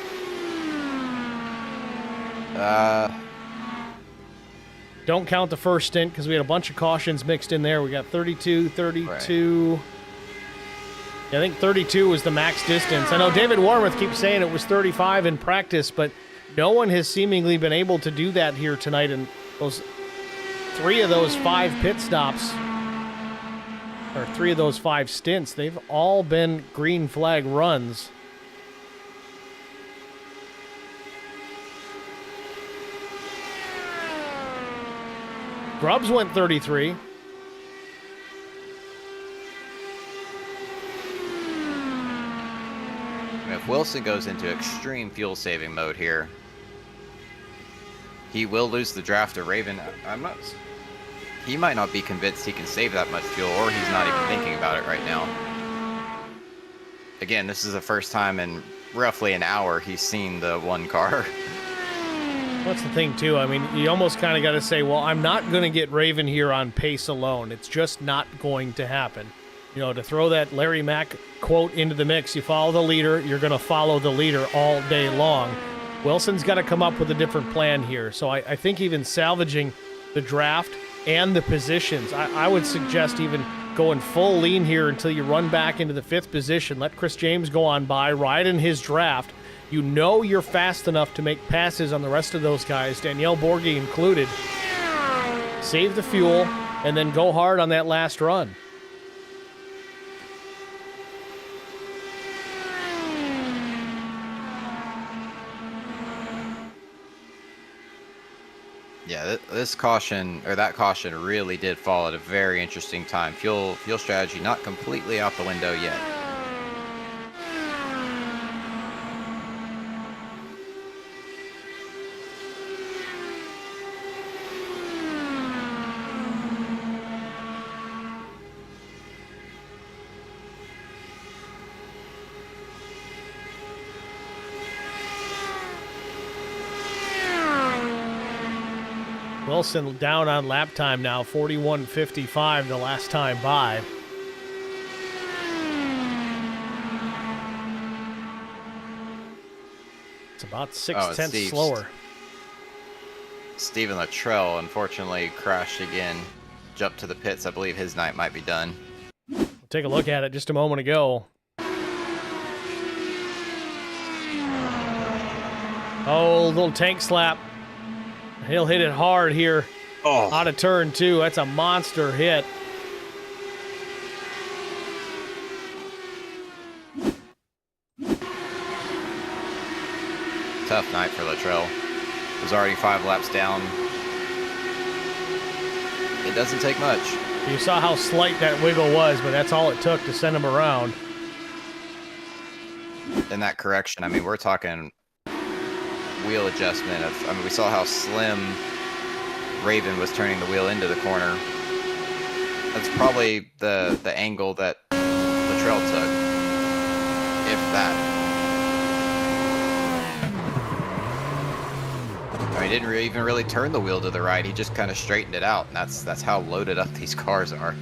Don't count the first stint because we had a bunch of cautions mixed in there. We got 32, 32... Right. I think 32 was the max distance. I know David Warmoth keeps saying it was 35 in practice, but no one has seemingly been able to do that here tonight. And those 3 of those 5 pit stops or 3 of those 5 stints, they've all been green flag runs. Grubbs went 33. If Wilson goes into extreme fuel saving mode here, he will lose the draft to Raven. He might not be convinced he can save that much fuel, or he's not even thinking about it right now. Again, this is the first time in roughly an hour he's seen the one car. That's the thing, too. I mean, you almost kind of got to say, well, I'm not going to get Raven here on pace alone. It's just not going to happen. You know, to throw that Larry Mack quote into the mix, you follow the leader, you're going to follow the leader all day long. Wilson's got to come up with a different plan here. So I think even salvaging the draft and the positions, I would suggest even going full lean here until you run back into the 5th position. Let Chris James go on by, ride in his draft. You know you're fast enough to make passes on the rest of those guys, Danielle Borghi included. Save the fuel, and then go hard on that last run. Yeah, this caution, or that caution, really did fall at a very interesting time. Fuel strategy not completely out the window yet. Wilson down on lap time now, 41.55 the last time by. It's about 6/10 slower. Steven Luttrell unfortunately crashed again. Jumped to the pits. I believe his night might be done. We'll take a look at it just a moment ago. Oh, little tank slap. He'll hit it hard here. Oh. Out of turn 2. That's a monster hit. Tough night for Luttrell. Was already 5 laps down. It doesn't take much. You saw how slight that wiggle was, but that's all it took to send him around. In that correction, I mean, we're talking wheel adjustment of, I mean, we saw how slim Raven was turning the wheel into the corner. That's probably the angle that Luttrell took, if that. I mean, he didn't even really turn the wheel to the right. He just kind of straightened it out, and that's how loaded up these cars are.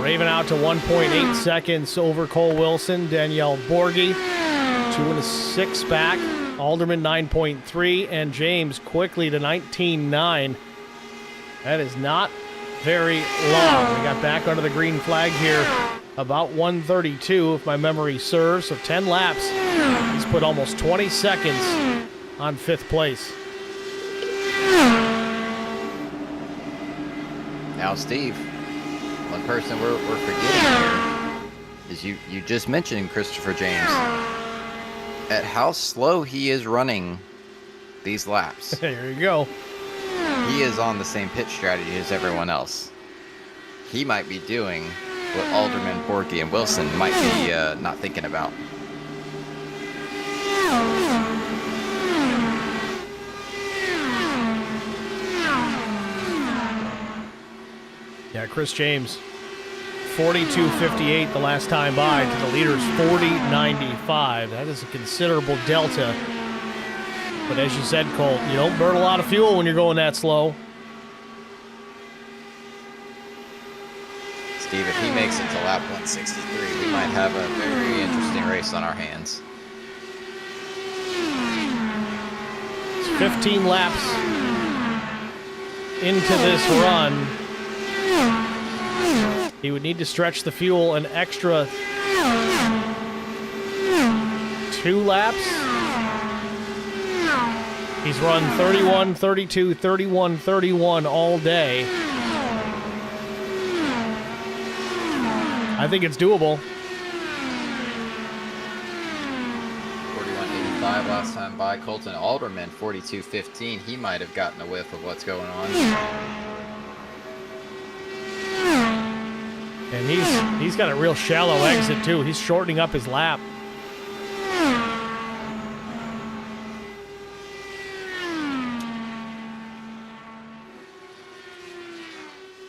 Raven out to 1.8 seconds over Cole Wilson. Danielle Borghi, 2.6 back. Alderman, 9.3. And James quickly to 19.9. That is not very long. We got back under the green flag here about 1:32, if my memory serves. So 10 laps. He's put almost 20 seconds on 5th place. Now, Steve, one person we're forgetting here is you just mentioned Christopher James. At how slow he is running these laps. There you go. He is on the same pit strategy as everyone else. He might be doing what Alderman, Borghi, and Wilson might be not thinking about. Yeah, Chris James, 42.58 the last time by to the leader's 40.95. That is a considerable delta. But as you said, Colt, you don't burn a lot of fuel when you're going that slow. Steve, if he makes it to lap 163, we might have a very interesting race on our hands. It's 15 laps into this run. He would need to stretch the fuel an extra 2 laps. He's run 31, 32, 31, 31 all day. I think it's doable. 41.85 last time by. Colton Alderman, 42.15. He might have gotten a whiff of what's going on. And he's got a real shallow exit, too. He's shortening up his lap.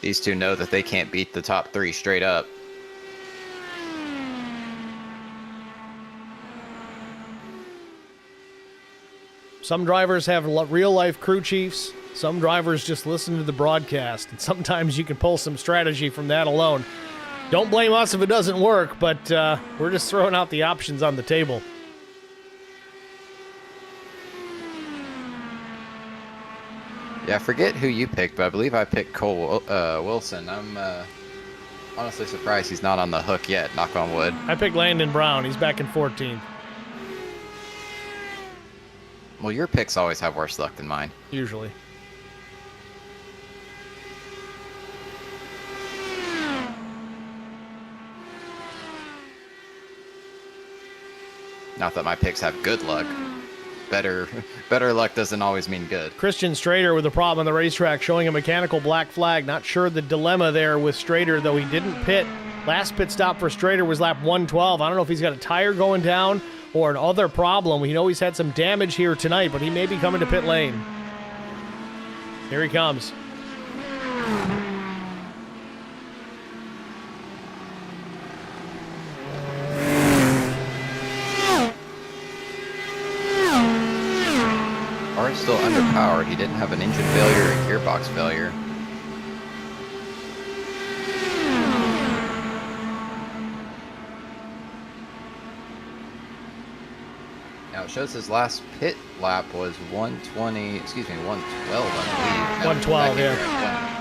These two know that they can't beat the top three straight up. Some drivers have real-life crew chiefs. Some drivers just listen to the broadcast. And sometimes you can pull some strategy from that alone. Don't blame us if it doesn't work, but we're just throwing out the options on the table. Yeah, I forget who you picked, but I believe I picked Cole Wilson. I'm honestly surprised he's not on the hook yet, knock on wood. I picked Landon Brown. He's back in 14th. Well, your picks always have worse luck than mine. Usually. Not that my picks have good luck. Better luck doesn't always mean good. Christian Strader with a problem on the racetrack, showing a mechanical black flag. Not sure the dilemma there with Strader, though he didn't pit. Last pit stop for Strader was lap 112. I don't know if he's got a tire going down or another problem. We know he's had some damage here tonight, but he may be coming to pit lane. Here he comes. Or still underpowered. He didn't have an engine failure or gearbox failure. Now it shows his last pit lap was 112, I believe. 112, yeah.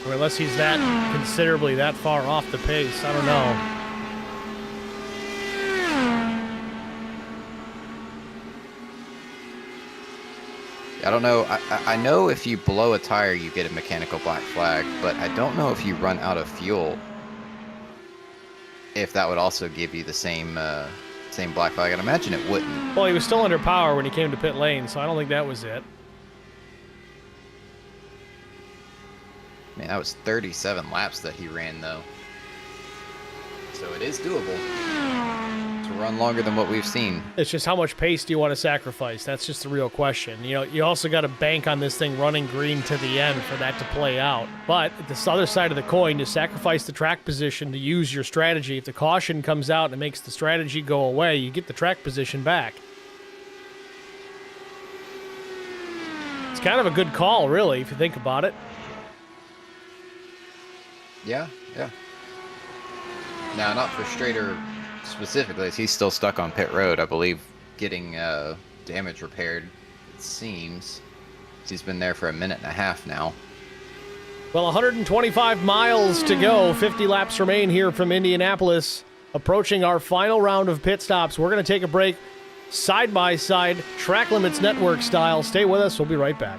Or unless he's that considerably that far off the pace, I don't know. I don't know. I know if you blow a tire, you get a mechanical black flag, but I don't know if you run out of fuel, if that would also give you the same black flag. I'd imagine it wouldn't. Well, he was still under power when he came to pit lane, so I don't think that was it. Man, that was 37 laps that he ran, though. So it is doable to run longer than what we've seen. It's just how much pace do you want to sacrifice? That's just the real question. You know, you also got to bank on this thing running green to the end for that to play out. But at this other side of the coin, you sacrifice the track position to use your strategy. If the caution comes out and it makes the strategy go away, you get the track position back. It's kind of a good call, really, if you think about it. Yeah. Now, not for Strader specifically, as he's still stuck on pit road, I believe, getting damage repaired, it seems. He's been there for a minute and a half now. Well, 125 miles to go, 50 laps remain here from Indianapolis, approaching our final round of pit stops. We're going to take a break, side by side, Track Limits Network style. Stay with us, we'll be right back.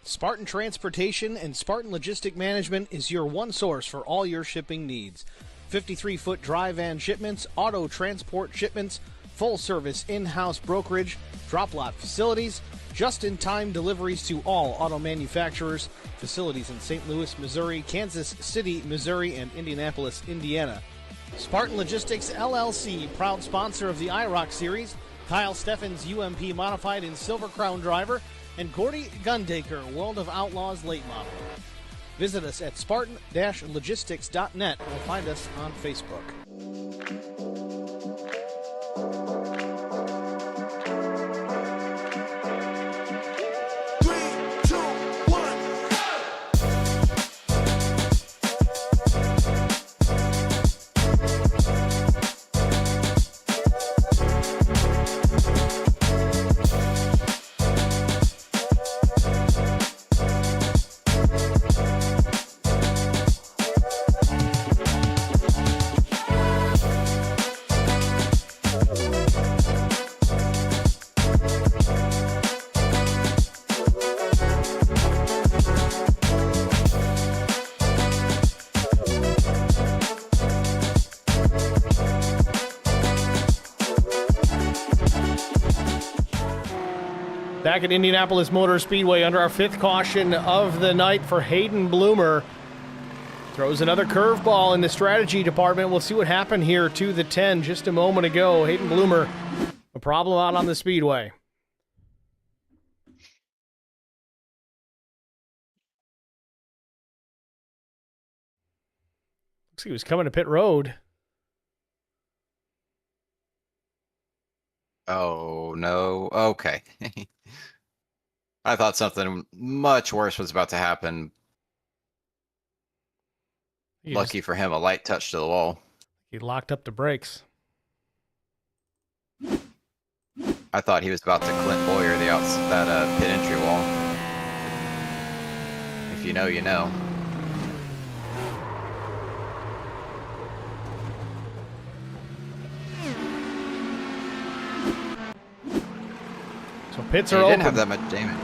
Spartan Transportation and Spartan Logistic Management is your one source for all your shipping needs. 53-foot dry van shipments, auto transport shipments, full-service in-house brokerage, drop lot facilities, just-in-time deliveries to all auto manufacturers, facilities in St. Louis, Missouri, Kansas City, Missouri, and Indianapolis, Indiana. Spartan Logistics LLC, proud sponsor of the IROC Series, Kyle Steffens, UMP Modified and Silver Crown driver, and Gordy Gundaker, World of Outlaws late model. Visit us at spartan-logistics.net or find us on Facebook. Back at Indianapolis Motor Speedway under our 5th caution of the night for Hayden Bloomer. Throws another curveball in the strategy department. We'll see what happened here to the 10 just a moment ago. Hayden Bloomer, a problem out on the speedway. Looks like he was coming to pit road. Oh, no. Okay. I thought something much worse was about to happen. Lucky for him, a light touch to the wall. He locked up the brakes. I thought he was about to Clint Boyer that pit entry wall. If you know, you know. So pits he are open. Didn't have that much damage.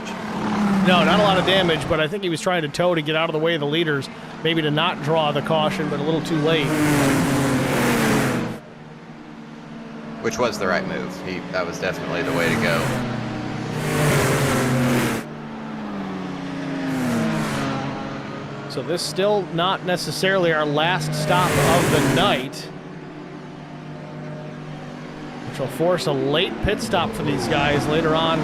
No, not a lot of damage, but I think he was trying to tow to get out of the way of the leaders, maybe to not draw the caution, but a little too late. Which was the right move. That was definitely the way to go. So this still not necessarily our last stop of the night, which will force a late pit stop for these guys later on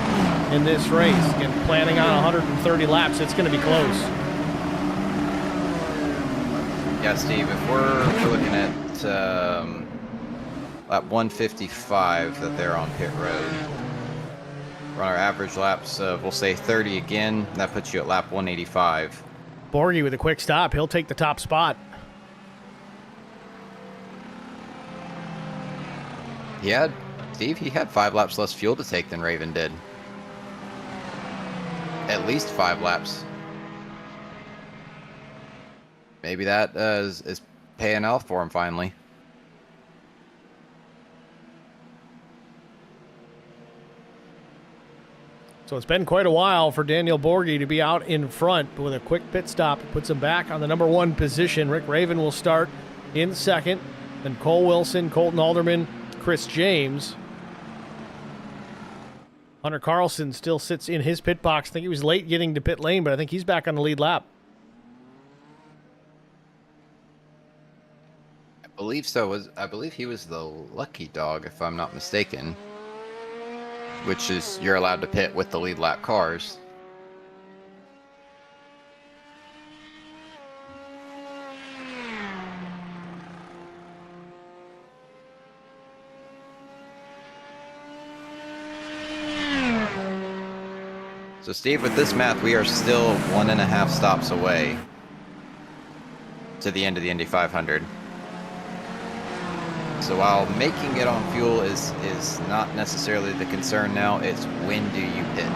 in this race. Again, planning on 130 laps. It's going to be close. Yeah, Steve, if we're looking at lap 155 that they're on pit road, run our average laps of, we'll say 30 again. That puts you at lap 185. Borgie with a quick stop. He'll take the top spot. He had 5 laps less fuel to take than Raven did. At least 5 laps. Maybe that is paying off for him finally. So it's been quite a while for Daniel Borgie to be out in front with a quick pit stop. It puts him back on the number 1 position. Rick Raven will start in second. Then Cole Wilson, Colton Alderman, Chris James. Hunter Carlson still sits in his pit box. I think he was late getting to pit lane, but I think he's back on the lead lap. I believe so. I believe he was the lucky dog, if I'm not mistaken. Which is, you're allowed to pit with the lead lap cars. So Steve, with this math, we are still 1.5 stops away to the end of the Indy 500. So while making it on fuel is not necessarily the concern now, it's when do you pit?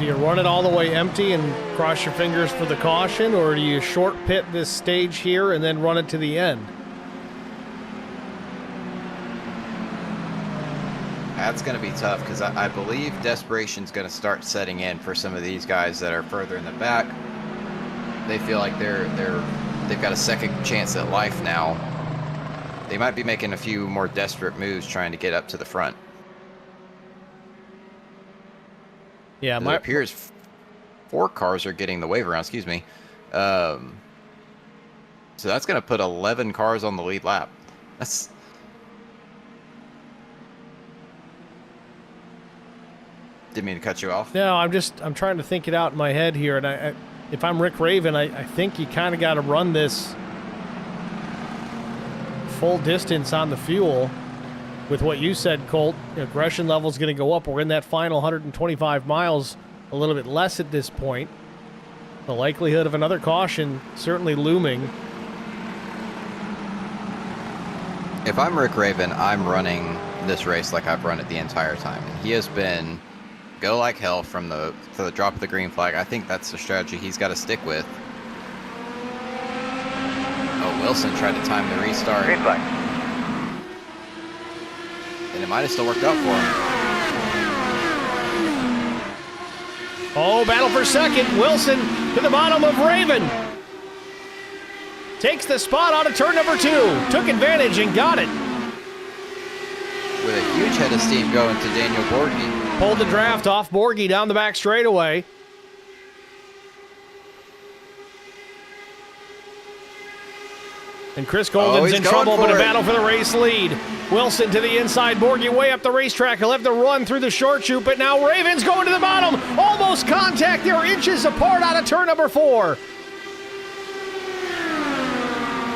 Do you run it all the way empty and cross your fingers for the caution, or do you short pit this stage here and then run it to the end? That's going to be tough because I believe desperation's going to start setting in for some of these guys that are further in the back. They feel like they've got a second chance at life now. They might be making a few more desperate moves trying to get up to the front. Yeah, it appears 4 cars are getting the wave around. Excuse me. So that's going to put 11 cars on the lead lap. Didn't mean to cut you off. No, I'm trying to think it out in my head here, and if I'm Rick Raven, I think you kind of got to run this full distance on the fuel. With what you said, Colt, aggression level is going to go up. We're in that final 125 miles, a little bit less at this point. The likelihood of another caution certainly looming. If I'm Rick Raven, I'm running this race like I've run it the entire time. And he has been go like hell from the drop of the green flag. I think that's the strategy he's got to stick with. Oh, Wilson tried to time the restart. Green flag. And it might have still worked out for him. Oh, battle for second. Wilson to the bottom of Raven. Takes the spot out of turn number 2. Took advantage and got it. With a huge head of steam going to Daniel Borghi. Pulled the draft off Borghi down the back straightaway. And Chris Golden's in trouble, but a battle for the race lead. Wilson to the inside, Borghi way up the racetrack. He'll have to run through the short chute, but now Raven's going to the bottom. Almost contact. They're inches apart out of turn number 4.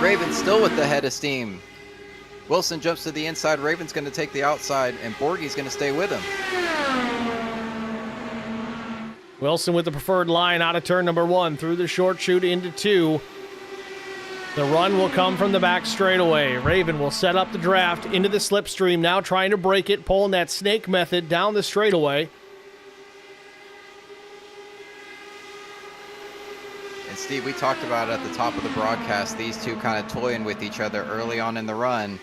Raven still with the head of steam. Wilson jumps to the inside. Raven's going to take the outside, and Borghi's going to stay with him. Wilson with the preferred line out of turn number 1 through the short chute into 2. The run will come from the back straightaway. Raven will set up the draft into the slipstream, now trying to break it, pulling that snake method down the straightaway. And Steve, we talked about at the top of the broadcast, these two kind of toying with each other early on in the run.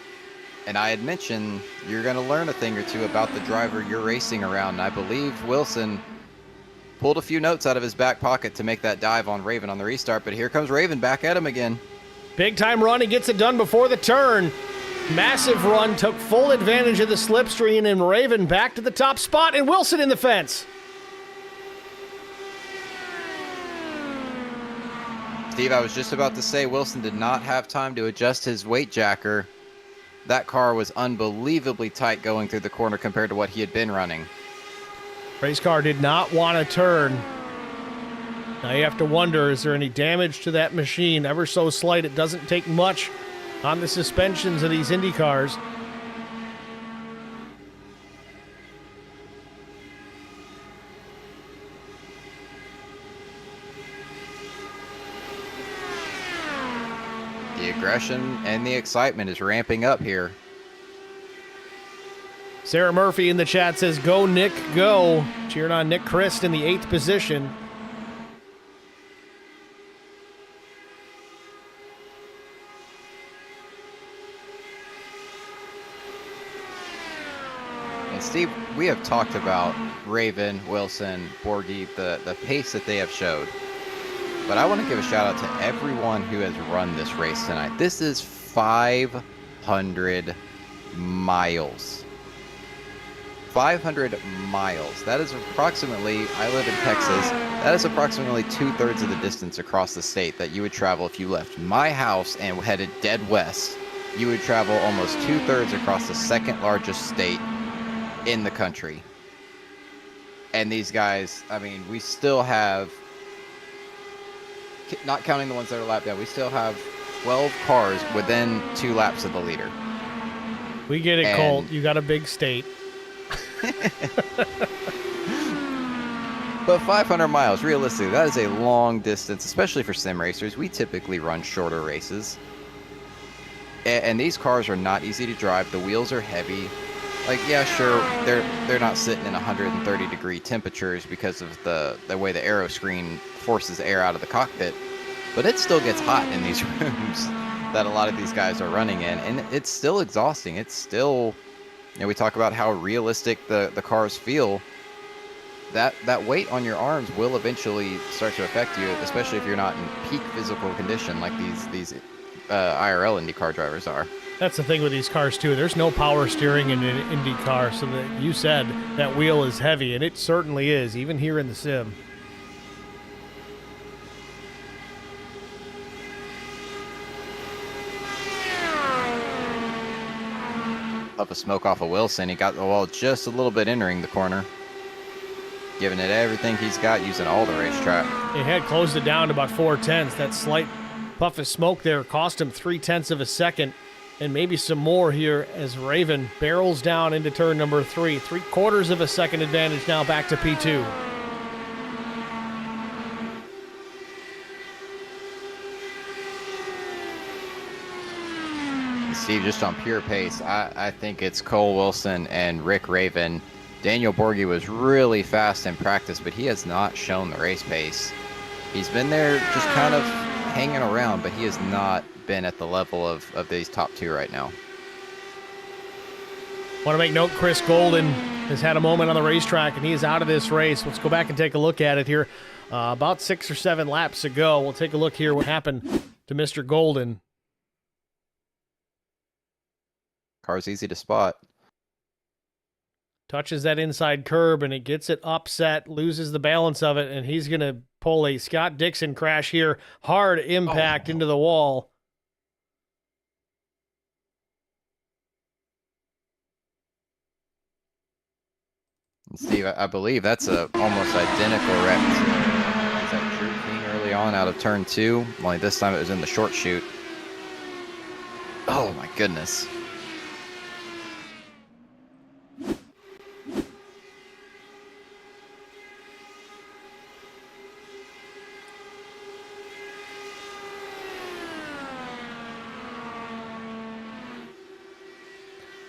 And I had mentioned you're going to learn a thing or two about the driver you're racing around. And I believe Wilson pulled a few notes out of his back pocket to make that dive on Raven on the restart. But here comes Raven back at him again. Big time run. He gets it done before the turn. Massive run. Took full advantage of the slipstream, and Raven back to the top spot, and Wilson in the fence. Steve, I was just about to say Wilson did not have time to adjust his weight jacker. That car was unbelievably tight going through the corner compared to what he had been running. Race car did not want to turn. Now you have to wonder, is there any damage to that machine? Ever so slight. It doesn't take much on the suspensions of these Indy cars. The aggression and the excitement is ramping up here. Sarah Murphy in the chat says, "Go, Nick, go." Cheering on Nick Christ in the 8th position. And Steve, we have talked about Raven, Wilson, Borghi, the pace that they have showed. But I want to give a shout out to everyone who has run this race tonight. This is 500 miles. 500 miles. That is approximately, I live in Texas, that is approximately 2/3 of the distance across the state that you would travel if you left my house and headed dead west. You would travel almost 2/3 across the second largest state in the country. And these guys, I mean, we still have, not counting the ones that are lapped out, we still have 12 cars within 2 laps of the leader. We get it, Colt. You got a big state. But 500 miles, realistically, that is a long distance, especially for sim racers. We typically run shorter races. And these cars are not easy to drive. The wheels are heavy. Like, yeah, sure, they're not sitting in 130-degree temperatures because of the way the aero screen forces air out of the cockpit. But it still gets hot in these rooms that a lot of these guys are running in. And it's still exhausting. It's still, you know, we talk about how realistic the cars feel. That weight on your arms will eventually start to affect you, especially if you're not in peak physical condition like these IRL IndyCar drivers are. That's the thing with these cars, too. There's no power steering in an Indy car, so that you said that wheel is heavy, and it certainly is, even here in the sim. Puff of smoke off of Wilson. He got the wall just a little bit entering the corner. giving it everything he's got, using all the racetrack. He had closed it down to about 4/10. That slight puff of smoke there cost him 0.3 of a second, and maybe some more here as Raven barrels down into turn number 3. 3/4 of a second advantage now back to P2. Steve, just on pure pace, I think it's Cole Wilson and Rick Raven. Daniel Borghi was really fast in practice, but he has not shown the race pace. He's been there just kind of hanging around, but he has not been at the level of these top 2 right now. Want to make note, Chris Golden has had a moment on the racetrack, and he is out of this race. Let's go back and take a look at it here. About 6 or 7 laps ago, we'll take a look here what happened to Mr. Golden. Car's easy to spot. Touches that inside curb, and it gets it upset, loses the balance of it, and he's going to pull a Scott Dixon crash here. Hard impact into the wall. And Steve, I believe that's a almost identical wreck to that Drew King early on out of turn 2. Only this time it was in the short chute. Oh my goodness.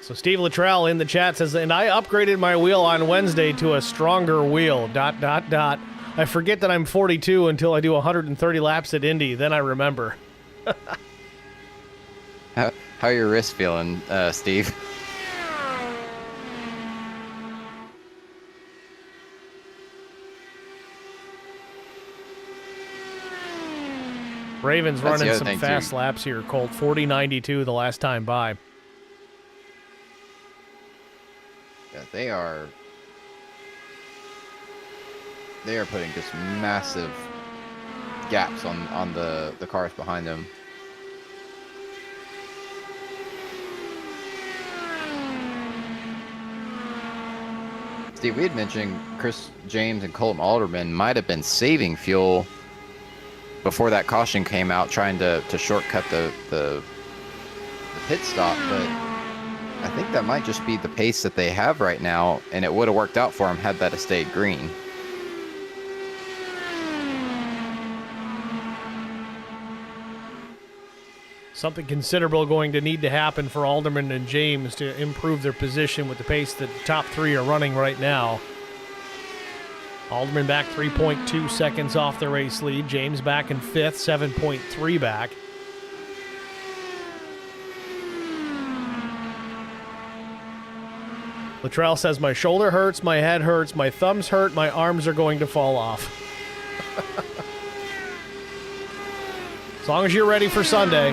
So Steve Luttrell in the chat says, and I upgraded my wheel on Wednesday to a stronger wheel, ... I forget that I'm 42 until I do 130 laps at Indy, then I remember. How your wrist feeling, Steve? Ravens running some fast laps here, Colt. 40.92 the last time by. Yeah, they are putting just massive gaps on the cars behind them. Steve, we had mentioned Chris James and Colton Alderman might have been saving fuel before that caution came out, trying to shortcut the pit stop, but I think that might just be the pace that they have right now, and it would have worked out for them had that stayed green. Something considerable going to need to happen for Alderman and James to improve their position with the pace that the top 3 are running right now. Alderman back 3.2 seconds off the race lead. James back in 5th, 7.3 back. Luttrell says, my shoulder hurts, my head hurts, my thumbs hurt, my arms are going to fall off. As long as you're ready for Sunday.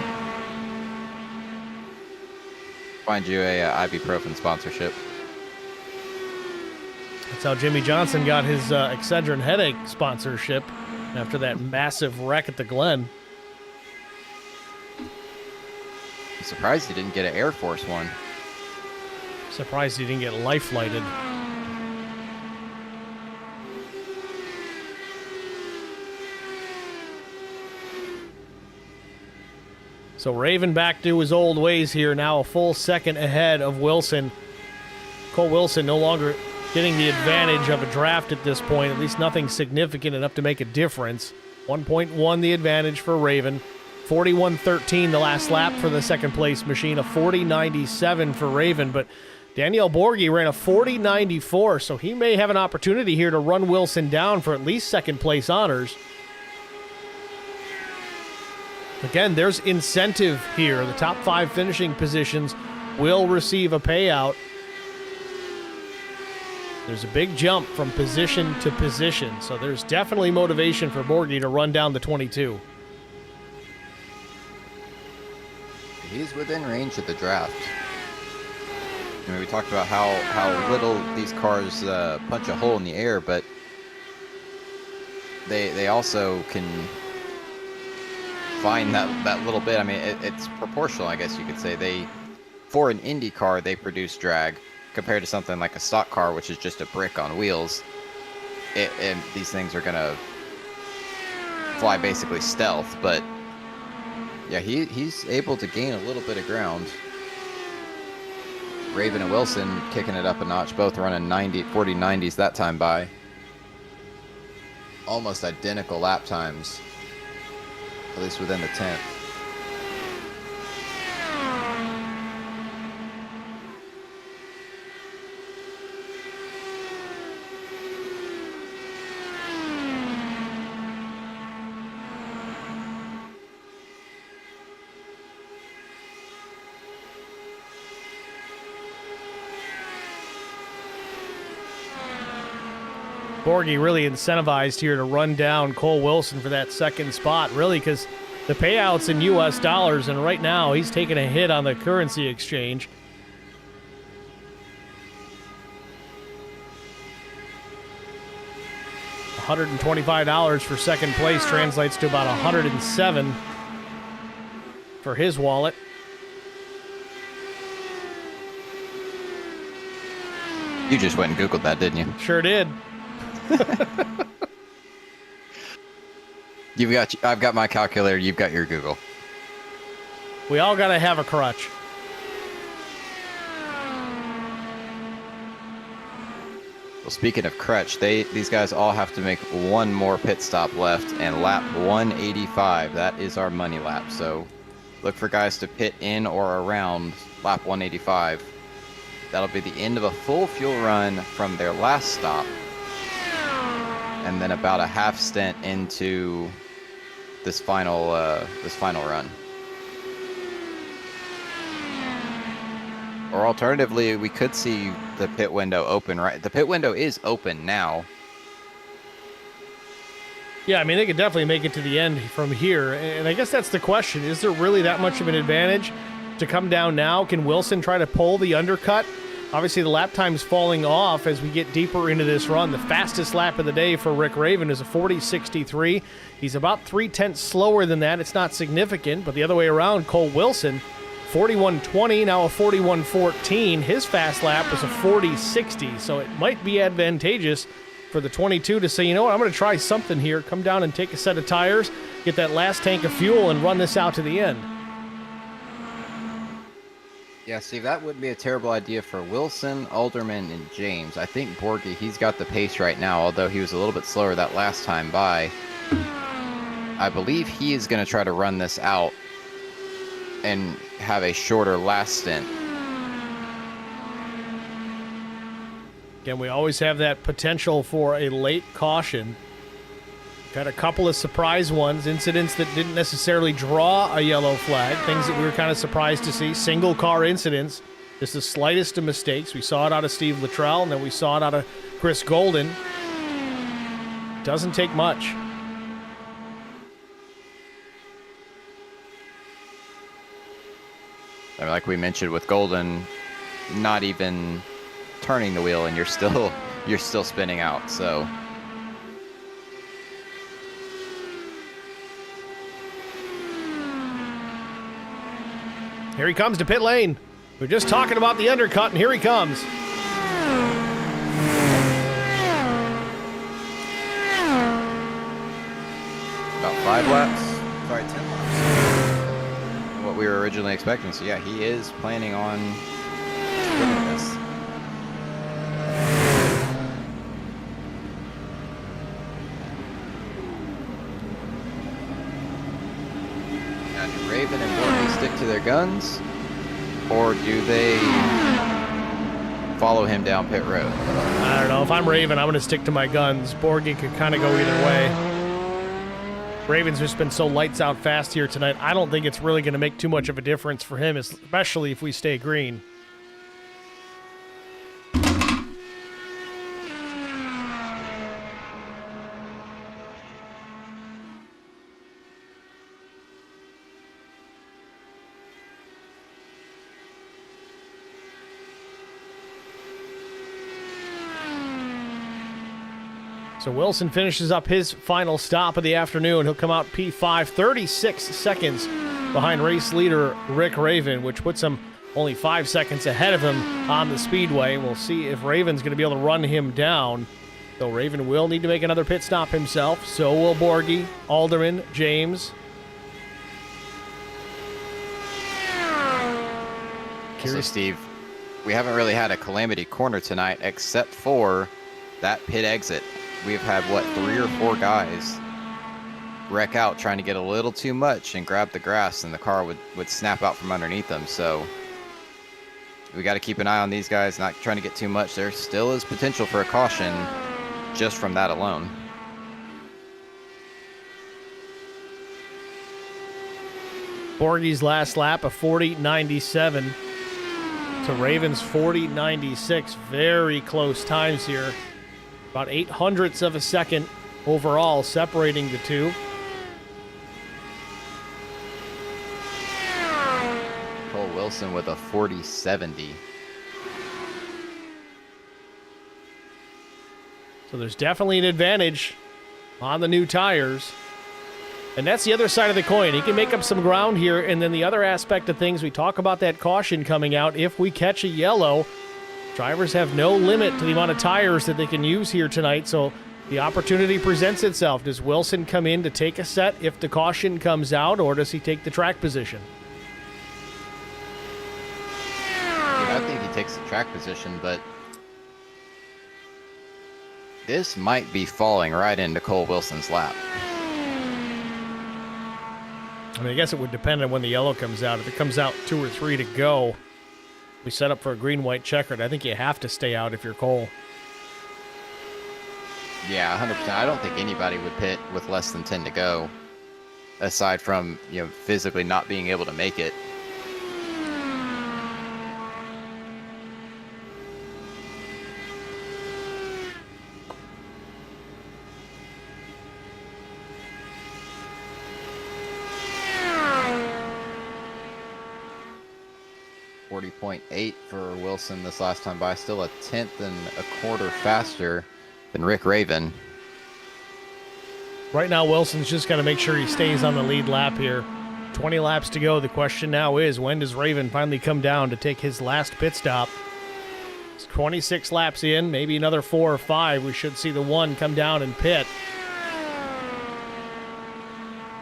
Find you a ibuprofen sponsorship. That's how Jimmy Johnson got his Excedrin headache sponsorship after that massive wreck at the Glen. I'm surprised he didn't get an Air Force one. Surprised he didn't get life lighted. So Raven back to his old ways here, now a full second ahead of Wilson. Cole Wilson no longer getting the advantage of a draft at this point, at least nothing significant enough to make a difference. 1.1 the advantage for Raven. 41.13 the last lap for the second place machine, a 40.97 for Raven, but Daniel Borghi ran a 40.94, so he may have an opportunity here to run Wilson down for at least second place honors. Again, there's incentive here. The top 5 finishing positions will receive a payout. There's a big jump from position to position, so there's definitely motivation for Borghi to run down the 22. He's within range of the draft. I mean, we talked about how little these cars punch a hole in the air, but they also can find that little bit. I mean, it's proportional, I guess you could say. For an Indy car, they produce drag compared to something like a stock car, which is just a brick on wheels. and these things are gonna fly basically stealth. But yeah, he's able to gain a little bit of ground. Raven and Wilson kicking it up a notch, both running 40 90s that time by. Almost identical lap times, at least within the 10th. Borgie really incentivized here to run down Cole Wilson for that second spot, really, because the payout's in U.S. dollars, and right now he's taking a hit on the currency exchange. $125 for second place translates to about $107 for his wallet. You just went and Googled that, didn't you? Sure did. I've got my calculator, you've got your Google. We all gotta have a crutch. Well, speaking of crutch, these guys all have to make one more pit stop left, and lap 185, that is our money lap. So look for guys to pit in or around lap 185. That'll be the end of a full fuel run from their last stop, and then about a half stint into this final run. Or alternatively, we could see the pit window open, right? The pit window is open now. Yeah, I mean, they could definitely make it to the end from here. And I guess that's the question. Is there really that much of an advantage to come down now? Can Wilson try to pull the undercut? Obviously, the lap time's falling off as we get deeper into this run. The fastest lap of the day for Rick Raven is a 40.63. He's about 0.3 slower than that. It's not significant, but the other way around, Cole Wilson, 41.20, now a 41.14. His fast lap was a 40.60, so it might be advantageous for the 22 to say, you know what, I'm going to try something here. Come down and take a set of tires, get that last tank of fuel, and run this out to the end. Yeah, Steve, that wouldn't be a terrible idea for Wilson, Alderman, and James. I think Borgie, he's got the pace right now, although he was a little bit slower that last time by. I believe he is going to try to run this out and have a shorter last stint. Again, we always have that potential for a late caution. We've had a couple of surprise ones, incidents that didn't necessarily draw a yellow flag, things that we were kind of surprised to see, single car incidents, just the slightest of mistakes. We saw it out of Steve Luttrell, and then we saw it out of Chris Golden. Doesn't take much. I mean, like we mentioned with Golden, not even turning the wheel and you're still spinning out, so. Here he comes to pit lane. We're just talking about the undercut, and here he comes. About 5 laps, sorry, 10 laps. What we were originally expecting, so yeah, he is planning on winning this. Raven and Borgie stick to their guns, or do they follow him down pit road? I don't know. If I'm Raven, I'm going to stick to my guns. Borgie could kind of go either way. Raven's just been so lights out fast here tonight. I don't think it's really going to make too much of a difference for him, especially if we stay green. So Wilson finishes up his final stop of the afternoon. He'll come out P5, 36 seconds behind race leader Rick Raven, which puts him only 5 seconds ahead of him on the speedway. We'll see if Raven's going to be able to run him down. So Raven will need to make another pit stop himself. So will Borgie, Alderman, James. So, Steve, we haven't really had a calamity corner tonight except for that pit exit. We've had, what, 3 or 4 guys wreck out trying to get a little too much and grab the grass, and the car would snap out from underneath them. So we got to keep an eye on these guys, not trying to get too much. There still is potential for a caution just from that alone. Borgie's last lap, a 40.97 to Raven's 40.96. Very close times here. About 0.08 of a second overall separating the two. Cole Wilson with a 40.70. So there's definitely an advantage on the new tires. And that's the other side of the coin. He can make up some ground here. And then the other aspect of things, we talk about that caution coming out. If we catch a yellow, drivers have no limit to the amount of tires that they can use here tonight. So the opportunity presents itself. Does Wilson come in to take a set if the caution comes out, or does he take the track position? I think he takes the track position, but this might be falling right into Cole Wilson's lap. I mean, I guess it would depend on when the yellow comes out. If it comes out 2 or 3 to go, we set up for a green-white checkered. I think you have to stay out if you're Cole. Yeah, 100%. I don't think anybody would pit with less than 10 to go, aside from, physically not being able to make it. .8 for Wilson this last time by, still a 1/10 and a quarter faster than Rick Raven. Right now, Wilson's just got to make sure he stays on the lead lap here. 20 laps to go. The question now is, when does Raven finally come down to take his last pit stop? It's 26 laps in, maybe another 4 or 5. We should see the one come down and pit.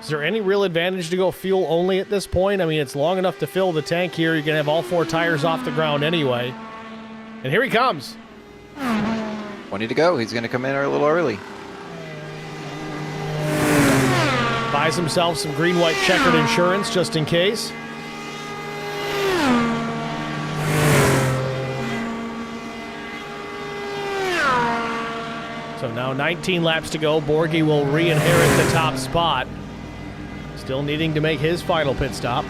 Is there any real advantage to go fuel only at this point? I mean, it's long enough to fill the tank here. You're going to have all 4 tires off the ground anyway. And here he comes. 20 to go. He's going to come in a little early. Buys himself some green-white checkered insurance just in case. So now 19 laps to go. Borgie will re-inherit the top spot. Still needing to make his final pit stop.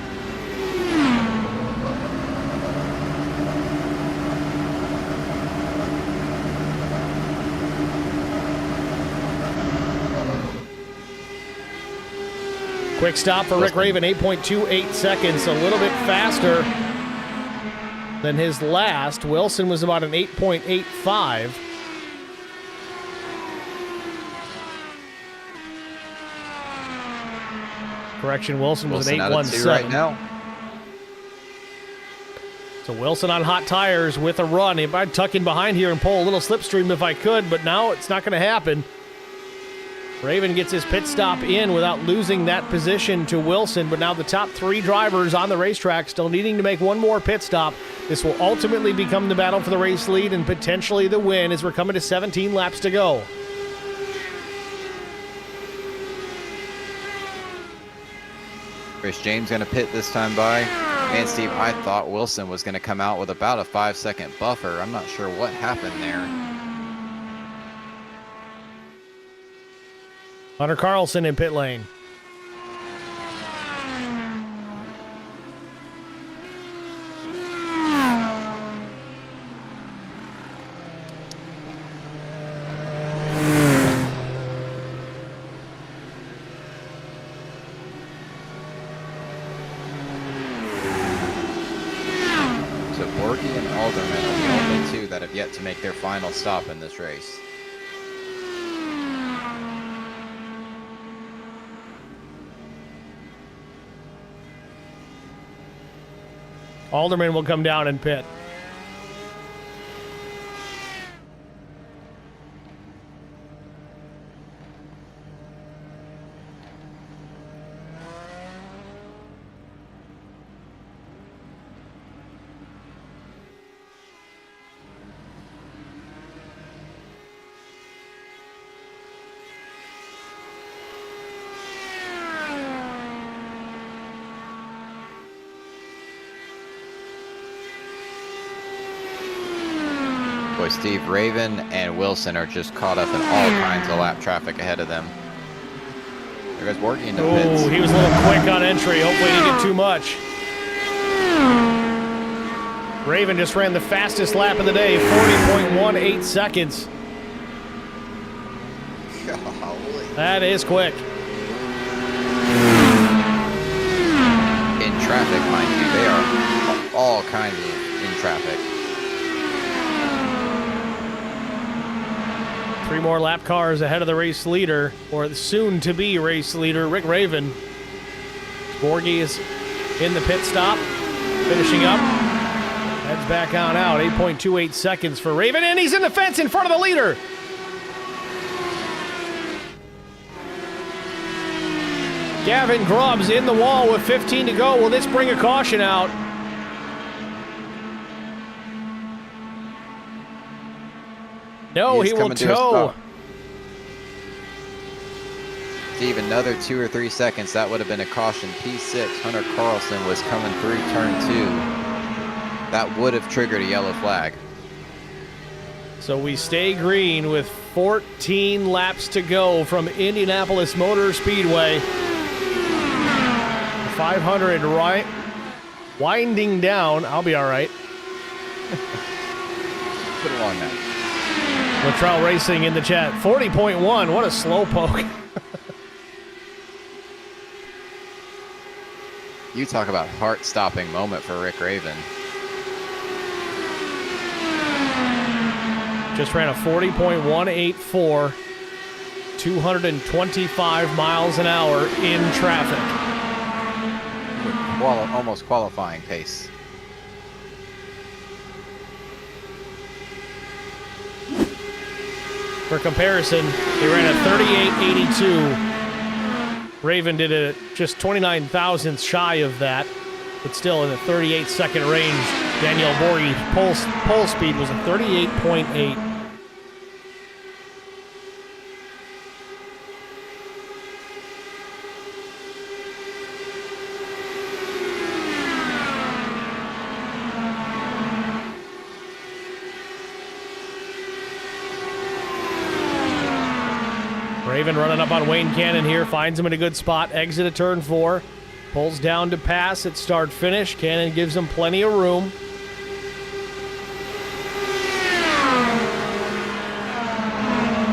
Quick stop for Rick Raven, 8.28 seconds, a little bit faster than his last. Wilson was about an 8.85. Correction, Wilson was an 8.17 right now. So Wilson on hot tires with a run. I'd tuck in behind here and pull a little slipstream if I could, but now it's not going to happen. Raven gets his pit stop in without losing that position to Wilson, but now the top 3 drivers on the racetrack still needing to make one more pit stop. This will ultimately become the battle for the race lead and potentially the win as we're coming to 17 laps to go. Chris James going to pit this time by. And Steve, I thought Wilson was going to come out with about a 5-second buffer. I'm not sure what happened there. Hunter Carlson in pit lane. Yet to make their final stop in this race. Alderman will come down and pit. Boy Steve, Raven and Wilson are just caught up in all kinds of lap traffic ahead of them. There goes Borgie in the pits. Oh, he was a little quick on entry. Hopefully he didn't get too much. Raven just ran the fastest lap of the day, 40.18 seconds. Golly. That is quick. In traffic, mind you, they are all kinds of in traffic. 3 more lap cars ahead of the race leader, or the soon-to-be race leader, Rick Raven. Borgie is in the pit stop, finishing up. Heads back on out, 8.28 seconds for Raven, and he's in the fence in front of the leader. Gavin Grubbs in the wall with 15 to go. Will this bring a caution out? No, he will tow. Steve, another 2 or 3 seconds, that would have been a caution. P6, Hunter Carlson was coming through turn 2. That would have triggered a yellow flag. So we stay green with 14 laps to go from Indianapolis Motor Speedway. 500 right, winding down. I'll be all right. Put it on now. Latrell Racing in the chat. 40.1. What a slow poke. You talk about heart-stopping moment for Rick Raven. Just ran a 40.184, 225 miles an hour in traffic. Almost qualifying pace. For comparison, he ran a 38.82. Raven did it just 29 thousandths shy of that, but still in the 38-second range. Daniel Borgie's pole speed was a 38.8. Raven running up on Wayne Cannon here, finds him in a good spot, exit at turn 4, pulls down to pass at start-finish. Cannon gives him plenty of room.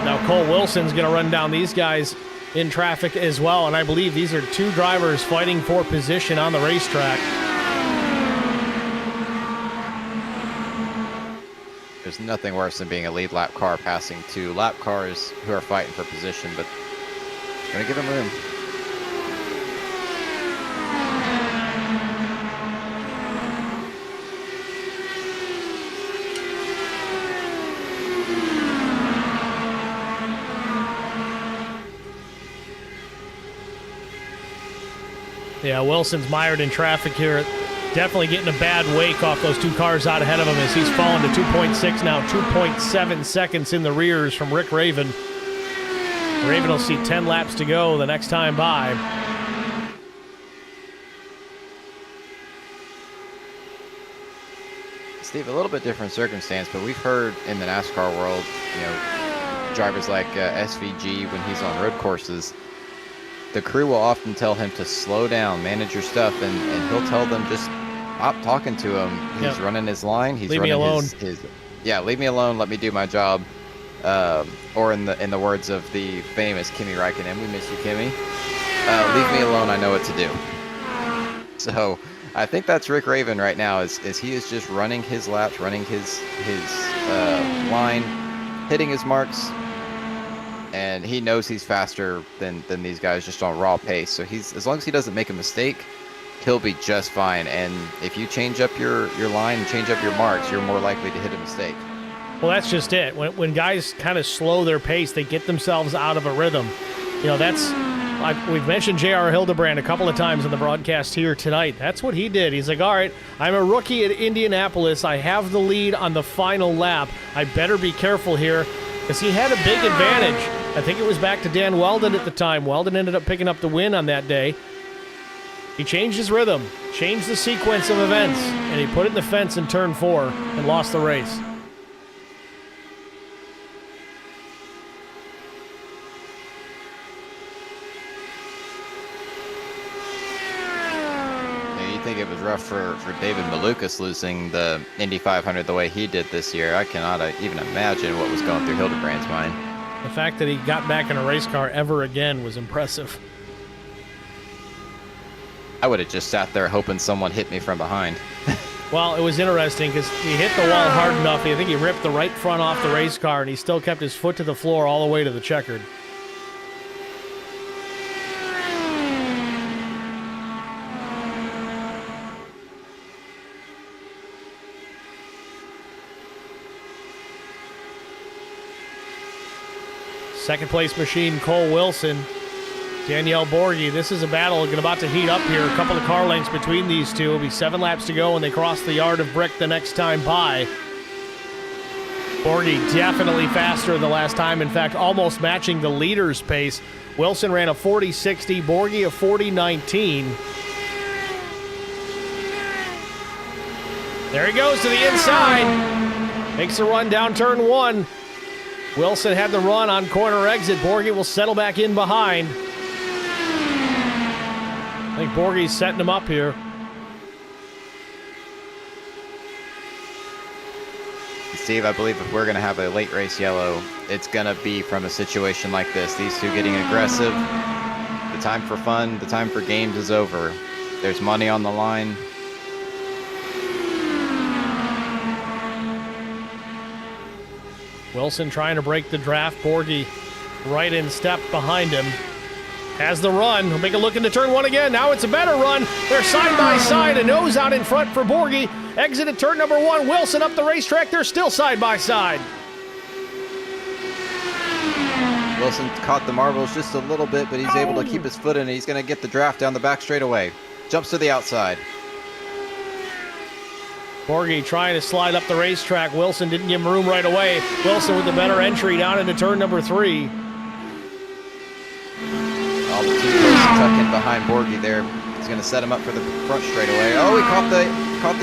Now Cole Wilson's going to run down these guys in traffic as well, and I believe these are 2 drivers fighting for position on the racetrack. There's nothing worse than being a lead lap car passing 2 lap cars who are fighting for position, but gonna give them room. Yeah, Wilson's mired in traffic here. Definitely getting a bad wake off those 2 cars out ahead of him as he's fallen to 2.6 now, 2.7 seconds in the rears from Rick Raven. Raven will see 10 laps to go the next time by. Steve, a little bit different circumstance, but we've heard in the NASCAR world, you know, drivers like SVG, when he's on road courses, the crew will often tell him to slow down, manage your stuff, and he'll tell them just stop talking to him. He's running his line. He's leave running me alone. Yeah, leave me alone. Let me do my job. Or in the words of the famous Kimi Räikkönen, we miss you, Kimi. Leave me alone. I know what to do. So I think that's Rick Raven right now. Is he is just running his laps, running his line, hitting his marks. And he knows he's faster than these guys just on raw pace. So as long as he doesn't make a mistake, he'll be just fine. And if you change up your line and change up your marks, you're more likely to hit a mistake. Well, that's just it. When guys kind of slow their pace, they get themselves out of a rhythm. You know, that's we've mentioned J.R. Hildebrand a couple of times in the broadcast here tonight. That's what he did. He's like, all right, I'm a rookie at Indianapolis. I have the lead on the final lap. I better be careful here, because he had a big advantage. I think it was back to Dan Weldon at the time. Weldon ended up picking up the win on that day. He changed his rhythm, changed the sequence of events, and he put it in the fence in turn 4 and lost the race. rough for David Malukas losing the Indy 500 the way he did this year. I cannot even imagine what was going through Hildebrand's mind. The fact that he got back in a race car ever again was impressive. I would have just sat there hoping someone hit me from behind. Well, it was interesting because he hit the wall hard enough. I think he ripped the right front off the race car, and he still kept his foot to the floor all the way to the checkered. Second place machine, Cole Wilson. Danielle Borghi, this is a battle about to heat up here. A couple of car lengths between these two. It'll be 7 laps to go when they cross the yard of brick the next time by. Borghi definitely faster the last time. In fact, almost matching the leader's pace. Wilson ran a 40.60, Borghi a 40.19. There he goes to the inside. Makes a run down turn 1. Wilson had the run on corner exit. Borghi will settle back in behind. I think Borghi's setting him up here. Steve, I believe if we're going to have a late race yellow, it's going to be from a situation like this. These two getting aggressive. The time for fun, the time for games is over. There's money on the line. Wilson trying to break the draft. Borghi right in step behind him. Has the run. He'll make a look into turn 1 again. Now it's a better run. They're side by side. A nose out in front for Borghi. Exit at turn number 1. Wilson up the racetrack. They're still side by side. Wilson caught the marbles just a little bit, but he's able to keep his foot in it. He's going to get the draft down the back straightaway. Jumps to the outside. Borghi trying to slide up the racetrack. Wilson didn't give him room right away. Wilson with the better entry down into turn number 3. All the too close to tuck in behind Borghi there. He's going to set him up for the front straightaway. Oh, he caught the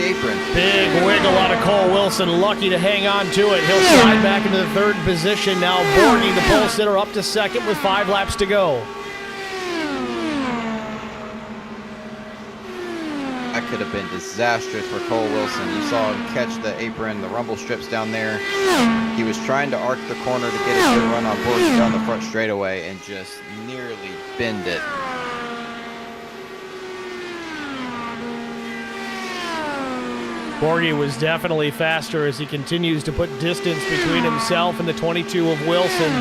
apron. Big wiggle out of Cole Wilson. Lucky to hang on to it. He'll slide back into the 3rd position. Now Borghi, the pole sitter, up to 2nd with 5 laps to go. That could have been disastrous for Cole Wilson. You saw him catch the apron, the rumble strips down there. He was trying to arc the corner to get a good run on Borghi down the front straightaway and just nearly bend it. Borghi was definitely faster as he continues to put distance between himself and the 22 of Wilson.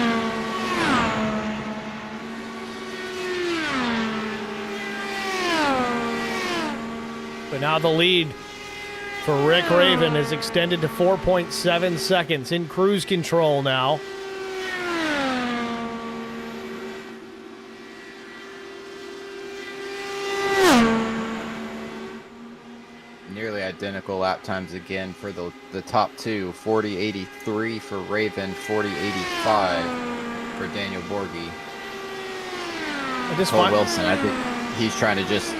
But now the lead for Rick Raven is extended to 4.7 seconds in cruise control now. Nearly identical lap times again for the top two. 40.83 for Raven, 40.85 for Daniel Borghi. Cole Wilson, I think he's trying to just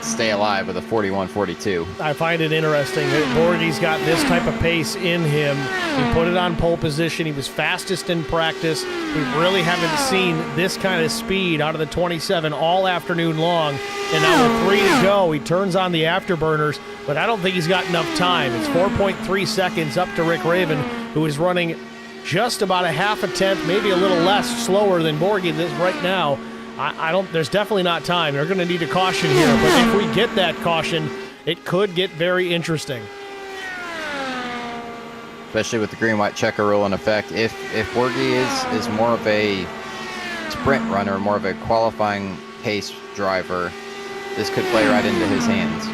stay alive with a 41.42. I find it interesting that Borghi's got this type of pace in him. He put it on pole position. He was fastest in practice. We really haven't seen this kind of speed out of the 27 all afternoon long. And now with 3 to go, he turns on the afterburners, but I don't think he's got enough time. It's 4.3 seconds up to Rick Raven, who is running just about a half a tenth, maybe a little less slower than Borghi right now. There's definitely not time. They're going to need a caution here, but if we get that caution, it could get very interesting. Especially with the green-white checker rule in effect. If Borghi is more of a sprint runner, more of a qualifying pace driver, this could play right into his hands.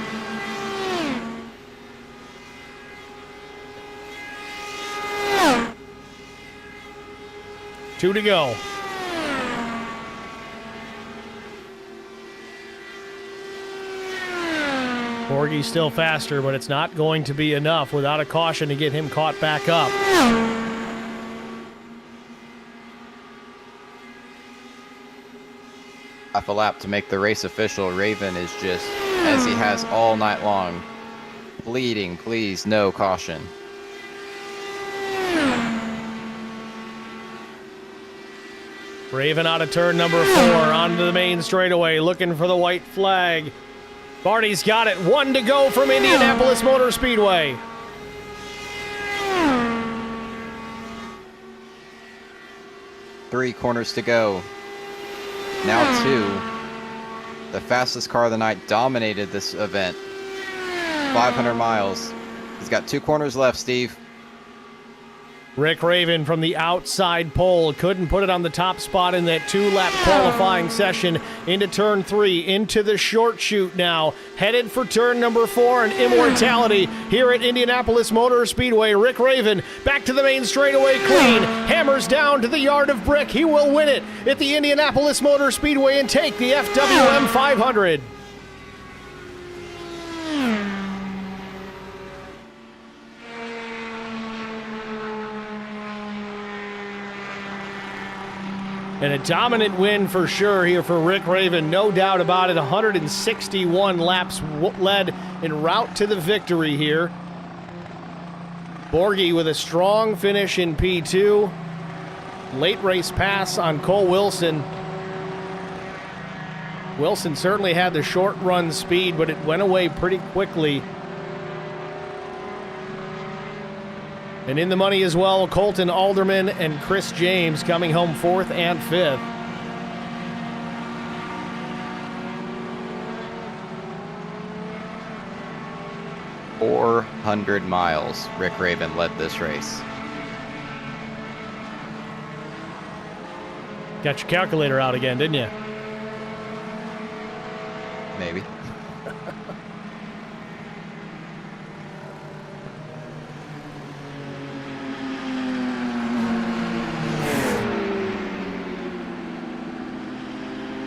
Two to go. Borghi's still faster, but it's not going to be enough without a caution to get him caught back up. Half a lap to make the race official. Raven is just, as he has all night long, pleading, please, no caution. Raven out of turn number 4 onto the main straightaway, looking for the white flag. Barney's got it. 1 to go from Indianapolis Motor Speedway. Three corners to go. Now 2. The fastest car of the night dominated this event. 500 miles. He's got 2 corners left, Steve. Rick Raven from the outside pole couldn't put it on the top spot in that 2-lap qualifying session. Into turn 3, into the short chute now. Headed for turn number 4 and immortality here at Indianapolis Motor Speedway. Rick Raven back to the main straightaway clean. Hammers down to the yard of brick. He will win it at the Indianapolis Motor Speedway and take the FWM 500. And a dominant win for sure here for Rick Raven, no doubt about it. 161 laps led en route to the victory here. Borgie with a strong finish in P2. Late race pass on Cole Wilson. Wilson certainly had the short run speed, but it went away pretty quickly. And in the money as well, Colton Alderman and Chris James coming home 4th and 5th. .400 miles, Rick Raven led this race. Got your calculator out again, didn't you? Maybe.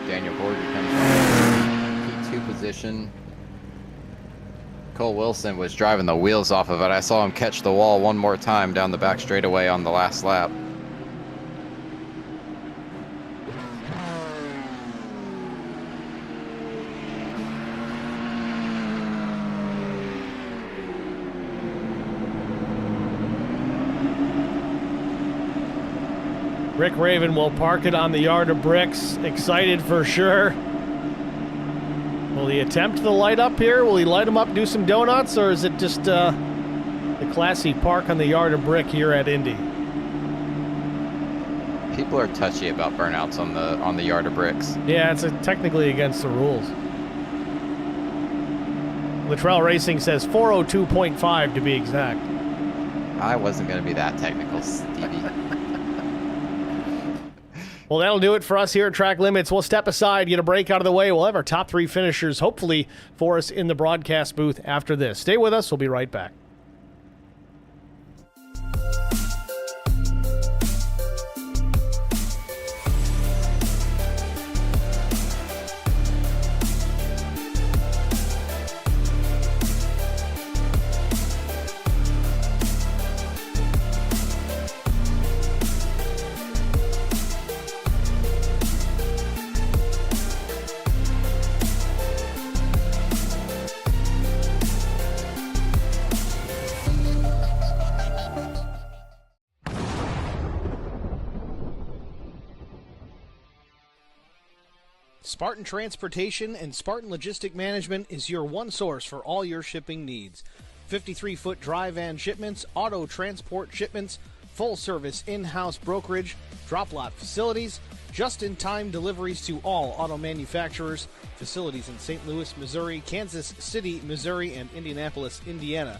Daniel Borgie comes from P2 position. Cole Wilson was driving the wheels off of it. I saw him catch the wall one more time down the back straightaway on the last lap. Rick Raven will park it on the yard of bricks. Excited for sure. Will he attempt the light up here? Will he light them up, do some donuts, or is it just the classy park on the yard of brick here at Indy? People are touchy about burnouts on the yard of bricks. Yeah, it's technically against the rules. Luttrell Racing says 402.5 to be exact. I wasn't going to be that technical, Stevie. Well, that'll do it for us here at Track Limits. We'll step aside, get a break out of the way. We'll have our top 3 finishers, hopefully, for us in the broadcast booth after this. Stay with us. We'll be right back. Spartan Transportation and Spartan Logistic Management is your one source for all your shipping needs. 53-foot dry van shipments, auto transport shipments, full-service in-house brokerage, drop-lot facilities, just-in-time deliveries to all auto manufacturers, facilities in St. Louis, Missouri, Kansas City, Missouri, and Indianapolis, Indiana.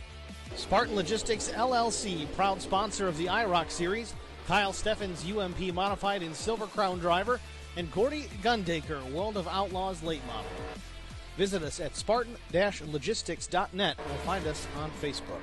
Spartan Logistics, LLC, proud sponsor of the IROC Series, Kyle Steffens UMP Modified and Silver Crown Driver, and Gordy Gundaker, World of Outlaws late model. Visit us at spartan-logistics.net or find us on Facebook.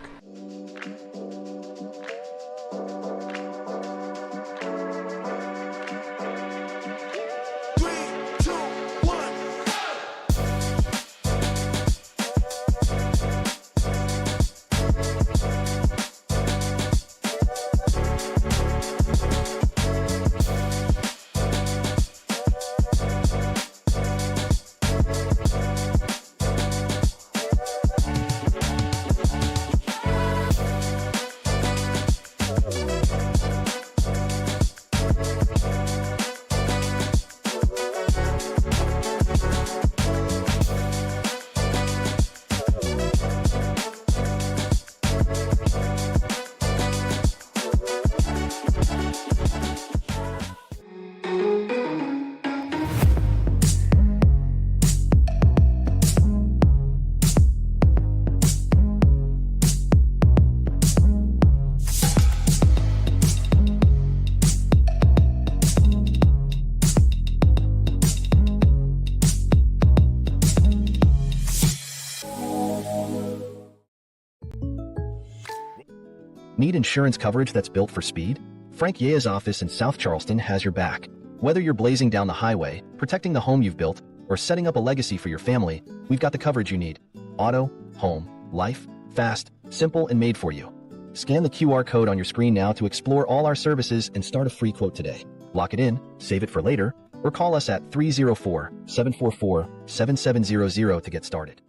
Need insurance coverage that's built for speed? Frank Yea's office in South Charleston has your back. Whether you're blazing down the highway, protecting the home you've built, or setting up a legacy for your family, we've got the coverage you need. Auto, home, life, fast, simple, and made for you. Scan the QR code on your screen now to explore all our services and start a free quote today. Lock it in, save it for later, or call us at 304-744-7700 to get started.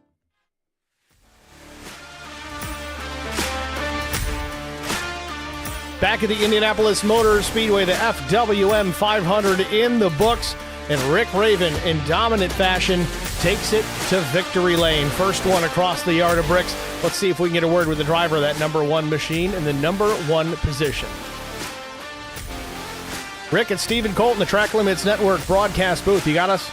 Back at the Indianapolis Motor Speedway, the FWM 500 in the books, and Rick Raven, in dominant fashion, takes it to victory lane. First one across the yard of bricks. Let's see if we can get a word with the driver of that number one machine in the number one position. Rick, it's Stephen Colton, the Track Limits Network broadcast booth. You got us?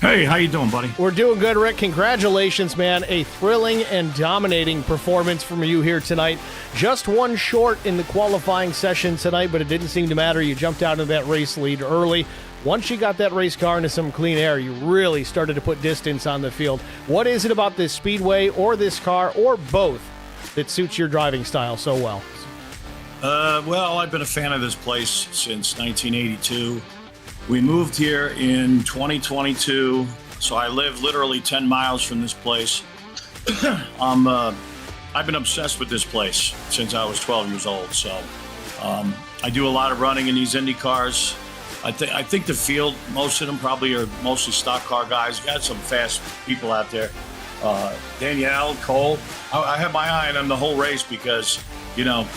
Hey, how you doing, buddy? We're doing good, Rick. Congratulations, man. A thrilling and dominating performance from you here tonight. Just one short in the qualifying session tonight, but it didn't seem to matter. You jumped out into that race lead early. Once you got that race car into some clean air, you really started to put distance on the field. What is it about this Speedway or this car or both that suits your driving style so well? Well, I've been a fan of this place since 1982. We moved here in 2022, so I live literally 10 miles from this place. I've been obsessed with this place since I was 12 years old. So I do a lot of running in these Indy cars. I think the field, most of them probably are mostly stock car guys. We got some fast people out there. Danielle, Cole. I had my eye on them the whole race because, you know,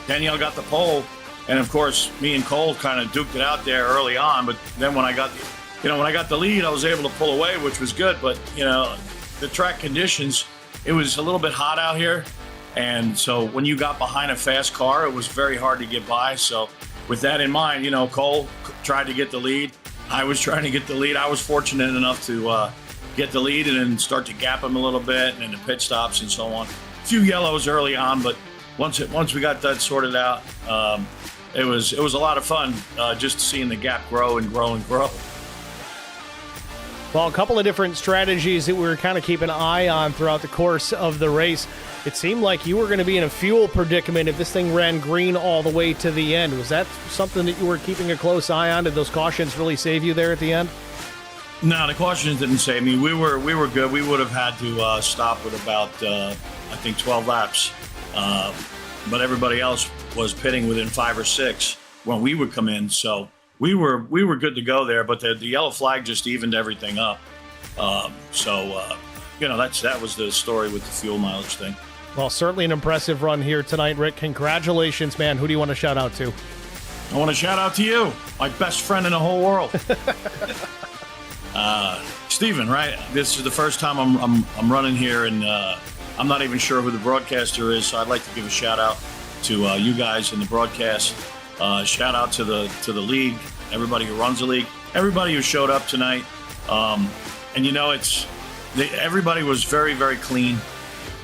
Danielle got the pole. And of course, me and Cole kind of duked it out there early on. But then when I got the lead, I was able to pull away, which was good. But, you know, the track conditions, it was a little bit hot out here. And so when you got behind a fast car, it was very hard to get by. So with that in mind, you know, Cole tried to get the lead. I was trying to get the lead. I was fortunate enough to get the lead and then start to gap him a little bit and the pit stops and so on. A few yellows early on, but once we got that sorted out, it was a lot of fun just seeing the gap grow and grow and grow. Well, a couple of different strategies that we were kind of keeping an eye on throughout the course of the race. It seemed like you were going to be in a fuel predicament if this thing ran green all the way to the end. Was that something that you were keeping a close eye on? Did those cautions really save you there at the end? No, the cautions didn't save me. We were good. We would have had to stop with about I think 12 laps, but everybody else was pitting within 5 or 6 when we would come in. So we were good to go there. But the yellow flag just evened everything up. You know, that was the story with the fuel mileage thing. Well, certainly an impressive run here tonight, Rick. Congratulations, man. Who do you want to shout out to? I want to shout out to you, my best friend in the whole world. Steven, right? This is the first time I'm running here, and I'm not even sure who the broadcaster is, so I'd like to give a shout out to you guys in the broadcast. Shout out to the league, everybody who runs the league, everybody who showed up tonight. And you know, everybody was very, very clean.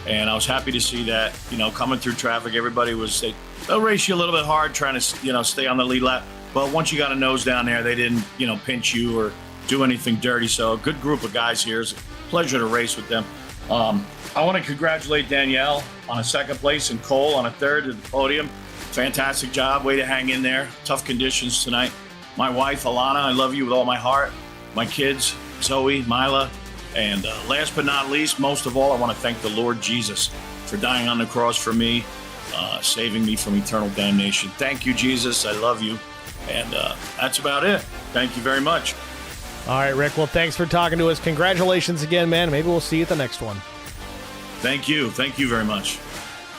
And I was happy to see that, you know, coming through traffic, everybody they'll race you a little bit hard trying to, you know, stay on the lead lap. But once you got a nose down there, they didn't, you know, pinch you or do anything dirty. So a good group of guys here. It's a pleasure to race with them. I want to congratulate Danielle on a second place and Cole on a third at the podium. Fantastic job. Way to hang in there. Tough conditions tonight. My wife, Alana, I love you with all my heart. My kids, Zoe, Mila. And last but not least, most of all, I want to thank the Lord Jesus for dying on the cross for me, saving me from eternal damnation. Thank you, Jesus. I love you. And that's about it. Thank you very much. All right, Rick. Well, thanks for talking to us. Congratulations again, man. Maybe we'll see you at the next one. Thank you. Thank you very much.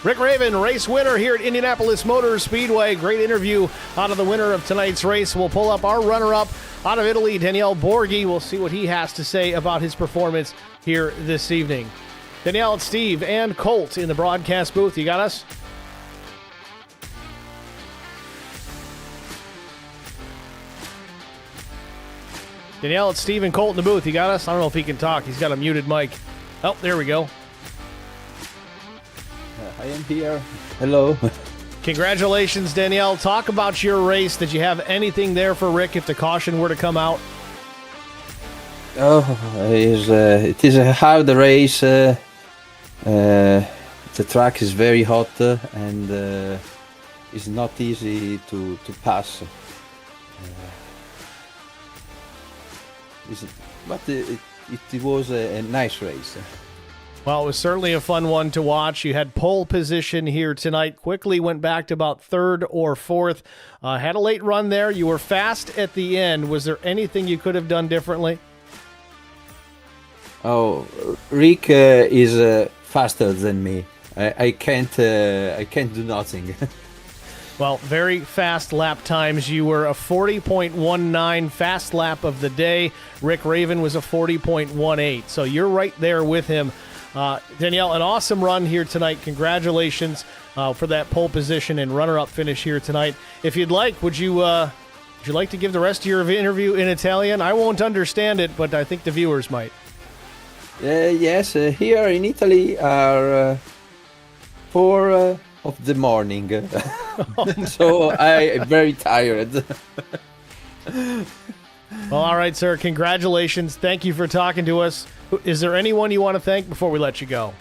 Rick Raven, race winner here at Indianapolis Motor Speedway. Great interview out of the winner of tonight's race. We'll pull up our runner-up out of Italy, Daniele Borghi. We'll see what he has to say about his performance here this evening. Danielle, it's Steve and Colt in the broadcast booth. You got us? Danielle, it's Steve and Colt in the booth. You got us? I don't know if he can talk. He's got a muted mic. Oh, there we go. I am here. Hello. Congratulations, Danielle. Talk about your race. Did you have anything there for Rick if the caution were to come out? Oh, it is a hard race. the track is very hot and it's not easy to pass. But it was a nice race. Well, it was certainly a fun one to watch. You had pole position here tonight. Quickly went back to about third or fourth. Had a late run there. You were fast at the end. Was there anything you could have done differently? Oh, Rick is faster than me. I can't do nothing. Well, very fast lap times. You were a 40.19 fast lap of the day. Rick Raven was a 40.18. So you're right there with him. Danielle, an awesome run here tonight. Congratulations for that pole position and runner-up finish here tonight. If you'd like, would you like to give the rest of your interview in Italian? I won't understand it, but I think the viewers might. Yes, here in Italy are 4 of the morning, so I'm very tired. Well, all right, sir. Congratulations. Thank you for talking to us. Is there anyone you want to thank before we let you go?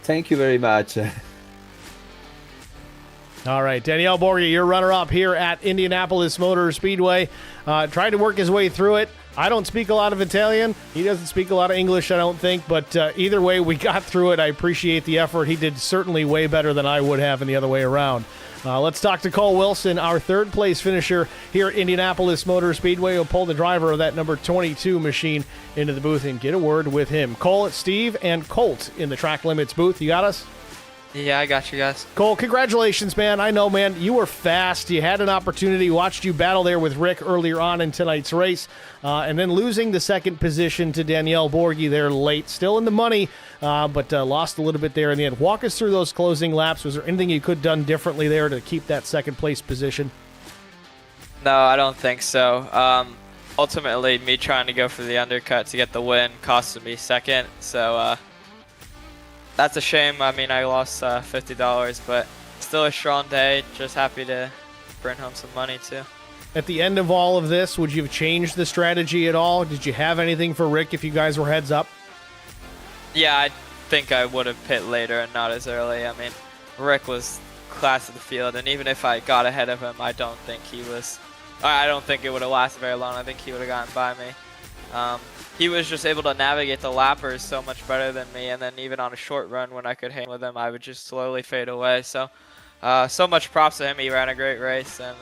Thank you very much. All right, Daniele Borghi, your runner-up here at Indianapolis Motor Speedway. Tried to work his way through it. I don't speak a lot of Italian. He doesn't speak a lot of English, I don't think. But either way, we got through it. I appreciate the effort. He did certainly way better than I would have in the other way around. Let's talk to Cole Wilson, our third-place finisher here at Indianapolis Motor Speedway. He'll pull the driver of that number 22 machine into the booth and get a word with him. Cole, Steve, and Colt in the Track Limits booth. You got us? Yeah, I got you guys. Cole, congratulations, man. I know, man, you were fast. You had an opportunity. Watched you battle there with Rick earlier on in tonight's race, and then losing the second position to Daniele Borghi there late. Still in the money, but lost a little bit there in the end. Walk us through those closing laps. Was there anything you could have done differently there to keep that second place position? No, I don't think so. Ultimately, me trying to go for the undercut to get the win costed me second, so that's a shame. I mean, I lost $50, but still a strong day. Just happy to bring home some money, too. At the end of all of this, would you have changed the strategy at all? Did you have anything for Rick if you guys were heads up? Yeah, I think I would have pit later and not as early. I mean, Rick was class of the field, and even if I got ahead of him, I don't think it would have lasted very long. I think he would have gotten by me. He was just able to navigate the lappers so much better than me, and then even on a short run when I could hang with him, I would just slowly fade away. So much props to him. He ran a great race, and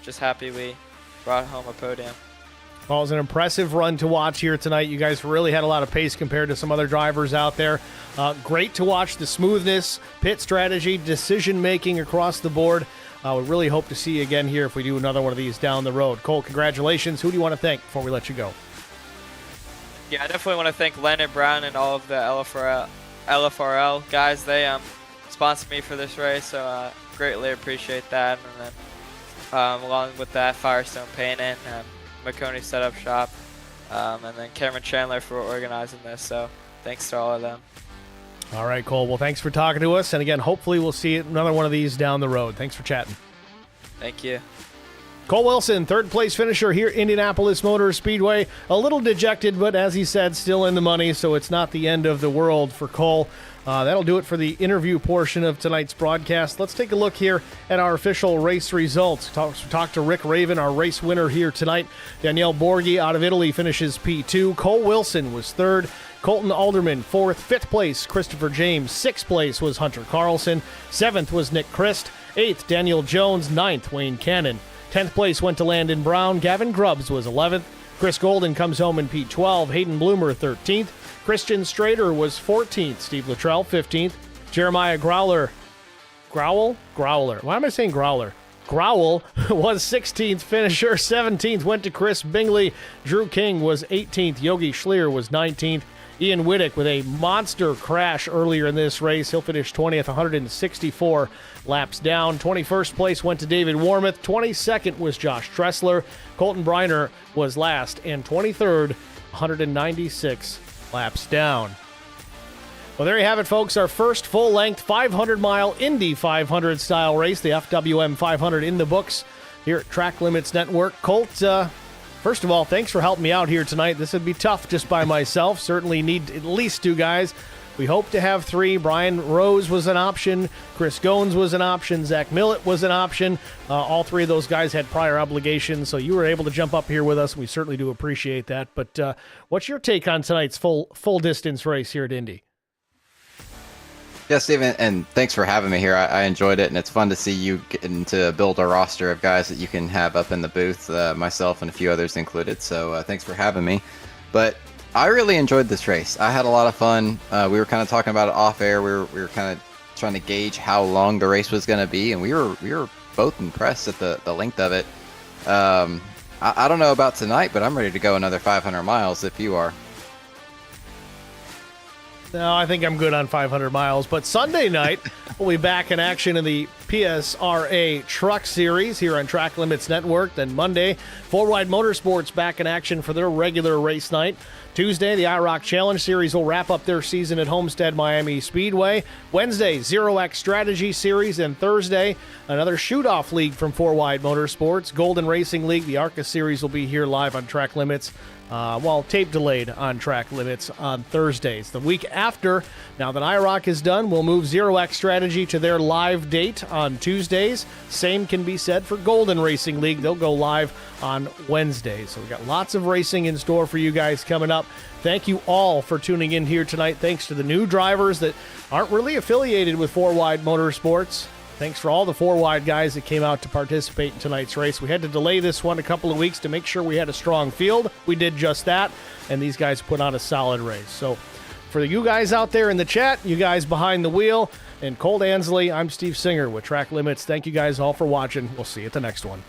just happy we brought home a podium. Well, it was an impressive run to watch here tonight. You guys really had a lot of pace compared to some other drivers out there. Great to watch the smoothness, pit strategy, decision-making across the board. We really hope to see you again here if we do another one of these down the road. Cole, congratulations. Who do you want to thank before we let you go? Yeah, I definitely want to thank Leonard Brown and all of the LFRL guys. They sponsored me for this race, so greatly appreciate that. And then along with that, Firestone Painting, Marconi Setup Shop, and then Cameron Chandler for organizing this. So thanks to all of them. All right, Cole. Well, thanks for talking to us. And again, hopefully we'll see another one of these down the road. Thanks for chatting. Thank you. Cole Wilson, third place finisher here at Indianapolis Motor Speedway. A little dejected, but as he said, still in the money, so it's not the end of the world for Cole. That'll do it for the interview portion of tonight's broadcast. Let's take a look here at our official race results. Talk to Rick Raven, our race winner here tonight. Daniele Borghi out of Italy finishes P2. Cole Wilson was third. Colton Alderman, fourth. Fifth place, Christopher James. Sixth place was Hunter Carlson. Seventh was Nick Christ. Eighth, Daniel Jones. Ninth, Wayne Cannon. 10th place went to Landon Brown. Gavin Grubbs was 11th. Chris Golden comes home in P12. Hayden Bloomer, 13th. Christian Strader was 14th. Steve Luttrell, 15th. Jeremiah Growler. Growler. Why am I saying Growler? Growel was 16th finisher. 17th went to Chris Bingley. Drew King was 18th. Yogi Schleer was 19th. Ian Whittick with a monster crash earlier in this race. He'll finish 20th, 164 laps down. 21st place went to David Warmouth. 22nd was Josh Tressler. Colton Briner was last. And 23rd, 196 laps down. Well, there you have it, folks. Our first full-length 500-mile Indy 500 style race, the FWM 500 in the books here at Track Limits Network. Colt, first of all, thanks for helping me out here tonight. This would be tough just by myself. Certainly need at least two guys. We hope to have 3. Brian Rose was an option. Chris Goins was an option. Zach Millett was an option. All 3 of those guys had prior obligations, so you were able to jump up here with us. We certainly do appreciate that. But what's your take on tonight's full distance race here at Indy? Yeah, Steven, and thanks for having me here. I enjoyed it, and it's fun to see you getting to build a roster of guys that you can have up in the booth, myself and a few others included. So thanks for having me. But I really enjoyed this race. I had a lot of fun. We were kind of talking about it off air. We were kind of trying to gauge how long the race was going to be, and we were both impressed at the length of it. I don't know about tonight, but I'm ready to go another 500 miles if you are. No, I think I'm good on 500 miles. But Sunday night, we'll be back in action in the PSRA Truck Series here on Track Limits Network. Then Monday, FourWide Motorsports back in action for their regular race night. Tuesday, the IROC Challenge Series will wrap up their season at Homestead Miami Speedway. Wednesday, Zero X Strategy Series. And Thursday, another shoot-off league from FourWide Motorsports. Golden Racing League, the ARCA Series, will be here live on Track Limits. Tape delayed on Track Limits on Thursdays. The week after, now that IROC is done, we'll move Zero X Strategy to their live date on Tuesdays. Same can be said for Golden Racing League. They'll go live on Wednesdays. So we've got lots of racing in store for you guys coming up. Thank you all for tuning in here tonight. Thanks to the new drivers that aren't really affiliated with FourWide Motorsports. Thanks for all the FourWide guys that came out to participate in tonight's race. We had to delay this one a couple of weeks to make sure we had a strong field. We did just that, and these guys put on a solid race. So for you guys out there in the chat, you guys behind the wheel, and Colt Ansley, I'm Steve Singer with Track Limits. Thank you guys all for watching. We'll see you at the next one.